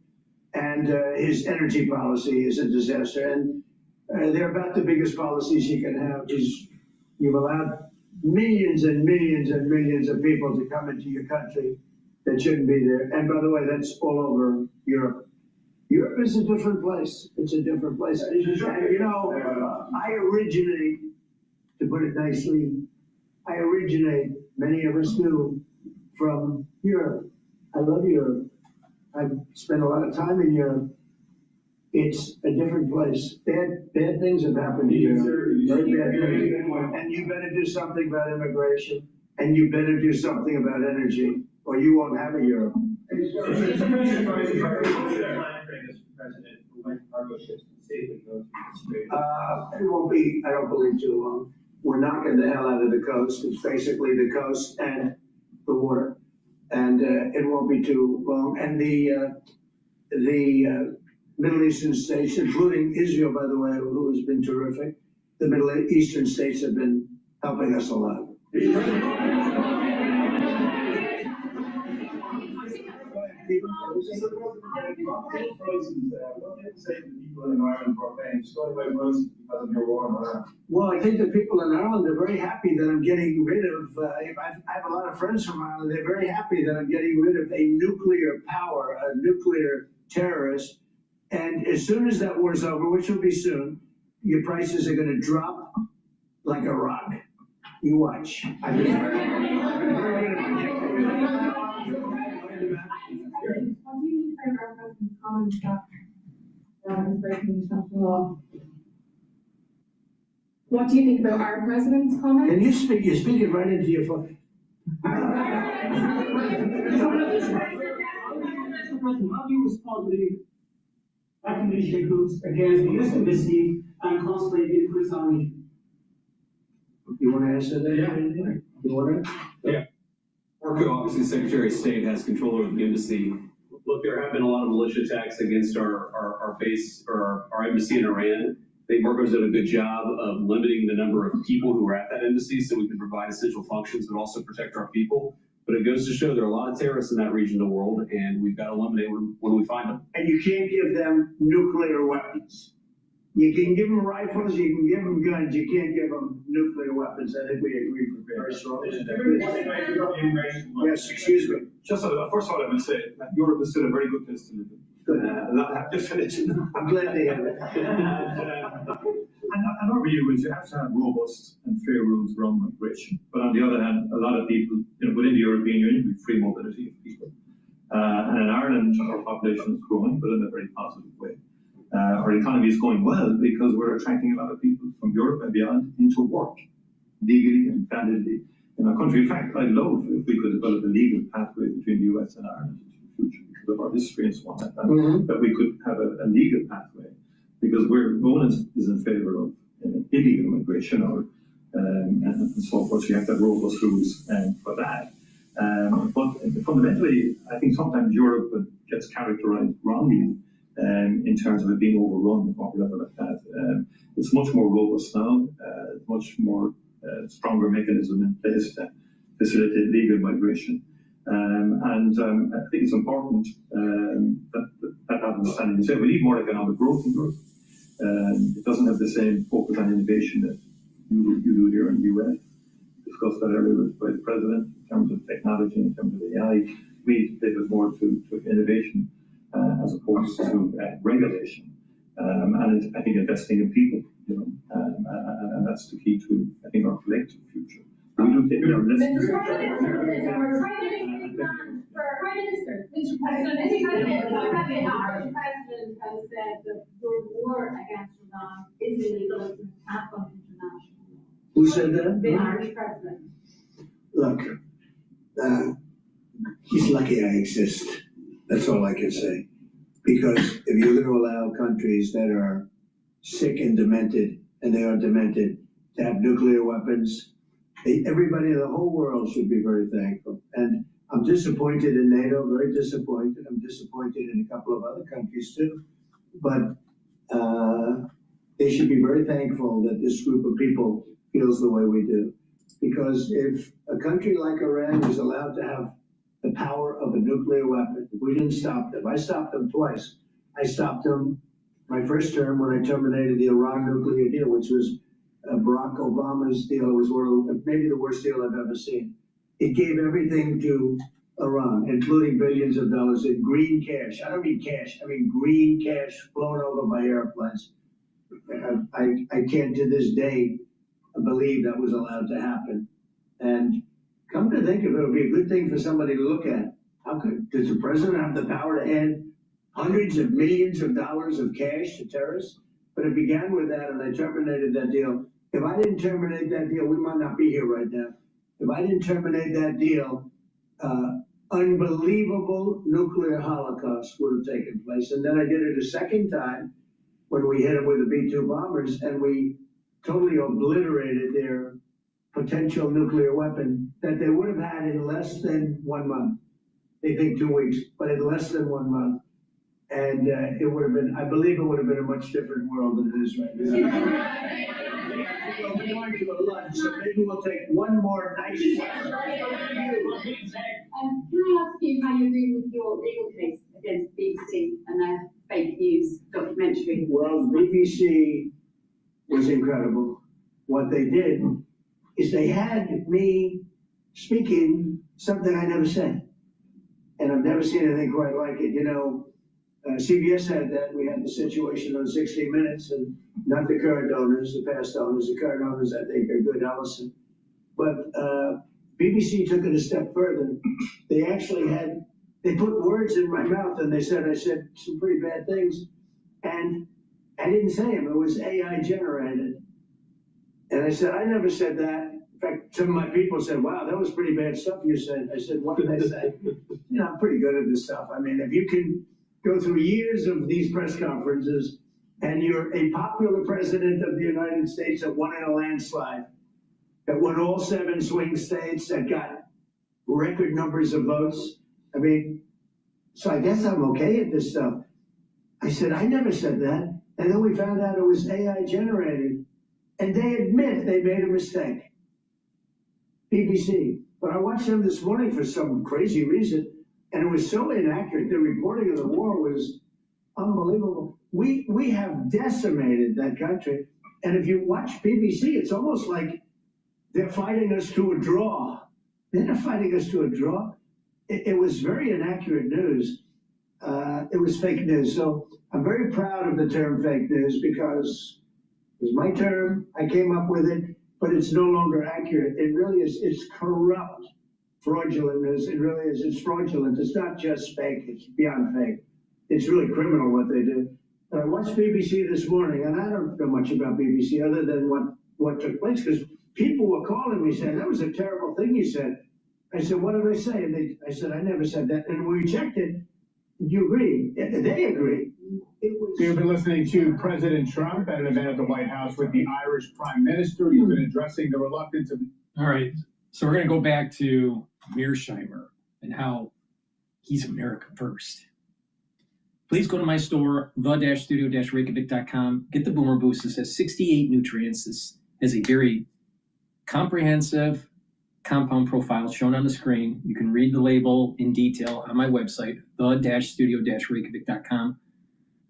and his energy policy is a disaster. And they're about the biggest policies you can have. You've allowed millions and millions and millions of people to come into your country that shouldn't be there. And by the way, that's all over Europe. Europe is a different place. It's a different place. And, I originate, to put it nicely, many of us do, from Europe. I love Europe. I've spent a lot of time in Europe. It's a different place. Bad things have happened to Europe. Very bad things. And you better do something about immigration, and you better do something about energy, or you won't have a Europe. It won't be, I don't believe, too long. We're knocking the hell out of the coast. It's basically the coast and the water. And it won't be too long. And the Middle Eastern states, including Israel, by the way, who has been terrific. The Middle Eastern states have been helping us a lot. Well, I think the people in Ireland are very happy that I'm getting rid of, I have a lot of friends from Ireland, they're very happy that I'm getting rid of a nuclear power, a nuclear terrorist. And as soon as that war's over, which will be soon, your prices are gonna drop like a rock. You watch. What do you think about our president's comments about his breaking international law? What do you think about our president's comments? Can you speak? You're speaking right into your phone. Mr. President, how do you respond to the recognition groups against the use of the sea and constantly the influence on region? You want to answer that? Yeah. You want to? Yeah. Obviously, Secretary of State has control over the embassy. Look, there have been a lot of militia attacks against our base or our embassy in Iran. I think Marco's done a good job of limiting the number of people who are at that embassy so we can provide essential functions, but also protect our people. But it goes to show there are a lot of terrorists in that region of the world, and we've got to eliminate when we find them. And you can't give them nuclear weapons. You can give them rifles, you can give them guns, you can't give them nuclear weapons. I think we agree for very strongly. Yes, excuse me. Just first of all, I will say that Europe is still a very good place to live in. Good. I'm glad to hear that. And our view is you have to have robust and fair rules around migration. But on the other hand, a lot of people, within the European Union, we have free mobility of people. And in Ireland, our population is growing, but in a very positive way. Our economy is going well because we're attracting a lot of people from Europe and beyond into work, legally and validly in our country. In fact, I'd love if we could develop a legal pathway between the US and Ireland into the future because of our history and so on like that, that we could have a legal pathway because no one is in favor of illegal migration or and so forth. So you have to have robust rules for that. But fundamentally, I think sometimes Europe gets characterized wrongly in terms of it being overrun or whatever like that. It's much more robust now, much more stronger mechanism in place to facilitate legal migration. And I think it's important that understanding. So we need more economic growth in Europe. It doesn't have the same focus on innovation that you do here in the US. Discussed that earlier by the president in terms of technology, in terms of AI. We pivot more to innovation as opposed to regulation. And I think investing in people, and that's the key to, I think, our collective future. We do take our Prime Minister, Mr. President, our president has said that your war against Iran is illegal, it's an attack on international law. Who said that? The Irish president. Look, he's lucky I exist. That's all I can say. Because if you're going to allow countries that are sick and demented, and they are demented, to have nuclear weapons, everybody in the whole world should be very thankful. And I'm disappointed in NATO, very disappointed. I'm disappointed in a couple of other countries too. But they should be very thankful that this group of people feels the way we do. Because if a country like Iran was allowed to have the power of a nuclear weapon, if we didn't stop them, I stopped them twice. I stopped them my first term when I terminated the Iran nuclear deal, which was Barack Obama's deal. It was one of maybe the worst deal I've ever seen. It gave everything to Iran, including billions of dollars in green cash. I don't mean cash, I mean green cash flown over by airplanes. I can't to this day believe that was allowed to happen. And come to think of it, it would be a good thing for somebody to look at. Does the president have the power to hand hundreds of millions of dollars of cash to terrorists? But it began with that, and I terminated that deal. If I didn't terminate that deal, we might not be here right now. If I didn't terminate that deal, unbelievable nuclear holocaust would have taken place. And then I did it a second time when we hit them with the B-2 bombers, and we totally obliterated their potential nuclear weapon that they would have had in less than 1 month. They think 2 weeks, but in less than 1 month. And it would have been, I believe it would have been a much different world than it is right now. We want to go to lunch, so maybe we'll take one more nice one. Can I ask you how you're doing with your legal case against BBC and their fake news documentary? Well, BBC was incredible. What they did is they had me speaking something I never said. And I've never seen anything quite like it. You know, CBS had that. We had the situation on 60 Minutes, and not the current owners, the past owners. The current owners, I think, are good, Allison. But BBC took it a step further. They actually they put words in my mouth, and I said some pretty bad things. And I didn't say them. It was AI generated. And I said, I never said that. In fact, some of my people said, wow, that was pretty bad stuff you said. I said, what did I say? You know, I'm pretty good at this stuff. I mean, if you can go through years of these press conferences and you're a popular president of the United States that won in a landslide, that won all 7 swing states, that got record numbers of votes. I mean, so I guess I'm okay at this stuff. I said, I never said that. And then we found out it was AI generated. And they admit they made a mistake. BBC. But I watched them this morning for some crazy reason, and it was so inaccurate. The reporting of the war was unbelievable. We have decimated that country. And if you watch BBC, it's almost like they're fighting us to a draw. They're not fighting us to a draw. It was very inaccurate news. It was fake news. So I'm very proud of the term fake news because it was my term. I came up with it, but it's no longer accurate. It really is. It's corrupt fraudulent news. It really is. It's fraudulent. It's not just fake. It's beyond fake. It's really criminal what they did. I watched BBC this morning, and I don't know much about BBC other than what took place, because people were calling me saying, that was a terrible thing you said. I said, what did I say? And I said, I never said that. And we checked it. You agree? They agree. You've been listening to President Trump at an event at the White House with the Irish Prime Minister. He's been addressing the reluctance of... All right. So we're going to go back to Mearsheimer and how he's America first. Please go to my store, the-studio-reykjavik.com. Get the Boomer Boost. This has 68 nutrients. This has a very comprehensive compound profile shown on the screen. You can read the label in detail on my website, the-studio-reykjavik.com.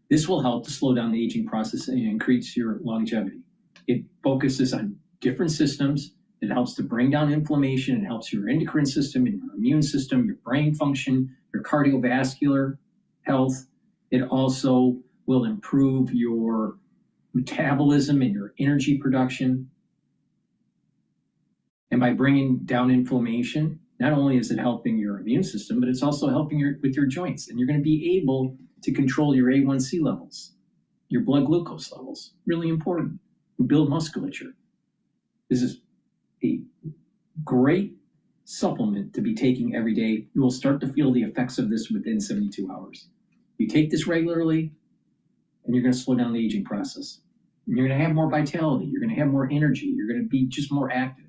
This will help to slow down the aging process and increase your longevity. It focuses on different systems. It helps to bring down inflammation. It helps your endocrine system and your immune system, your brain function, your cardiovascular health. It also will improve your metabolism and your energy production. And by bringing down inflammation, not only is it helping your immune system, but it's also helping with your joints. And you're going to be able to control your A1C levels, your blood glucose levels, really important, and build musculature. This is a great supplement to be taking every day. You will start to feel the effects of this within 72 hours. You take this regularly, and you're going to slow down the aging process. And you're going to have more vitality. You're going to have more energy. You're going to be just more active.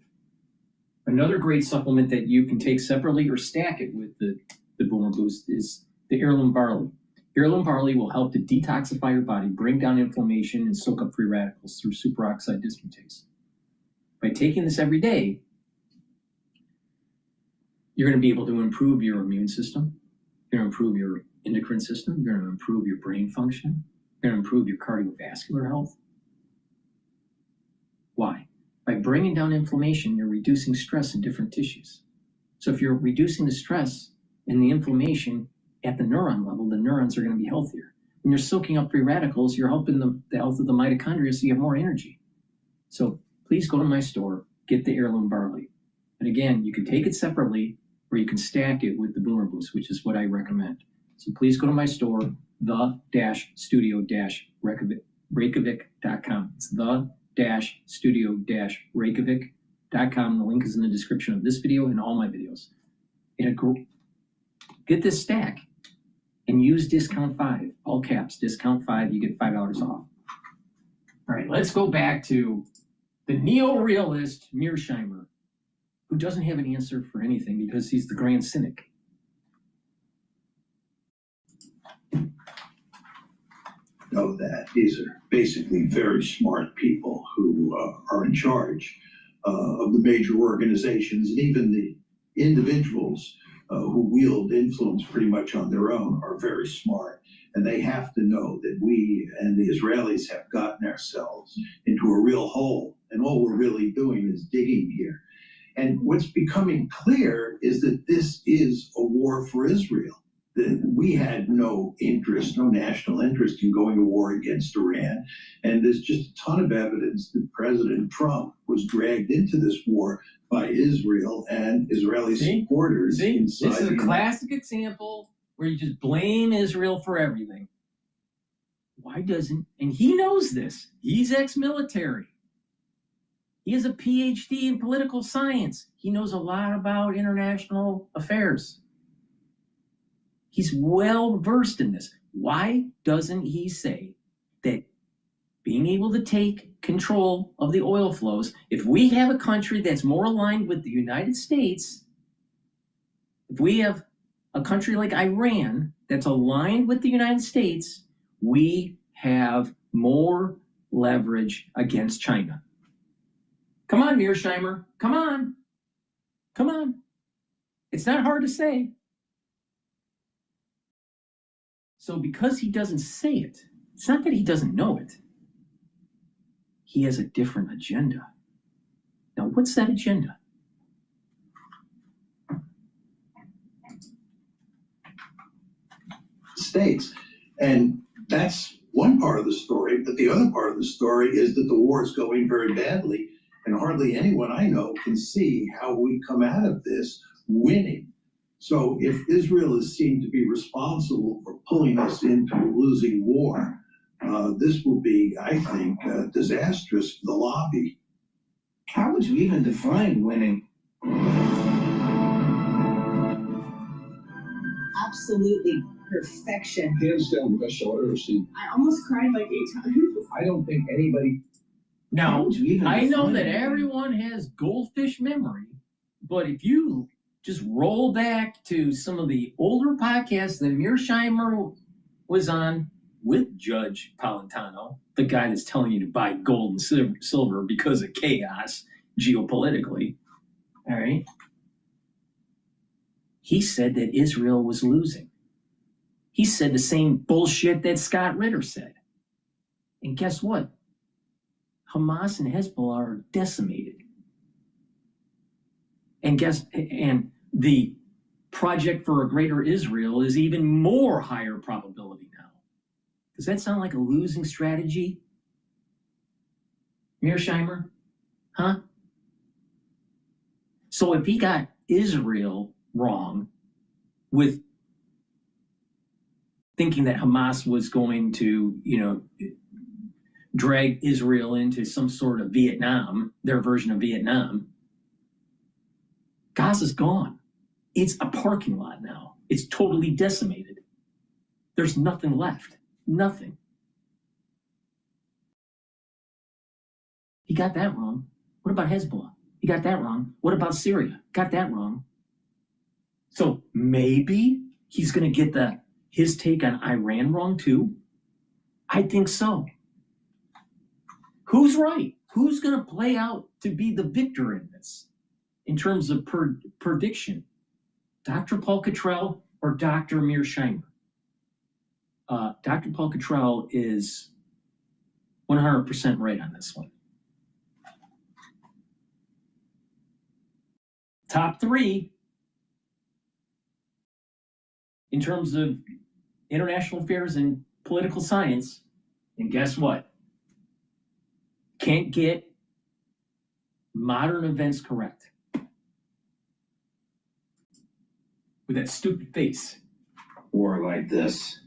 Another great supplement that you can take separately or stack it with the Boomer Boost is the heirloom barley. Heirloom barley will help to detoxify your body, bring down inflammation, and soak up free radicals through superoxide dismutase. By taking this every day, you're going to be able to improve your immune system. You're going to improve your endocrine system. You're going to improve your brain function. You're going to improve your cardiovascular health. Why? By bringing down inflammation, you're reducing stress in different tissues. So if you're reducing the stress and the inflammation at the neuron level, the neurons are going to be healthier. When you're soaking up free radicals, you're helping the health of the mitochondria so you have more energy. So please go to my store, get the heirloom barley. And again, you can take it separately or you can stack it with the Boomer Boost, which is what I recommend. So please go to my store, the-studio-reykjavik.com. It's the-studio-reykjavik.com. The link is in the description of this video and all my videos. And get this stack and use discount 5, all caps, discount 5, you get $5 off. All right, let's go back to the neo-realist Mearsheimer, who doesn't have an answer for anything because he's the grand cynic. know that. These are basically very smart people who are in charge of the major organizations, and even the individuals who wield influence pretty much on their own are very smart. And they have to know that we and the Israelis have gotten ourselves into a real hole. And all we're really doing is digging here. And what's becoming clear is that this is a war for Israel. That we had no interest, no national interest in going to war against Iran. And there's just a ton of evidence that President Trump was dragged into this war by Israel and Israeli supporters. This is a classic example where you just blame Israel for everything. Why doesn't, and he knows this, he's ex-military. He has a Ph.D. in political science. He knows a lot about international affairs. He's well versed in this. Why doesn't he say that being able to take control of the oil flows, if we have a country that's more aligned with the United States, if we have a country like Iran that's aligned with the United States, we have more leverage against China. Come on, Mearsheimer. Come on. Come on. It's not hard to say. So because he doesn't say it, it's not that he doesn't know it. He has a different agenda. Now, what's that agenda? States. And that's one part of the story. But the other part of the story is that the war is going very badly. And hardly anyone I know can see how we come out of this winning. So if Israel is seen to be responsible for pulling us into a losing war, this will be, I think, disastrous for the lobby. How would you even define winning? Absolutely perfection. Hands down, the best show I've ever seen. I almost cried like 8 times. I don't think anybody. Now, I know that everyone has goldfish memory, but if you just roll back to some of the older podcasts that Mearsheimer was on with Judge Politano, the guy that's telling you to buy gold and silver because of chaos geopolitically, all right? He said that Israel was losing. He said the same bullshit that Scott Ritter said. And guess what? Hamas and Hezbollah are decimated. And the project for a greater Israel is even more higher probability now. Does that sound like a losing strategy? Mearsheimer? Huh? So if he got Israel wrong with thinking that Hamas was going to, drag Israel into some sort of Vietnam, their version of Vietnam, Gaza's gone. It's a parking lot now. It's totally decimated. There's nothing left. Nothing. He got that wrong. What about Hezbollah? He got that wrong. What about Syria? Got that wrong. So maybe he's going to get his take on Iran wrong too? I think so. Who's right? Who's going to play out to be the victor in this in terms of prediction? Dr. Paul Cottrell or Dr. Mearsheimer? Dr. Paul Cottrell is 100% right on this one. Top 3 in terms of international affairs and political science. And guess what? Can't get modern events correct. With that stupid face. War like this.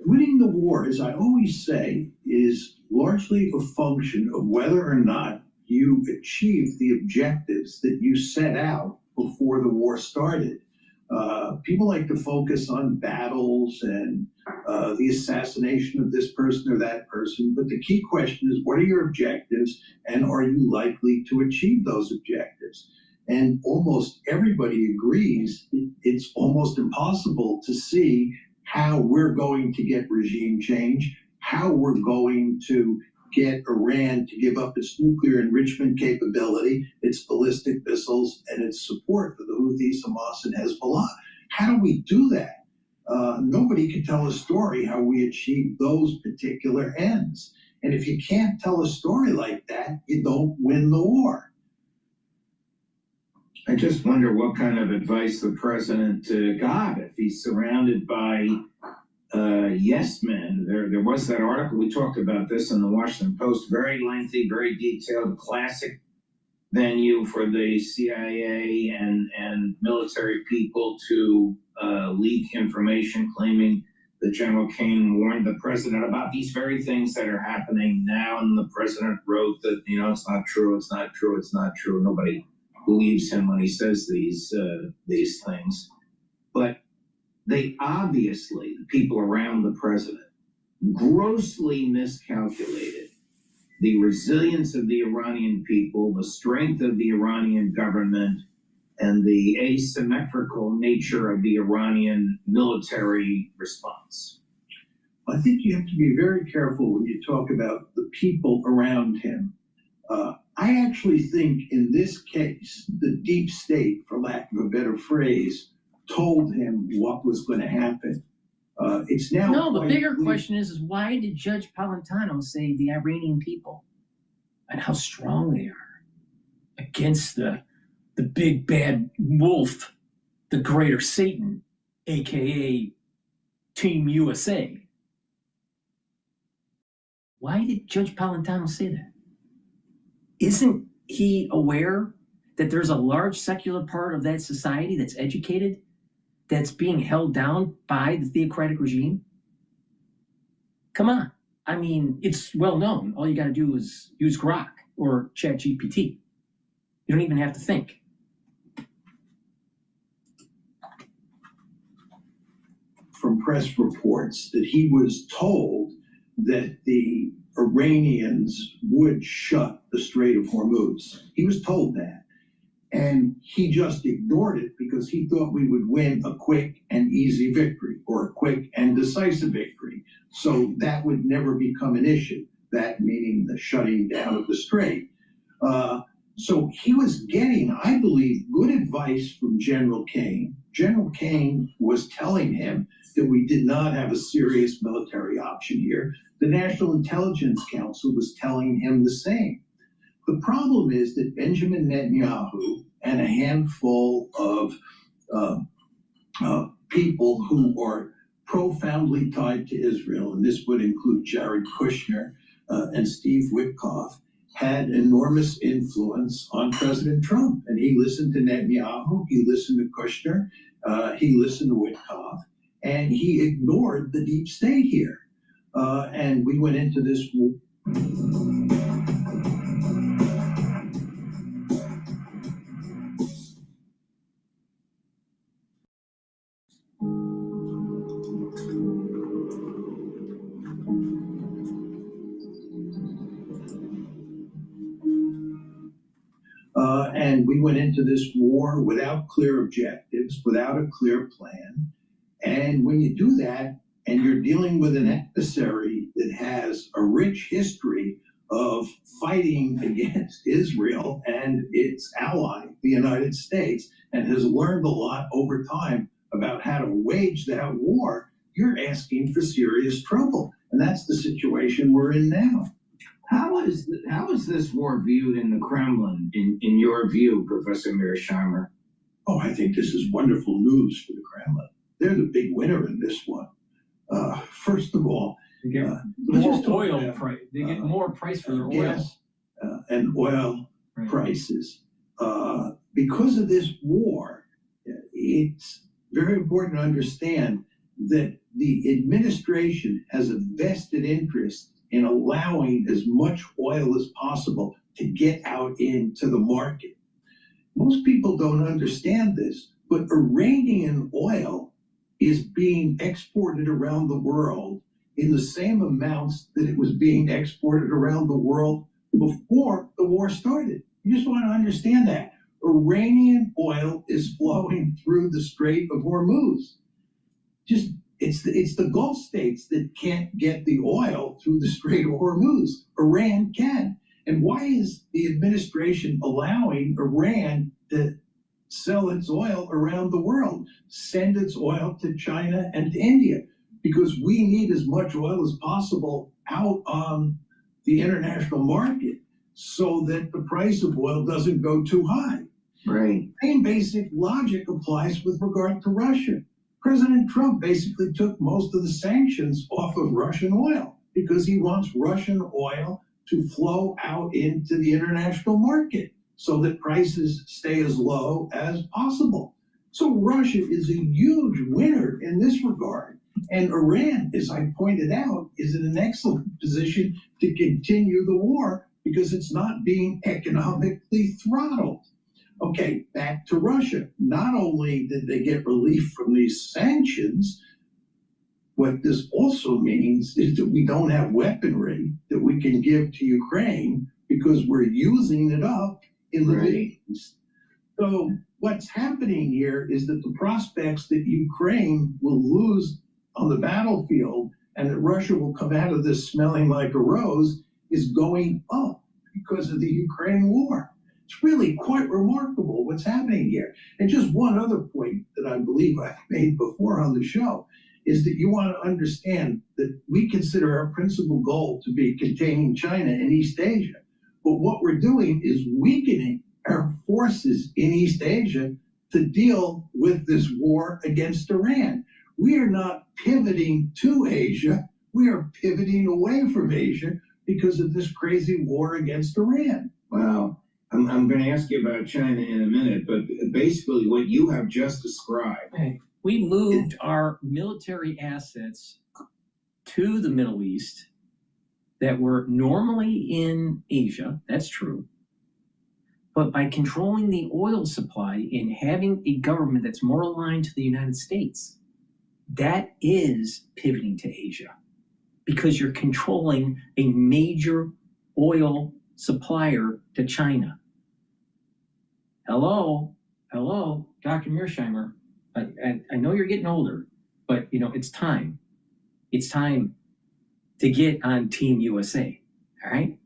Winning the war, as I always say, is largely a function of whether or not you achieve the objectives that you set out before the war started. People like to focus on battles and the assassination of this person or that person, but the key question is, what are your objectives, and are you likely to achieve those objectives? And almost everybody agrees it's almost impossible to see how we're going to get regime change, how we're going to get Iran to give up its nuclear enrichment capability, its ballistic missiles, and its support for the Houthis, Hamas, and Hezbollah. How do we do that? Nobody can tell a story how we achieve those particular ends. And if you can't tell a story like that, you don't win the war. I just wonder what kind of advice the president got if he's surrounded by yes men. There was that article, we talked about this in the Washington Post, very lengthy, very detailed, classic venue for the CIA and military people to leak information claiming that General Kane warned the president about these very things that are happening now. And the president wrote that, it's not true, it's not true, it's not true. Nobody believes him when he says these things. But they obviously, the people around the president, grossly miscalculated the resilience of the Iranian people, the strength of the Iranian government, and the asymmetrical nature of the Iranian military response. I think you have to be very careful when you talk about the people around him. I actually think in this case, the deep state, for lack of a better phrase, told him what was going to happen. It's now No, the bigger question is why did Judge Palatano say the Iranian people and how strong they are against the big bad wolf, the greater Satan, aka Team USA? Why did Judge Palatano say that? Isn't he aware that there's a large secular part of that society that's educated, that's being held down by the theocratic regime? Come on. I mean, it's well known. All you got to do is use Grok or ChatGPT. You don't even have to think. From press reports that he was told that the Iranians would shut the Strait of Hormuz. He was told that. And he just ignored it because he thought we would win a quick and easy victory or a quick and decisive victory. So that would never become an issue, that meaning the shutting down of the strait. So he was getting, I believe, good advice from General Kane. General Kane was telling him that we did not have a serious military option here. The National Intelligence Council was telling him the same. The problem is that Benjamin Netanyahu and a handful of people who are profoundly tied to Israel, and this would include Jared Kushner and Steve Witkoff, had enormous influence on President Trump. And he listened to Netanyahu, he listened to Kushner, he listened to Witkoff, and he ignored the deep state here. And we went into this. And we went into this war without clear objectives, without a clear plan. And when you do that, and you're dealing with an adversary that has a rich history of fighting against Israel and its ally, the United States, and has learned a lot over time about how to wage that war, you're asking for serious trouble. And that's the situation we're in now. How is this war viewed in the Kremlin, in your view, Professor Mearsheimer? Oh, I think this is wonderful news for the Kremlin. They're the big winner in this one. First of all, they get more oil price. They get more price for their oil. Gas, and oil prices. Because of this war, it's very important to understand that the administration has a vested interest in allowing as much oil as possible to get out into the market. Most people don't understand this, but Iranian oil is being exported around the world in the same amounts that it was being exported around the world before the war started. You just want to understand that. Iranian oil is flowing through the Strait of Hormuz. Just It's the Gulf states that can't get the oil through the Strait of Hormuz. Iran can. And why is the administration allowing Iran to sell its oil around the world, send its oil to China and to India? Because we need as much oil as possible out on the international market so that the price of oil doesn't go too high. Right. Same basic logic applies with regard to Russia. President Trump basically took most of the sanctions off of Russian oil because he wants Russian oil to flow out into the international market so that prices stay as low as possible. So Russia is a huge winner in this regard. And Iran, as I pointed out, is in an excellent position to continue the war because it's not being economically throttled. Okay, back to Russia. Not only did they get relief from these sanctions, what this also means is that we don't have weaponry that we can give to Ukraine because we're using it up in the Middle East. So what's happening here is that the prospects that Ukraine will lose on the battlefield and that Russia will come out of this smelling like a rose is going up because of the Ukraine war. It's really quite remarkable what's happening here. And just one other point that I believe I've made before on the show is that you want to understand that we consider our principal goal to be containing China and East Asia. But what we're doing is weakening our forces in East Asia to deal with this war against Iran. We are not pivoting to Asia. We are pivoting away from Asia because of this crazy war against Iran. Wow. I'm going to ask you about China in a minute, but basically what you have just described. We moved our military assets to the Middle East that were normally in Asia, that's true. But by controlling the oil supply and having a government that's more aligned to the United States, that is pivoting to Asia because you're controlling a major oil supplier to China. Hello, Dr. Mearsheimer. I know you're getting older, but it's time. It's time to get on Team USA. All right.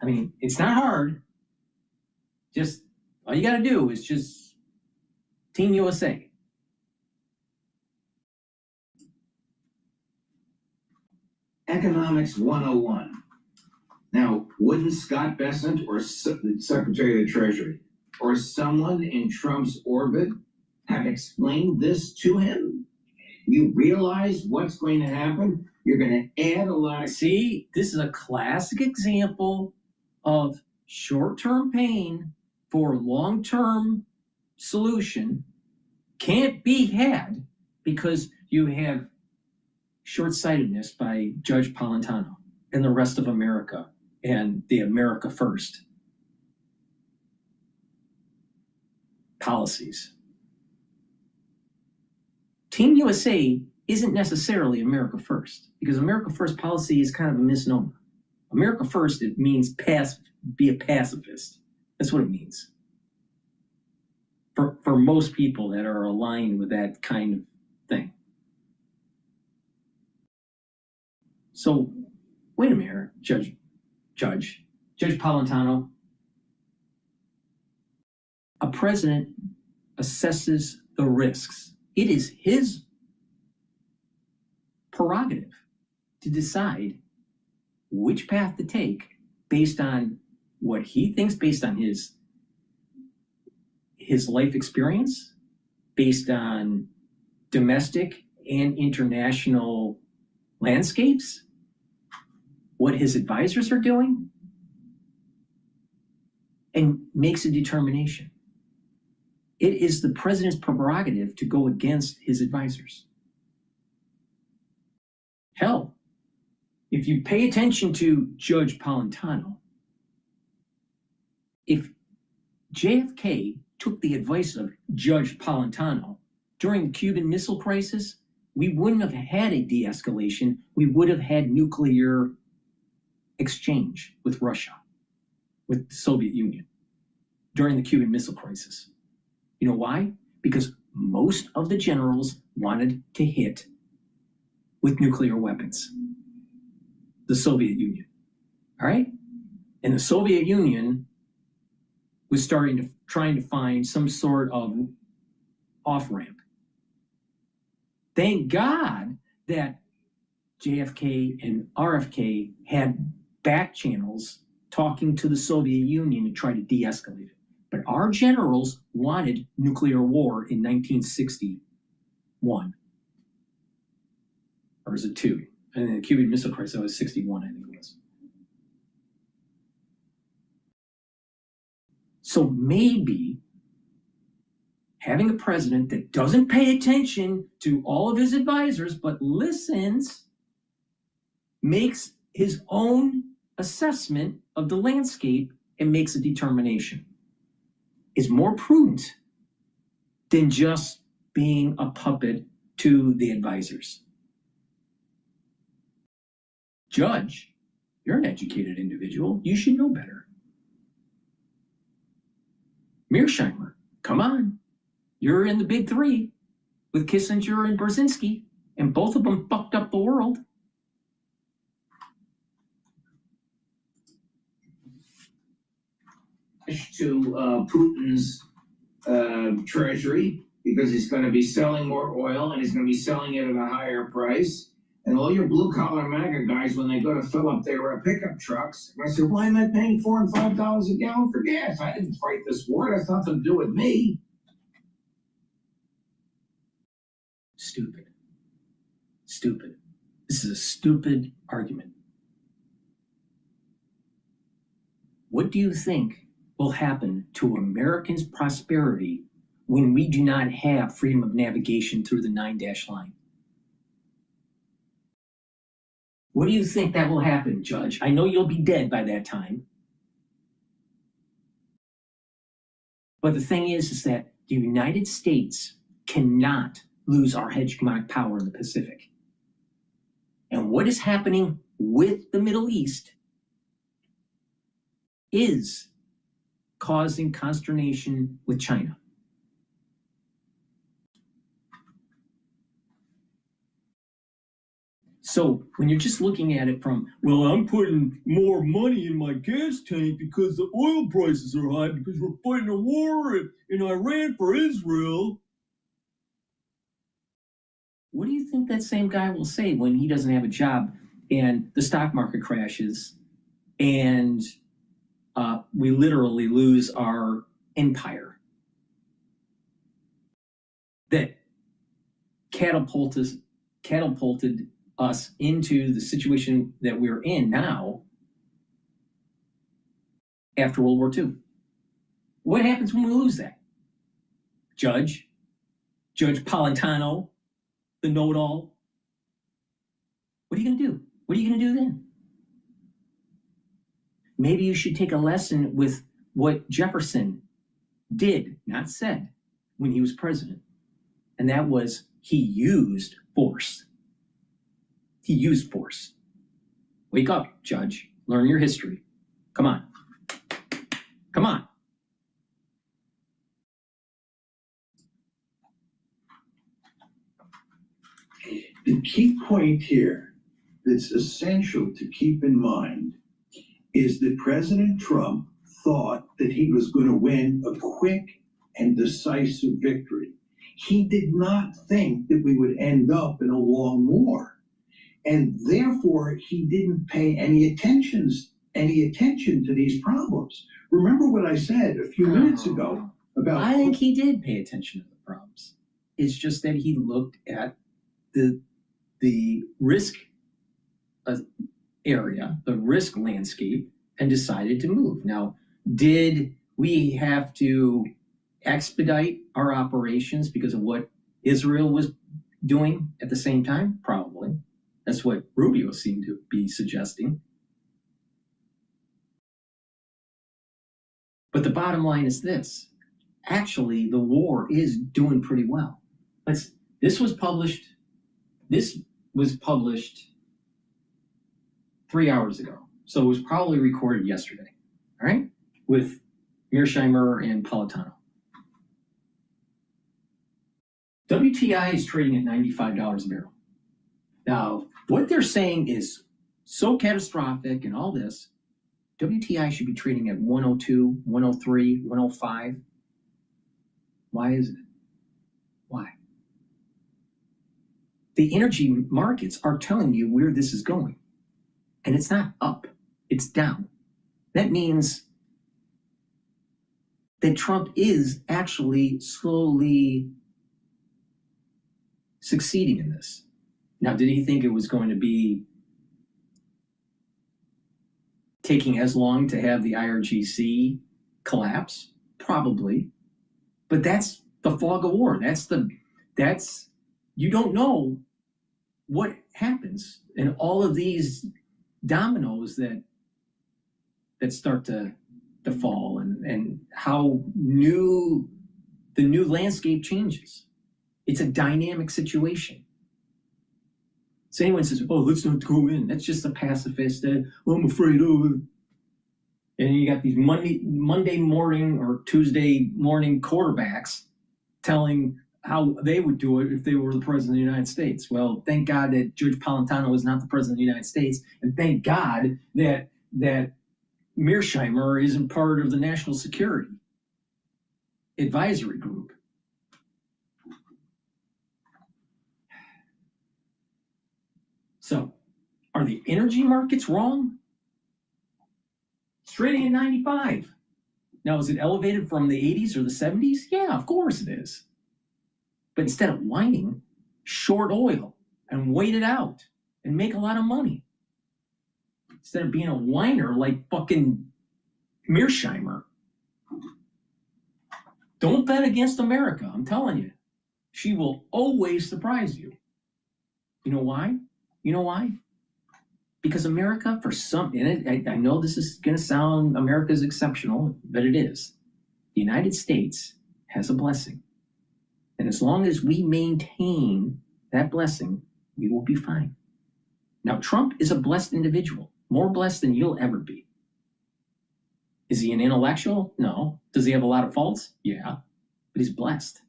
I mean, it's not hard. Just all you got to do is just Team USA. Economics 101. Now, wouldn't Scott Bessent or the Secretary of the Treasury or someone in Trump's orbit have explained this to him? You realize what's going to happen? You're going to add a lot of... See, this is a classic example of short-term pain for long-term solution can't be had because you have short-sightedness by Judge Polentano and the rest of America and the America First policies. Team USA isn't necessarily America First because America First policy is kind of a misnomer. America First, it means be a pacifist. That's what it means. For most people that are aligned with that kind of thing. So, wait a minute, Judge Polentano. A president assesses the risks. It is his prerogative to decide which path to take based on what he thinks, based on his life experience, based on domestic and international landscapes, what his advisors are doing, and makes a determination. It is the president's prerogative to go against his advisors. Hell, if you pay attention to Judge Polentano, if JFK took the advice of Judge Polentano during the Cuban Missile Crisis, we wouldn't have had a de-escalation. We would have had nuclear exchange with Russia, with the Soviet Union during the Cuban Missile Crisis. You know why? Because most of the generals wanted to hit with nuclear weapons. The Soviet Union, all right? And the Soviet Union was trying to find some sort of off-ramp. Thank God that JFK and RFK had back channels talking to the Soviet Union to try to de-escalate it. But our generals wanted nuclear war in 1961. Or was it 2? And then the Cuban Missile Crisis was 61, I think it was. So maybe having a president that doesn't pay attention to all of his advisors, but listens, makes his own assessment of the landscape and makes a determination, is more prudent than just being a puppet to the advisors. Judge, you're an educated individual. You should know better. Mearsheimer, come on. You're in the big 3 with Kissinger and Brzezinski, and both of them fucked up the world. To Putin's treasury, because he's going to be selling more oil and he's going to be selling it at a higher price. And all your blue-collar MAGA guys, when they go to fill up their pickup trucks, I say, why am I paying $4 and $5 a gallon for gas? I didn't fight this war. It has nothing to do with me. Stupid. Stupid. This is a stupid argument. What do you think will happen to Americans' prosperity when we do not have freedom of navigation through the 9-dash line? What do you think that will happen, Judge? I know you'll be dead by that time. But the thing is that the United States cannot lose our hegemonic power in the Pacific. And what is happening with the Middle East is causing consternation with China. So when you're just looking at it from, well, I'm putting more money in my gas tank because the oil prices are high because we're fighting a war in Iran for Israel. What do you think that same guy will say when he doesn't have a job and the stock market crashes and we literally lose our empire that catapulted us into the situation that we're in now after World War II? What happens when we lose that? Judge Politano, the know-it-all. What are you going to do? What are you going to do then? Maybe you should take a lesson with what Jefferson did, not said, when he was president. And that was he used force. He used force. Wake up, Judge. Learn your history. Come on. Come on. The key point here that's essential to keep in mind is that President Trump thought that he was going to win a quick and decisive victory. He did not think that we would end up in a long war. And therefore, he didn't pay any attention to these problems. Remember what I said a few minutes ago about... I think he did pay attention to the problems. It's just that he looked at the risk area, the risk landscape, and decided to move. Now, did we have to expedite our operations because of what Israel was doing at the same time? Probably. That's what Rubio seemed to be suggesting. But the bottom line is this. Actually, the war is doing pretty well. This was published 3 hours ago. So it was probably recorded yesterday, all right? With Mearsheimer and Politano. WTI is trading at $95 a barrel. Now, what they're saying is so catastrophic and all this, WTI should be trading at 102, 103, 105. Why is it? Why? The energy markets are telling you where this is going. And it's not up, it's down. That means that Trump is actually slowly succeeding in this. Now, did he think it was going to be taking as long to have the IRGC collapse? Probably. But that's the fog of war. That's you don't know what happens. And all of these dominoes that start to fall and how the new landscape changes. It's a dynamic situation. So anyone says, oh, let's not go in. That's just a pacifist. I'm afraid of it. And you got these Monday morning or Tuesday morning quarterbacks telling how they would do it if they were the president of the United States. Well, thank God that Judge Palatano is not the president of the United States. And thank God that Mearsheimer isn't part of the National Security Advisory Group. So, are the energy markets wrong? It's trading at 95. Now, is it elevated from the 80s or the 70s? Yeah, of course it is. But instead of whining, short oil and wait it out and make a lot of money. Instead of being a whiner like fucking Mearsheimer. Don't bet against America, I'm telling you. She will always surprise you. You know why? You know why? Because America, for some, and I know this is going to sound, America's exceptional, but it is. The United States has a blessing. And as long as we maintain that blessing, we will be fine. Now, Trump is a blessed individual, more blessed than you'll ever be. Is he an intellectual? No. Does he have a lot of faults? Yeah. But he's blessed.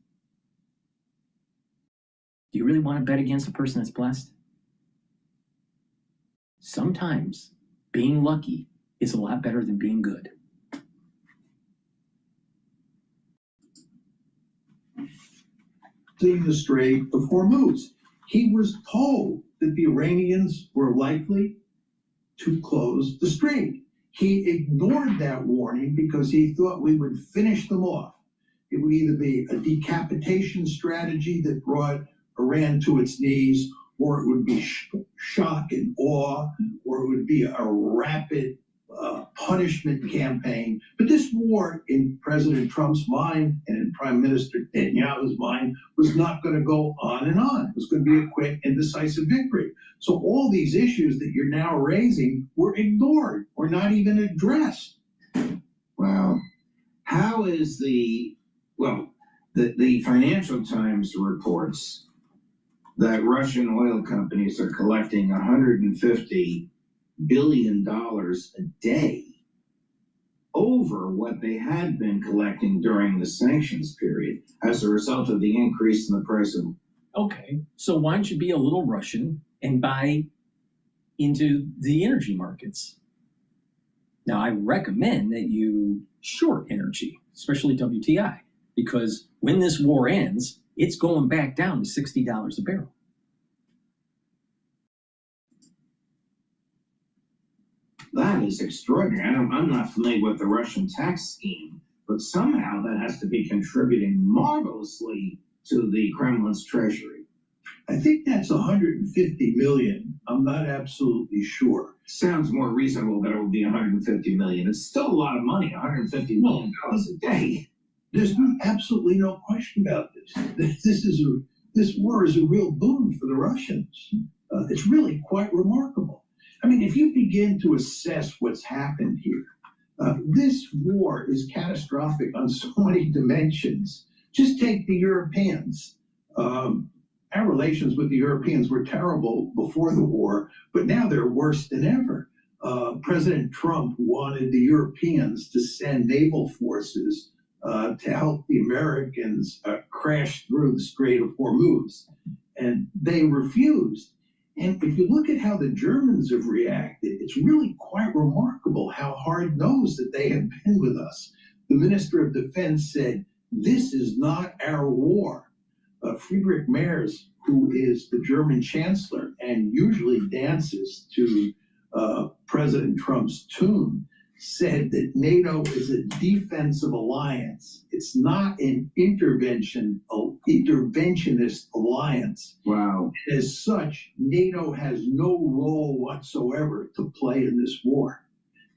Do you really want to bet against a person that's blessed? Sometimes being lucky is a lot better than being good. Seeing the Strait of Hormuz. He was told that the Iranians were likely to close the strait. He ignored that warning because he thought we would finish them off. It would either be a decapitation strategy that brought Iran to its knees, or it would be shock and awe, or it would be a rapid punishment campaign. But this war, in President Trump's mind and in Prime Minister Netanyahu's mind, was not going to go on and on. It was going to be a quick and decisive victory. So all these issues that you're now raising were ignored or not even addressed. Well, how is the Financial Times reports that Russian oil companies are collecting $150 billion a day over what they had been collecting during the sanctions period as a result of the increase in the price of. Okay, so why don't you be a little Russian and buy into the energy markets? Now, I recommend that you short energy, especially WTI, because when this war ends, it's going back down to $60 a barrel. That is extraordinary. I'm not familiar with the Russian tax scheme, but somehow that has to be contributing marvelously to the Kremlin's treasury. I think that's 150 million. I'm not absolutely sure. Sounds more reasonable that it would be 150 million. It's still a lot of money, $150 million a day. There's absolutely no question about this. This war is a real boon for the Russians. It's really quite remarkable. I mean, if you begin to assess what's happened here, this war is catastrophic on so many dimensions. Just take the Europeans. Our relations with the Europeans were terrible before the war, but now they're worse than ever. President Trump wanted the Europeans to send naval forces to help the Americans crash through the Strait of Hormuz. And they refused. And if you look at how the Germans have reacted, it's really quite remarkable how hard-nosed that they have been with us. The Minister of Defense said, "This is not our war." Friedrich Merz, who is the German chancellor and usually dances to President Trump's tune, said that NATO is a defensive alliance. It's not an interventionist alliance. Wow. As such, NATO has no role whatsoever to play in this war.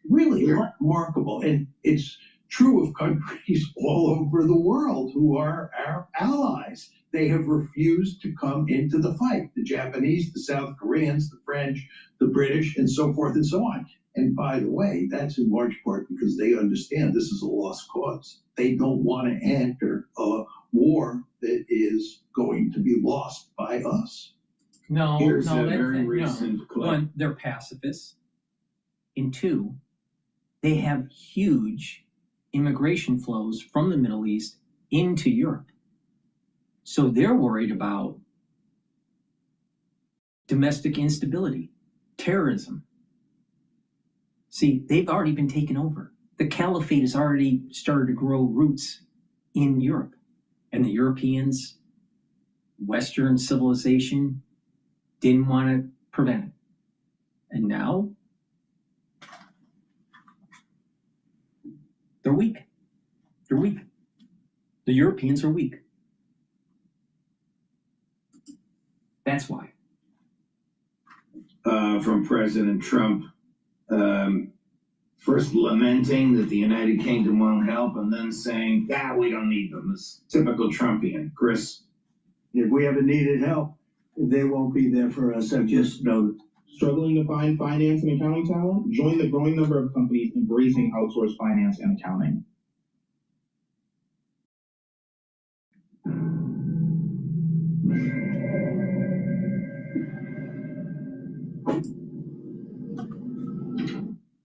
Really remarkable. And it's true of countries all over the world who are our allies. They have refused to come into the fight. The Japanese, the South Koreans, the French, the British, and so forth and so on. And by the way, that's in large part because they understand this is a lost cause. They don't want to enter a war that is going to be lost by us. No, Here's no, a that's very no. recent clip. One, they're pacifists. And two, they have huge immigration flows from the Middle East into Europe. So they're worried about domestic instability, terrorism. See, they've already been taken over. The caliphate has already started to grow roots in Europe. And the Europeans, Western civilization, didn't want to prevent it. And now, they're weak. They're weak. The Europeans are weak. That's why. From President Trump, first lamenting that the United Kingdom won't help, and then saying, we don't need them. It's typical Trumpian. Chris? If we ever needed help, they won't be there for us. I've just known. Struggling to find finance and accounting talent? Join the growing number of companies embracing outsourced finance and accounting.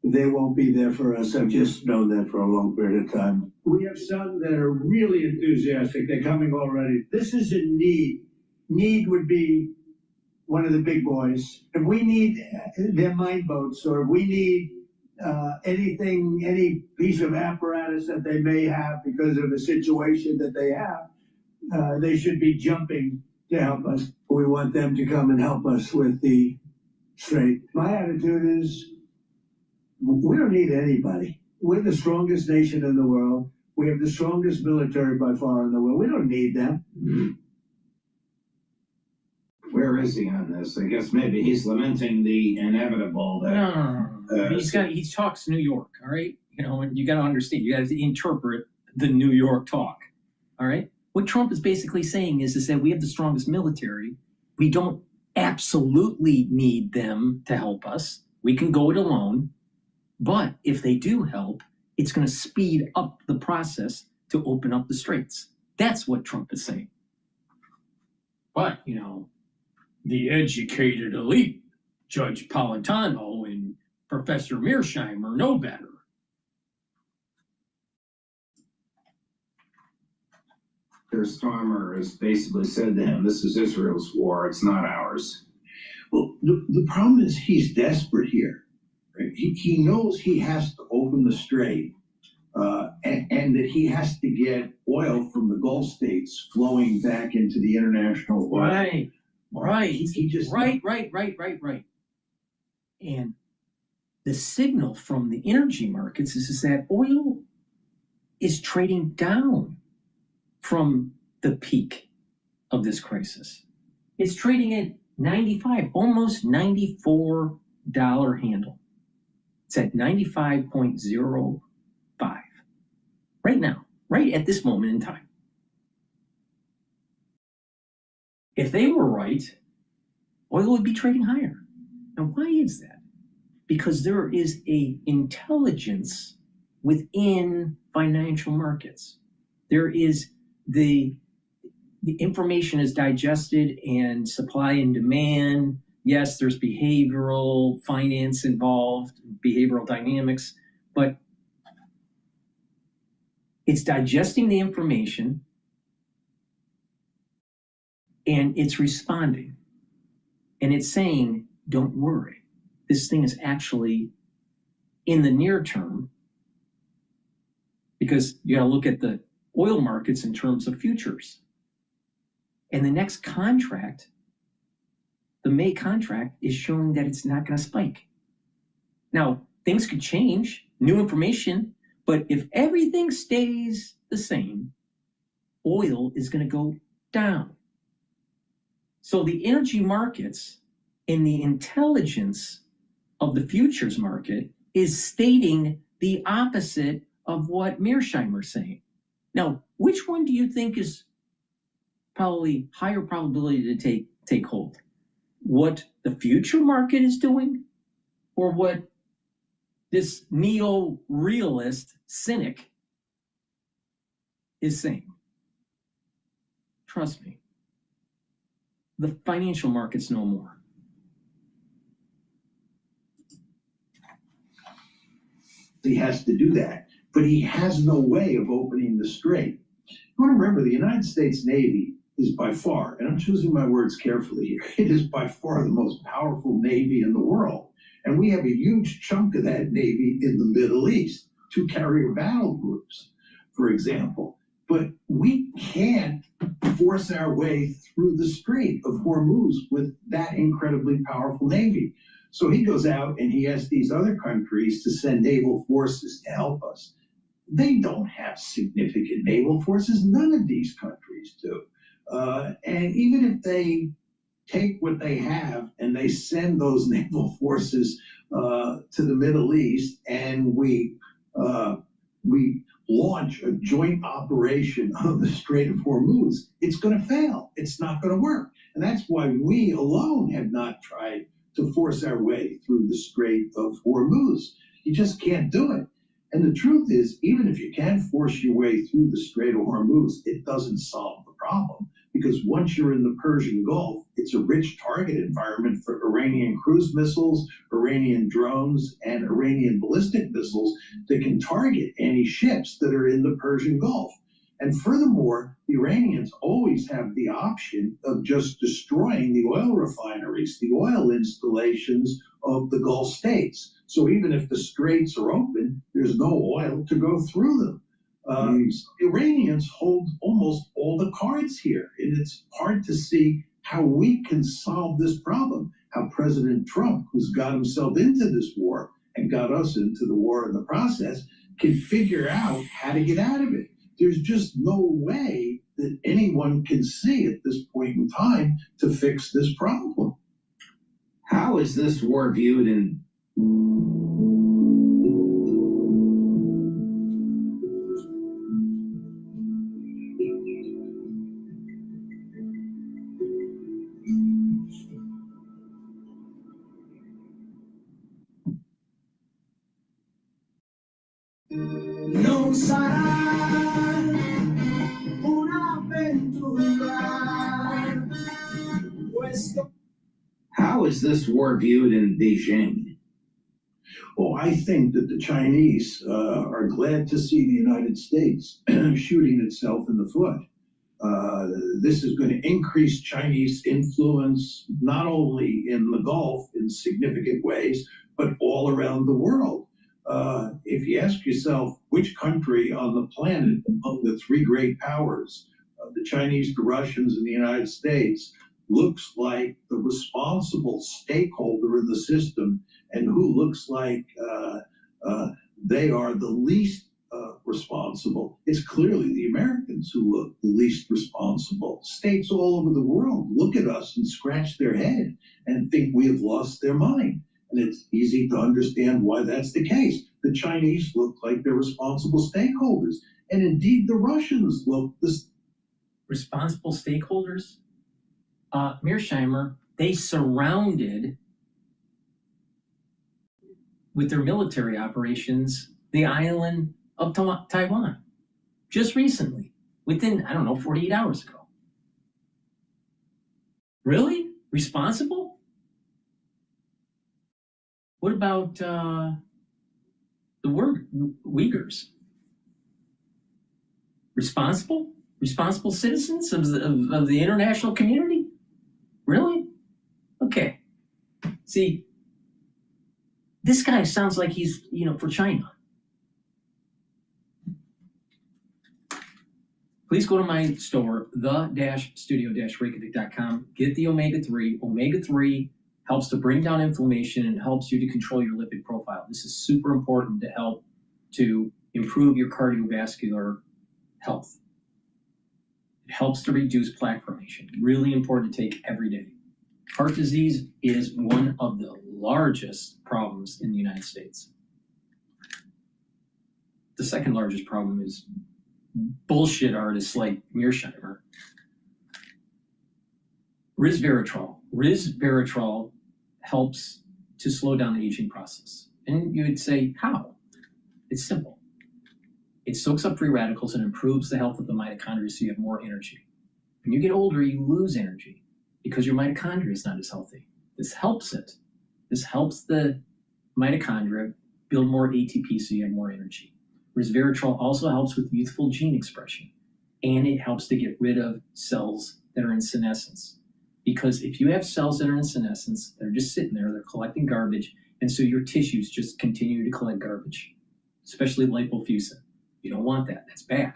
They won't be there for us. I've just known that for a long period of time. We have some that are really enthusiastic. They're coming already. This is a need. Need would be one of the big boys. If we need their mine boats, or if we need anything, any piece of apparatus that they may have because of the situation that they have, they should be jumping to help us. We want them to come and help us with the strait. My attitude is, we don't need anybody. We're the strongest nation in the world. We have the strongest military by far in the world. We don't need them. Where is he on this? I guess maybe he's lamenting the inevitable. That, No. He talks New York, all right? You know, and you got to understand, you got to interpret the New York talk, all right? What Trump is basically saying is that we have the strongest military. We don't absolutely need them to help us. We can go it alone. But if they do help, it's going to speed up the process to open up the straits. That's what Trump is saying. But, you know, the educated elite, Judge Napolitano and Professor Mearsheimer, know better. Their Starmer has basically said to him, this is Israel's war, it's not ours. Well, the problem is he's desperate here. Right? He knows he has to open the strait and that he has to get oil from the Gulf states flowing back into the international oil. Right. He just Right. And the signal from the energy markets is that oil is trading down from the peak of this crisis. It's trading at 95, almost $94 handle. It's at 95.05 right now, right at this moment in time. If they were right, oil would be trading higher. And why is that? Because there is a intelligence within financial markets. There is the information is digested and supply and demand. Yes, there's behavioral finance involved, behavioral dynamics, but It's digesting the information and it's responding. And it's saying, don't worry. This thing is actually in the near term, because you got to look at the oil markets in terms of futures. And the next contract, the May contract, is showing that it's not going to spike. Now, things could change, new information, but if everything stays the same, oil is going to go down. So the energy markets and the intelligence of the futures market is stating the opposite of what Mearsheimer is saying. Now, which one do you think is probably higher probability to take hold? What the future market is doing, or what this neo-realist cynic is saying? Trust me, the financial markets know more. He has to do that, but he has no way of opening the strait. You want to remember, the United States Navy is by far, and I'm choosing my words carefully here, it is by far the most powerful Navy in the world. And we have a huge chunk of that Navy in the Middle East, 2 carrier battle groups, for example. But we can't force our way through the Strait of Hormuz with that incredibly powerful Navy. So he goes out and he asks these other countries to send naval forces to help us. They don't have significant naval forces. None of these countries do. And even if they take what they have and they send those naval forces to the Middle East, and we launch a joint operation on the Strait of Hormuz, it's going to fail. It's not going to work. And that's why we alone have not tried to force our way through the Strait of Hormuz. You just can't do it. And the truth is, even if you can force your way through the Strait of Hormuz, it doesn't solve the problem. Because once you're in the Persian Gulf, it's a rich target environment for Iranian cruise missiles, Iranian drones, and Iranian ballistic missiles that can target any ships that are in the Persian Gulf. And furthermore, the Iranians always have the option of just destroying the oil refineries, the oil installations of the Gulf states. So even if the straits are open, there's no oil to go through them. The Iranians hold almost all the cards here, and it's hard to see how we can solve this problem, how President Trump, who's got himself into this war and got us into the war in the process, can figure out how to get out of it. There's just no way that anyone can see at this point in time to fix this problem. How is this war viewed in Non sarà un'avventura. How is this war viewed in Beijing? Well, I think that the Chinese are glad to see the United States shooting itself in the foot. This is going to increase Chinese influence not only in the Gulf in significant ways, but all around the world. If you ask yourself which country on the planet among the 3 great powers, the Chinese, the Russians, and the United States, looks like the responsible stakeholder in the system, and who looks like they are the least responsible, it's clearly the Americans who look the least responsible. States all over the world look at us and scratch their head and think we have lost their mind. And it's easy to understand why that's the case. The Chinese look like they're responsible stakeholders. And indeed, the Russians look this. Responsible stakeholders? Mearsheimer, they surrounded, with their military operations, the island of Taiwan. Just recently, within, 48 hours ago. Really? Responsible? What about the Uyghurs? Responsible citizens of the international community? Really? Okay. See, this guy sounds like he's, for China. Please go to my store, the-studio-reykjavik.com. Get the omega-3. Omega-3 helps to bring down inflammation and helps you to control your lipid profile. This is super important to help to improve your cardiovascular health. It helps to reduce plaque formation. Really important to take every day. Heart disease is one of the largest problems in the United States. The second largest problem is bullshit artists like Mearsheimer. Resveratrol. Resveratrol helps to slow down the aging process. And you would say, how? It's simple. It soaks up free radicals and improves the health of the mitochondria so you have more energy. When you get older, you lose energy because your mitochondria is not as healthy. This helps it. This helps the mitochondria build more ATP so you have more energy. Resveratrol also helps with youthful gene expression, and it helps to get rid of cells that are in senescence. Because if you have cells that are in senescence, they're just sitting there, they're collecting garbage, and so your tissues just continue to collect garbage, especially lipofuscin. You don't want that. That's bad.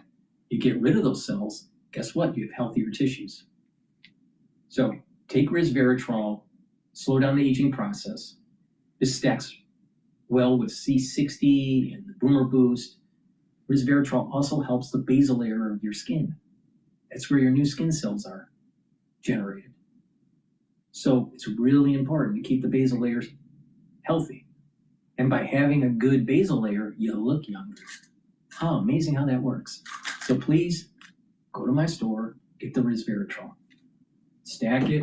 You get rid of those cells, guess what? You have healthier tissues. So take resveratrol, slow down the aging process. This stacks well with C60 and the Boomer Boost. Resveratrol also helps the basal layer of your skin. That's where your new skin cells are generated. So it's really important to keep the basal layers healthy. And by having a good basal layer, you look younger. How amazing how that works. So please go to my store, get the resveratrol. Stack it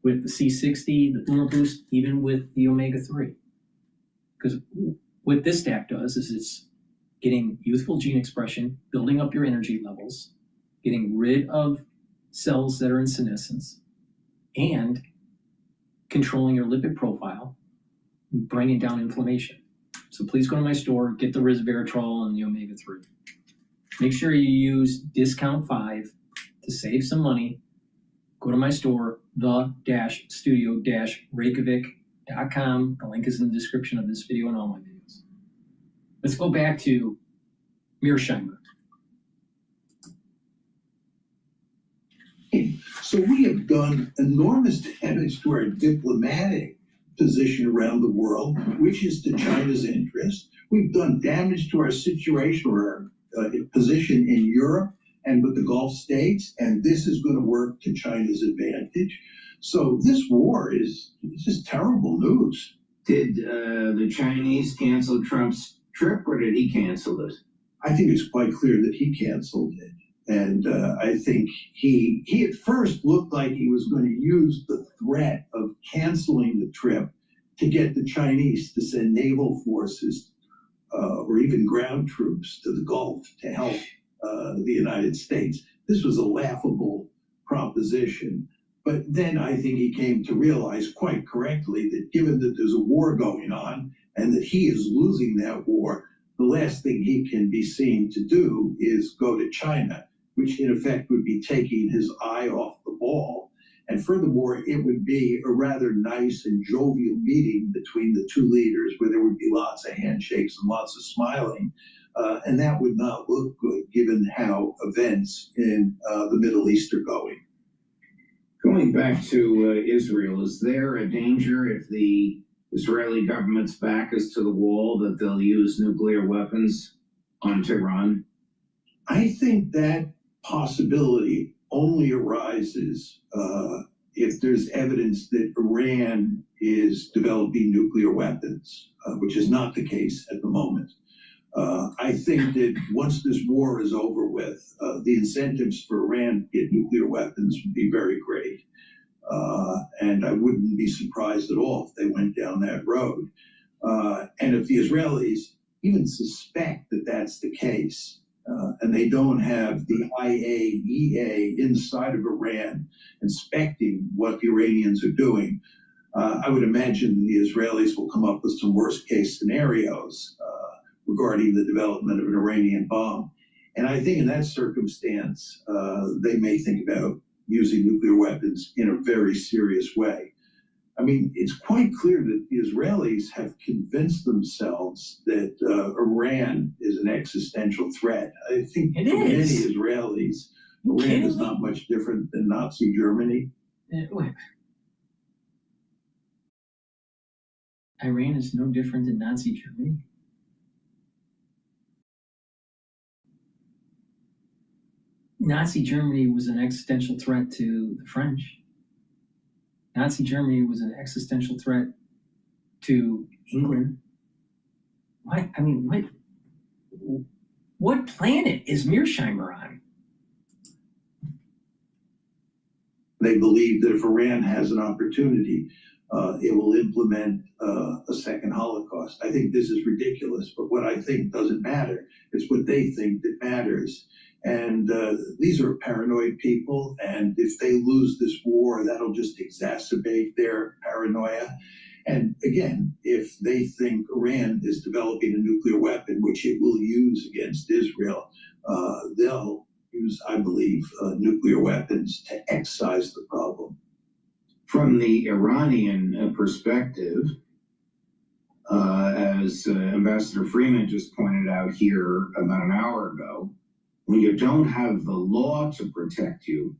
with the C60, the Boomer Boost, even with the omega-3. Because what this stack does is it's getting youthful gene expression, building up your energy levels, getting rid of cells that are in senescence, and controlling your lipid profile, bringing down inflammation. So please go to my store, get the resveratrol and the omega-3. Make sure you use discount 5 to save some money. Go to my store, the-studio-reykjavik.com. The link is in the description of this video and all my videos. Let's go back to Mearsheimer. So we have done enormous damage to our diplomatic position around the world, which is to China's interest. We've done damage to our situation or our position in Europe and with the Gulf states, and this is going to work to China's advantage. So this war is just terrible news. Did the Chinese cancel Trump's trip, or did he cancel it? I think it's quite clear that he canceled it. And I think he at first looked like he was going to use the threat of canceling the trip to get the Chinese to send naval forces or even ground troops to the Gulf to help the United States. This was a laughable proposition. But then I think he came to realize quite correctly that given that there's a war going on and that he is losing that war, the last thing he can be seen to do is go to China, which in effect would be taking his eye off the ball. And furthermore, it would be a rather nice and jovial meeting between the two leaders where there would be lots of handshakes and lots of smiling. And that would not look good given how events in the Middle East are going. Going back to Israel, is there a danger if the Israeli government's back is to the wall that they'll use nuclear weapons on Tehran? I think that possibility only arises if there's evidence that Iran is developing nuclear weapons, which is not the case at the moment. I think that once this war is over with, the incentives for Iran to get nuclear weapons would be very great. And I wouldn't be surprised at all if they went down that road. And if the Israelis even suspect that that's the case, and they don't have the IAEA inside of Iran inspecting what the Iranians are doing, I would imagine the Israelis will come up with some worst case scenarios regarding the development of an Iranian bomb. And I think in that circumstance, they may think about using nuclear weapons in a very serious way. I mean, it's quite clear that the Israelis have convinced themselves that Iran is an existential threat. I think for many Israelis, Iran is not much different than Nazi Germany. Iran is no different than Nazi Germany. Nazi Germany was an existential threat to the French. Nazi Germany was an existential threat to England. What? I mean, what planet is Mearsheimer on? They believe that if Iran has an opportunity, it will implement a second Holocaust. I think this is ridiculous, but what I think doesn't matter. It's what they think that matters. And these are paranoid people, and if they lose this war, that'll just exacerbate their paranoia. And again, if they think Iran is developing a nuclear weapon, which it will use against Israel, they'll use, I believe, nuclear weapons to excise the problem. From the Iranian perspective, as Ambassador Freeman just pointed out here about an hour ago, when you don't have the law to protect you,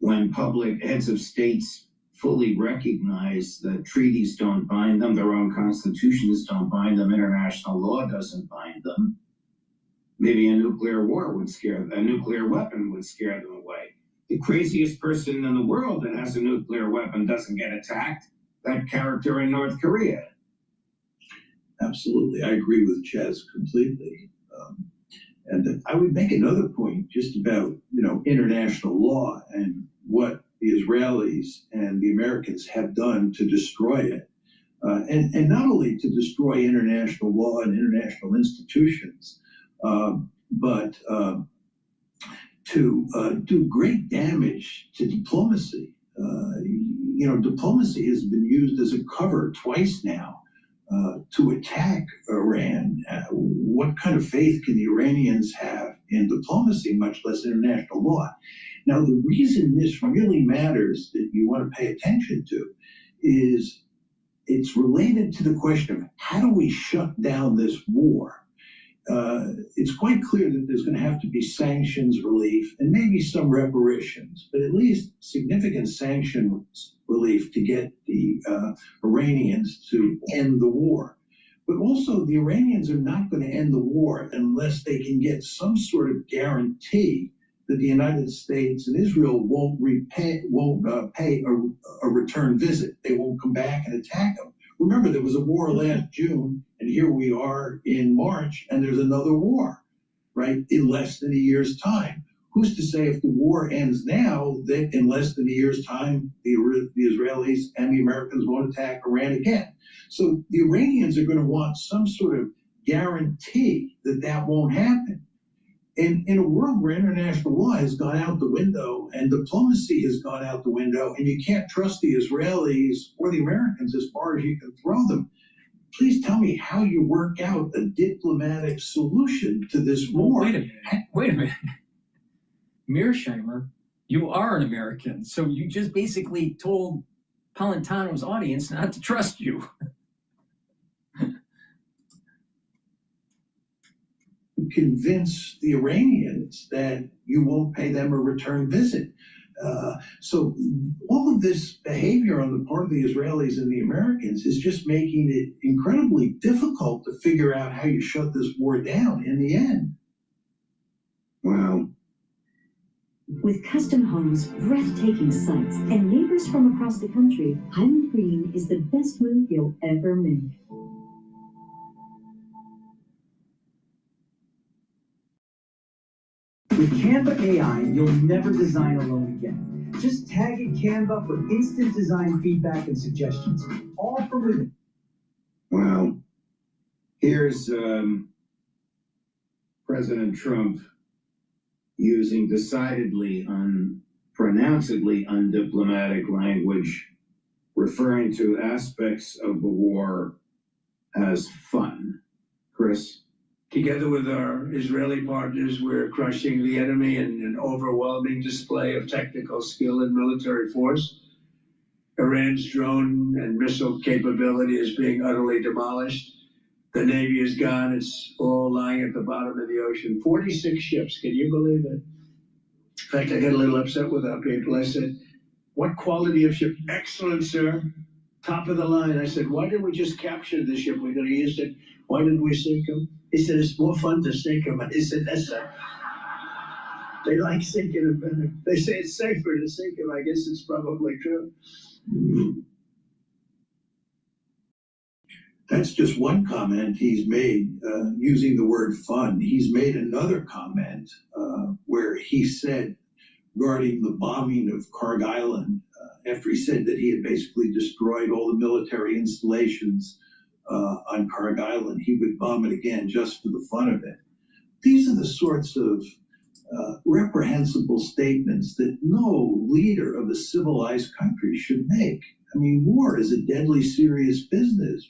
when public heads of states fully recognize that treaties don't bind them, their own constitutions don't bind them, international law doesn't bind them, maybe a nuclear weapon would scare them away. The craziest person in the world that has a nuclear weapon doesn't get attacked. That character in North Korea. Absolutely, I agree with Chaz completely. And I would make another point just about, international law and what the Israelis and the Americans have done to destroy it. And not only to destroy international law and international institutions, but to do great damage to diplomacy. Diplomacy has been used as a cover twice now to attack Iran. What kind of faith can the Iranians have in diplomacy, much less international law? Now, the reason this really matters that you want to pay attention to is it's related to the question of how do we shut down this war? It's quite clear that there's going to have to be sanctions relief and maybe some reparations, but at least significant sanctions relief to get the Iranians to end the war. But also, the Iranians are not going to end the war unless they can get some sort of guarantee that the United States and Israel won't pay a return visit. They won't come back and attack them. Remember, there was a war last June, and here we are in March, and there's another war, right, in less than a year's time. Who's to say if the war ends now that in less than a year's time, the Israelis and the Americans won't attack Iran again? So the Iranians are going to want some sort of guarantee that that won't happen. And in a world where international law has gone out the window and diplomacy has gone out the window, and you can't trust the Israelis or the Americans as far as you can throw them, please tell me how you work out a diplomatic solution to this war. Wait a minute. Mearsheimer, you are an American, so you just basically told Polentano's audience not to trust you. Convince the Iranians that you won't pay them a return visit. So all of this behavior on the part of the Israelis and the Americans is just making it incredibly difficult to figure out how you shut this war down in the end. Wow. With custom homes, breathtaking sights, and neighbors from across the country, Highland Green is the best move you'll ever make. With Canva AI, you'll never design alone again. Just tag in Canva for instant design feedback and suggestions, all from within. Well, here's President Trump using decidedly unpronounceably undiplomatic language, referring to aspects of the war as fun. Chris? Together with our Israeli partners, we're crushing the enemy in an overwhelming display of technical skill and military force. Iran's drone and missile capability is being utterly demolished. The Navy is gone. It's all lying at the bottom of the ocean. 46 ships. Can you believe it? In fact, I got a little upset with our people. I said, what quality of ship? Excellent, sir. Top of the line. I said, why didn't we just capture the ship? We're going to use it. Why didn't we sink them? He said, it's more fun to sink them. I said, that's right. They like sinking them better. They say it's safer to sink them. I guess it's probably true. That's just one comment he's made using the word fun. He's made another comment where he said regarding the bombing of Karg Island, after he said that he had basically destroyed all the military installations on Karg Island, he would bomb it again just for the fun of it. These are the sorts of reprehensible statements that no leader of a civilized country should make. I mean, war is a deadly serious business.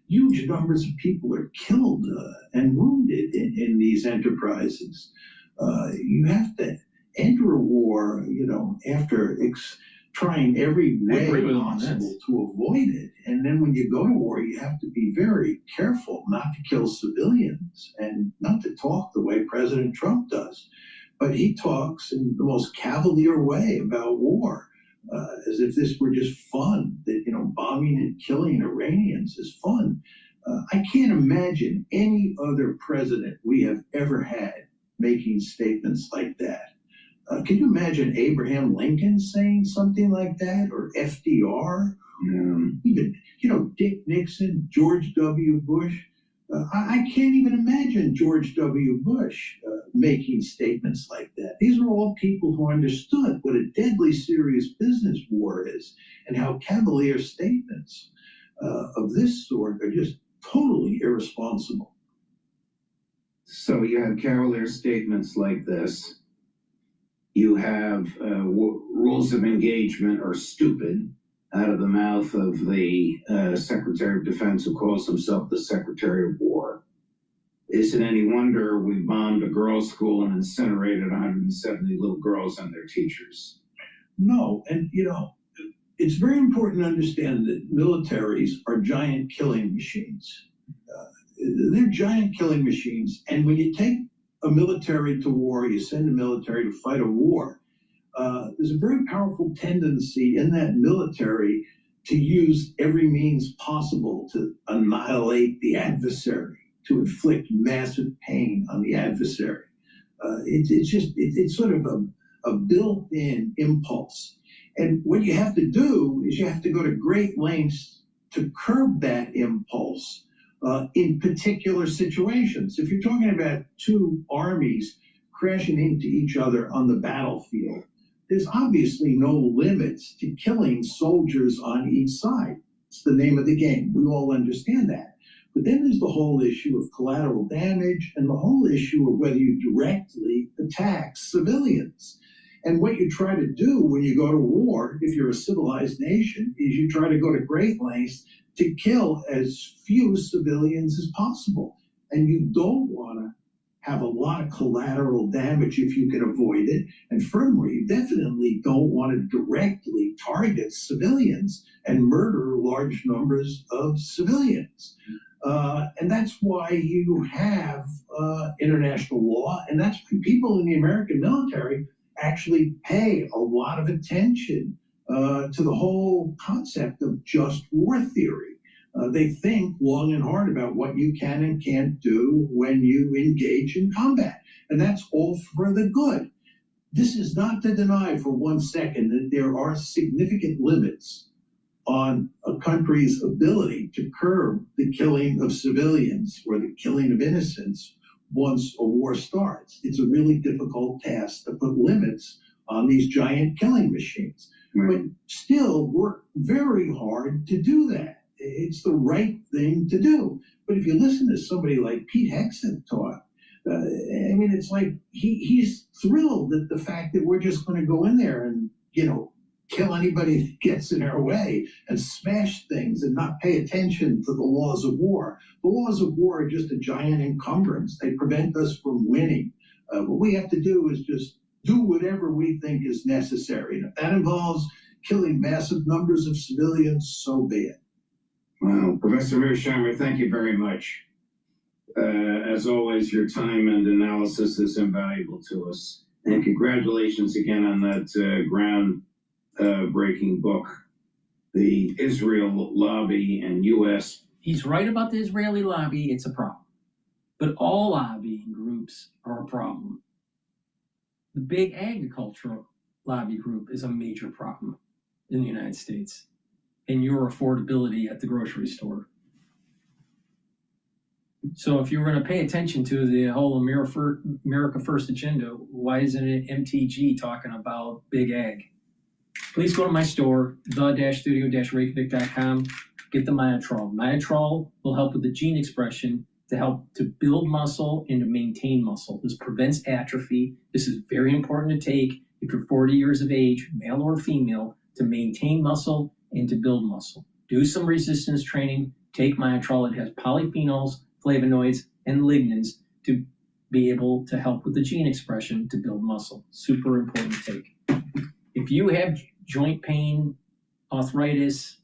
Huge numbers of people are killed and wounded in these enterprises. You have to enter a war, after trying every way possible to avoid it. And then when you go to war, you have to be very careful not to kill civilians and not to talk the way President Trump does. But he talks in the most cavalier way about war, as if this were just fun, that, bombing and killing Iranians is fun. I can't imagine any other president we have ever had making statements like that. Can you imagine Abraham Lincoln saying something like that, or FDR? Even, Dick Nixon, George W. Bush. I can't even imagine George W. Bush making statements like that. These are all people who understood what a deadly serious business war is, and how cavalier statements of this sort are just totally irresponsible. So you have cavalier statements like this. You have rules of engagement are stupid out of the mouth of the Secretary of Defense, who calls himself the Secretary of War. Is it any wonder we bombed a girls' school and incinerated 170 little girls and their teachers? No, and it's very important to understand that militaries are giant killing machines. They're giant killing machines, and when you take a military to war, you send a military to fight a war, there's a very powerful tendency in that military to use every means possible to annihilate the adversary, to inflict massive pain on the adversary. It's sort of a built-in impulse. And what you have to do is you have to go to great lengths to curb that impulse in particular situations. If you're talking about two armies crashing into each other on the battlefield, there's obviously no limits to killing soldiers on each side. It's the name of the game. We all understand that. But then there's the whole issue of collateral damage and the whole issue of whether you directly attack civilians. And what you try to do when you go to war, if you're a civilized nation, is you try to go to great lengths to kill as few civilians as possible. And you don't want to have a lot of collateral damage if you can avoid it. And furthermore, you definitely don't want to directly target civilians and murder large numbers of civilians. And that's why you have international law, and that's why people in the American military actually pay a lot of attention to the whole concept of just war theory. They think long and hard about what you can and can't do when you engage in combat. And that's all for the good. This is not to deny for 1 second that there are significant limits on a country's ability to curb the killing of civilians or the killing of innocents once a war starts. It's a really difficult task to put limits on these giant killing machines. But still work very hard to do that. It's the right thing to do. But if you listen to somebody like Pete Hegseth talk, it's like he's thrilled at the fact that we're just going to go in there and, kill anybody that gets in our way and smash things and not pay attention to the laws of war. The laws of war are just a giant encumbrance. They prevent us from winning. What we have to do is just do whatever we think is necessary. And if that involves killing massive numbers of civilians, so be it. Well, Professor Mearsheimer, thank you very much. As always, your time and analysis is invaluable to us. And congratulations again on that ground-breaking book, The Israel Lobby and U.S. He's right about the Israeli lobby, it's a problem. But all lobbying groups are a problem. The big agricultural lobby group is a major problem in the United States, and your affordability at the grocery store. So if you're going to pay attention to the whole America First agenda, why isn't it MTG talking about big ag? Please go to my store, the-studio-reykjavik.com, get the Myotrol. Myotrol will help with the gene expression to help to build muscle and to maintain muscle. This prevents atrophy. This is very important to take if you're 40 years of age, male or female, to maintain muscle and to build muscle. Do some resistance training, take Myotrol. It has polyphenols, flavonoids, and lignans to be able to help with the gene expression to build muscle. Super important to take. If you have joint pain, arthritis,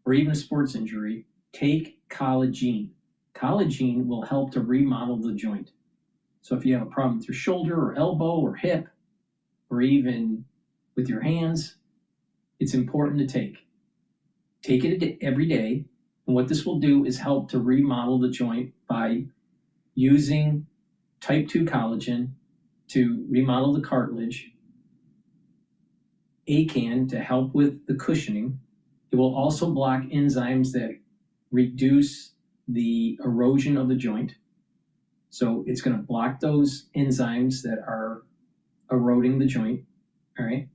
or even a sports injury, take collagen. Collagen will help to remodel the joint. So if you have a problem with your shoulder or elbow or hip, or even with your hands, it's important to take. Take it every day. And what this will do is help to remodel the joint by using type 2 collagen to remodel the cartilage, ACAN to help with the cushioning. It will also block enzymes that reduce the erosion of the joint. So it's going to block those enzymes that are eroding the joint, all right?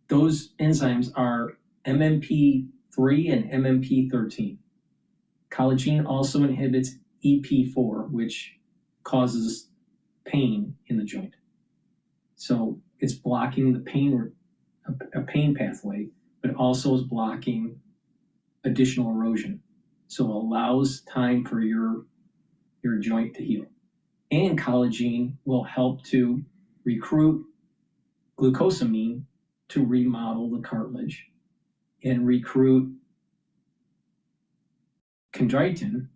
Those enzymes are MMP3 and MMP13. Collagen also inhibits EP4, which causes pain in the joint. So it's blocking the pain, a pain pathway, but also is blocking additional erosion. So it allows time for your joint to heal. And collagen will help to recruit glucosamine to remodel the cartilage and recruit chondroitin,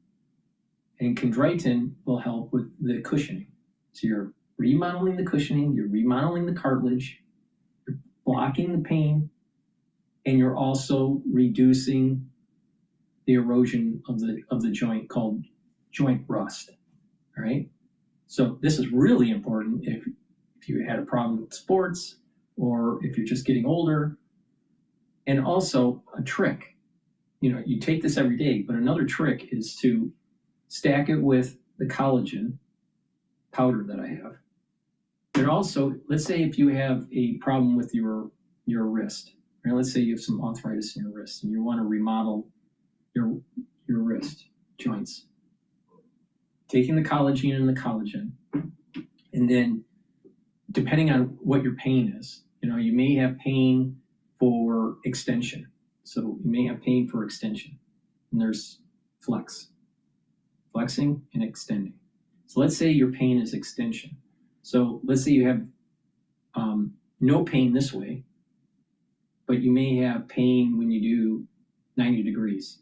and chondroitin will help with the cushioning. So you're remodeling the cushioning, you're remodeling the cartilage, you're blocking the pain, and you're also reducing the erosion of the joint called joint rust. All right. So this is really important if you had a problem with sports or if you're just getting older. And also a trick, you take this every day, but another trick is to stack it with the collagen powder that I have. And also, let's say if you have a problem with your wrist, right? Let's say you have some arthritis in your wrist and you want to remodel your wrist joints. Taking the collagen and the collagen, and then depending on what your pain is, you may have pain for extension. So you may have pain for extension. And there's flexing and extending. So let's say your pain is extension. So let's say you have no pain this way, but you may have pain when you do 90 degrees.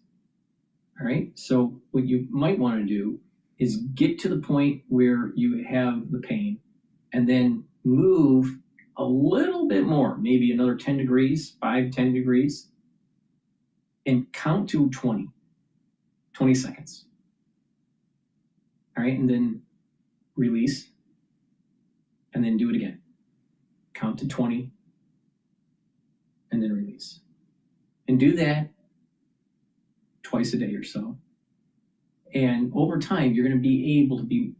All right. So what you might want to do is get to the point where you have the pain and then move a little bit more, maybe another 10 degrees, 10 degrees, and count to 20 seconds. All right, and then release, and then do it again. Count to 20, and then release. And do that twice a day or so. And over time, you're going to be able to be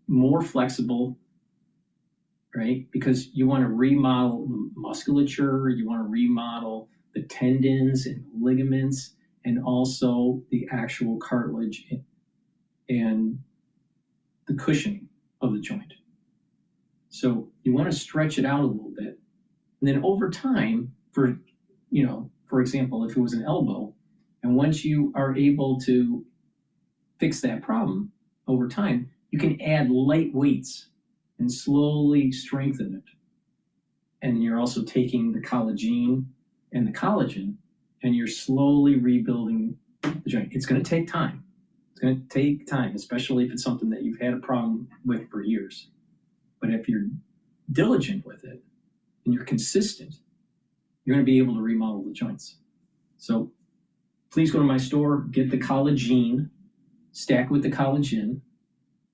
more flexible, right? Because you want to remodel the musculature, you want to remodel the tendons and ligaments, and also the actual cartilage and the cushioning of the joint. So you want to stretch it out a little bit. And then over time, for you know, for example, if it was an elbow, and once you are able to fix that problem over time, you can add light weights and slowly strengthen it. And you're also taking the collagen and the collagen, and you're slowly rebuilding the joint. It's going to take time. It's going to take time, especially if it's something that you've had a problem with for years. But if you're diligent with it and you're consistent, you're going to be able to remodel the joints. So please go to my store, get the collagen, stack with the collagen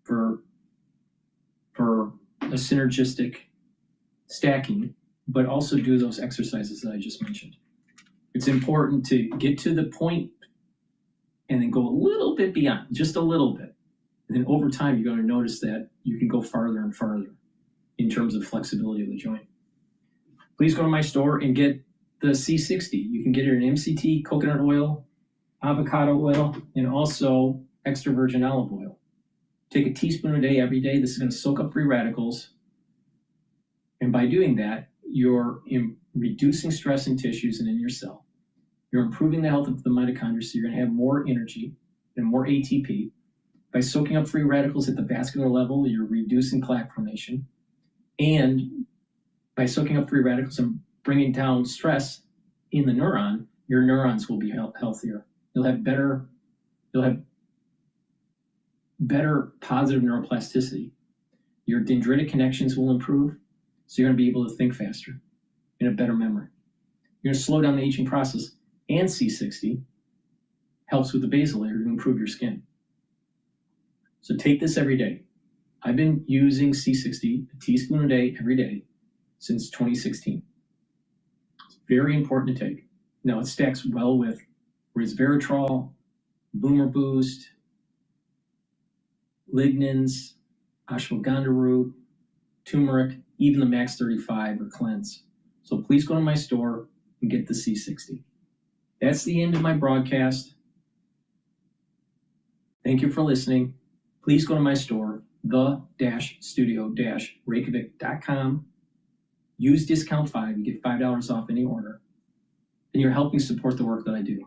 for a synergistic stacking, but also do those exercises that I just mentioned. It's important to get to the point and then go a little bit beyond, just a little bit. And then over time, you're going to notice that you can go farther and farther in terms of flexibility of the joint. Please go to my store and get the C60. You can get it in MCT, coconut oil, avocado oil, and also extra virgin olive oil. Take a teaspoon a day every day. This is going to soak up free radicals. And by doing that, you're reducing stress in tissues and in your cell. You're improving the health of the mitochondria, so you're going to have more energy and more ATP. By soaking up free radicals at the vascular level, you're reducing plaque formation. And by soaking up free radicals and bringing down stress in the neuron, your neurons will be healthier. You'll have better positive neuroplasticity. Your dendritic connections will improve, so you're going to be able to think faster and have better memory. You're going to slow down the aging process, and C60 helps with the basal layer to improve your skin. So take this every day. I've been using C60, a teaspoon a day, every day, since 2016. It's very important to take. Now, it stacks well with resveratrol, boomer boost, lignans, ashwagandha root, turmeric, even the Max 35 or cleanse. So please go to my store and get the C60. That's the end of my broadcast. Thank you for listening. Please go to my store, the-studio-reykjavik.com. Use discount 5, you get $5 off any order. And you're helping support the work that I do.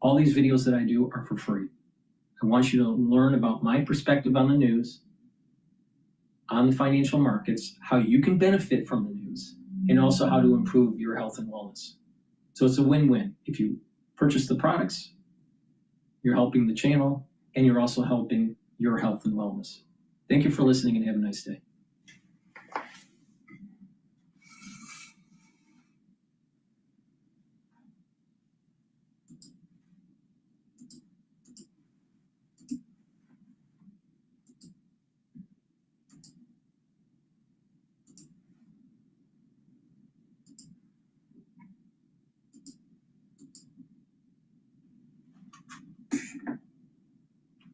All these videos that I do are for free. I want you to learn about my perspective on the news, on the financial markets, how you can benefit from the news, and also how to improve your health and wellness. So it's a win-win. If you purchase the products, you're helping the channel, and you're also helping your health and wellness. Thank you for listening, and have a nice day.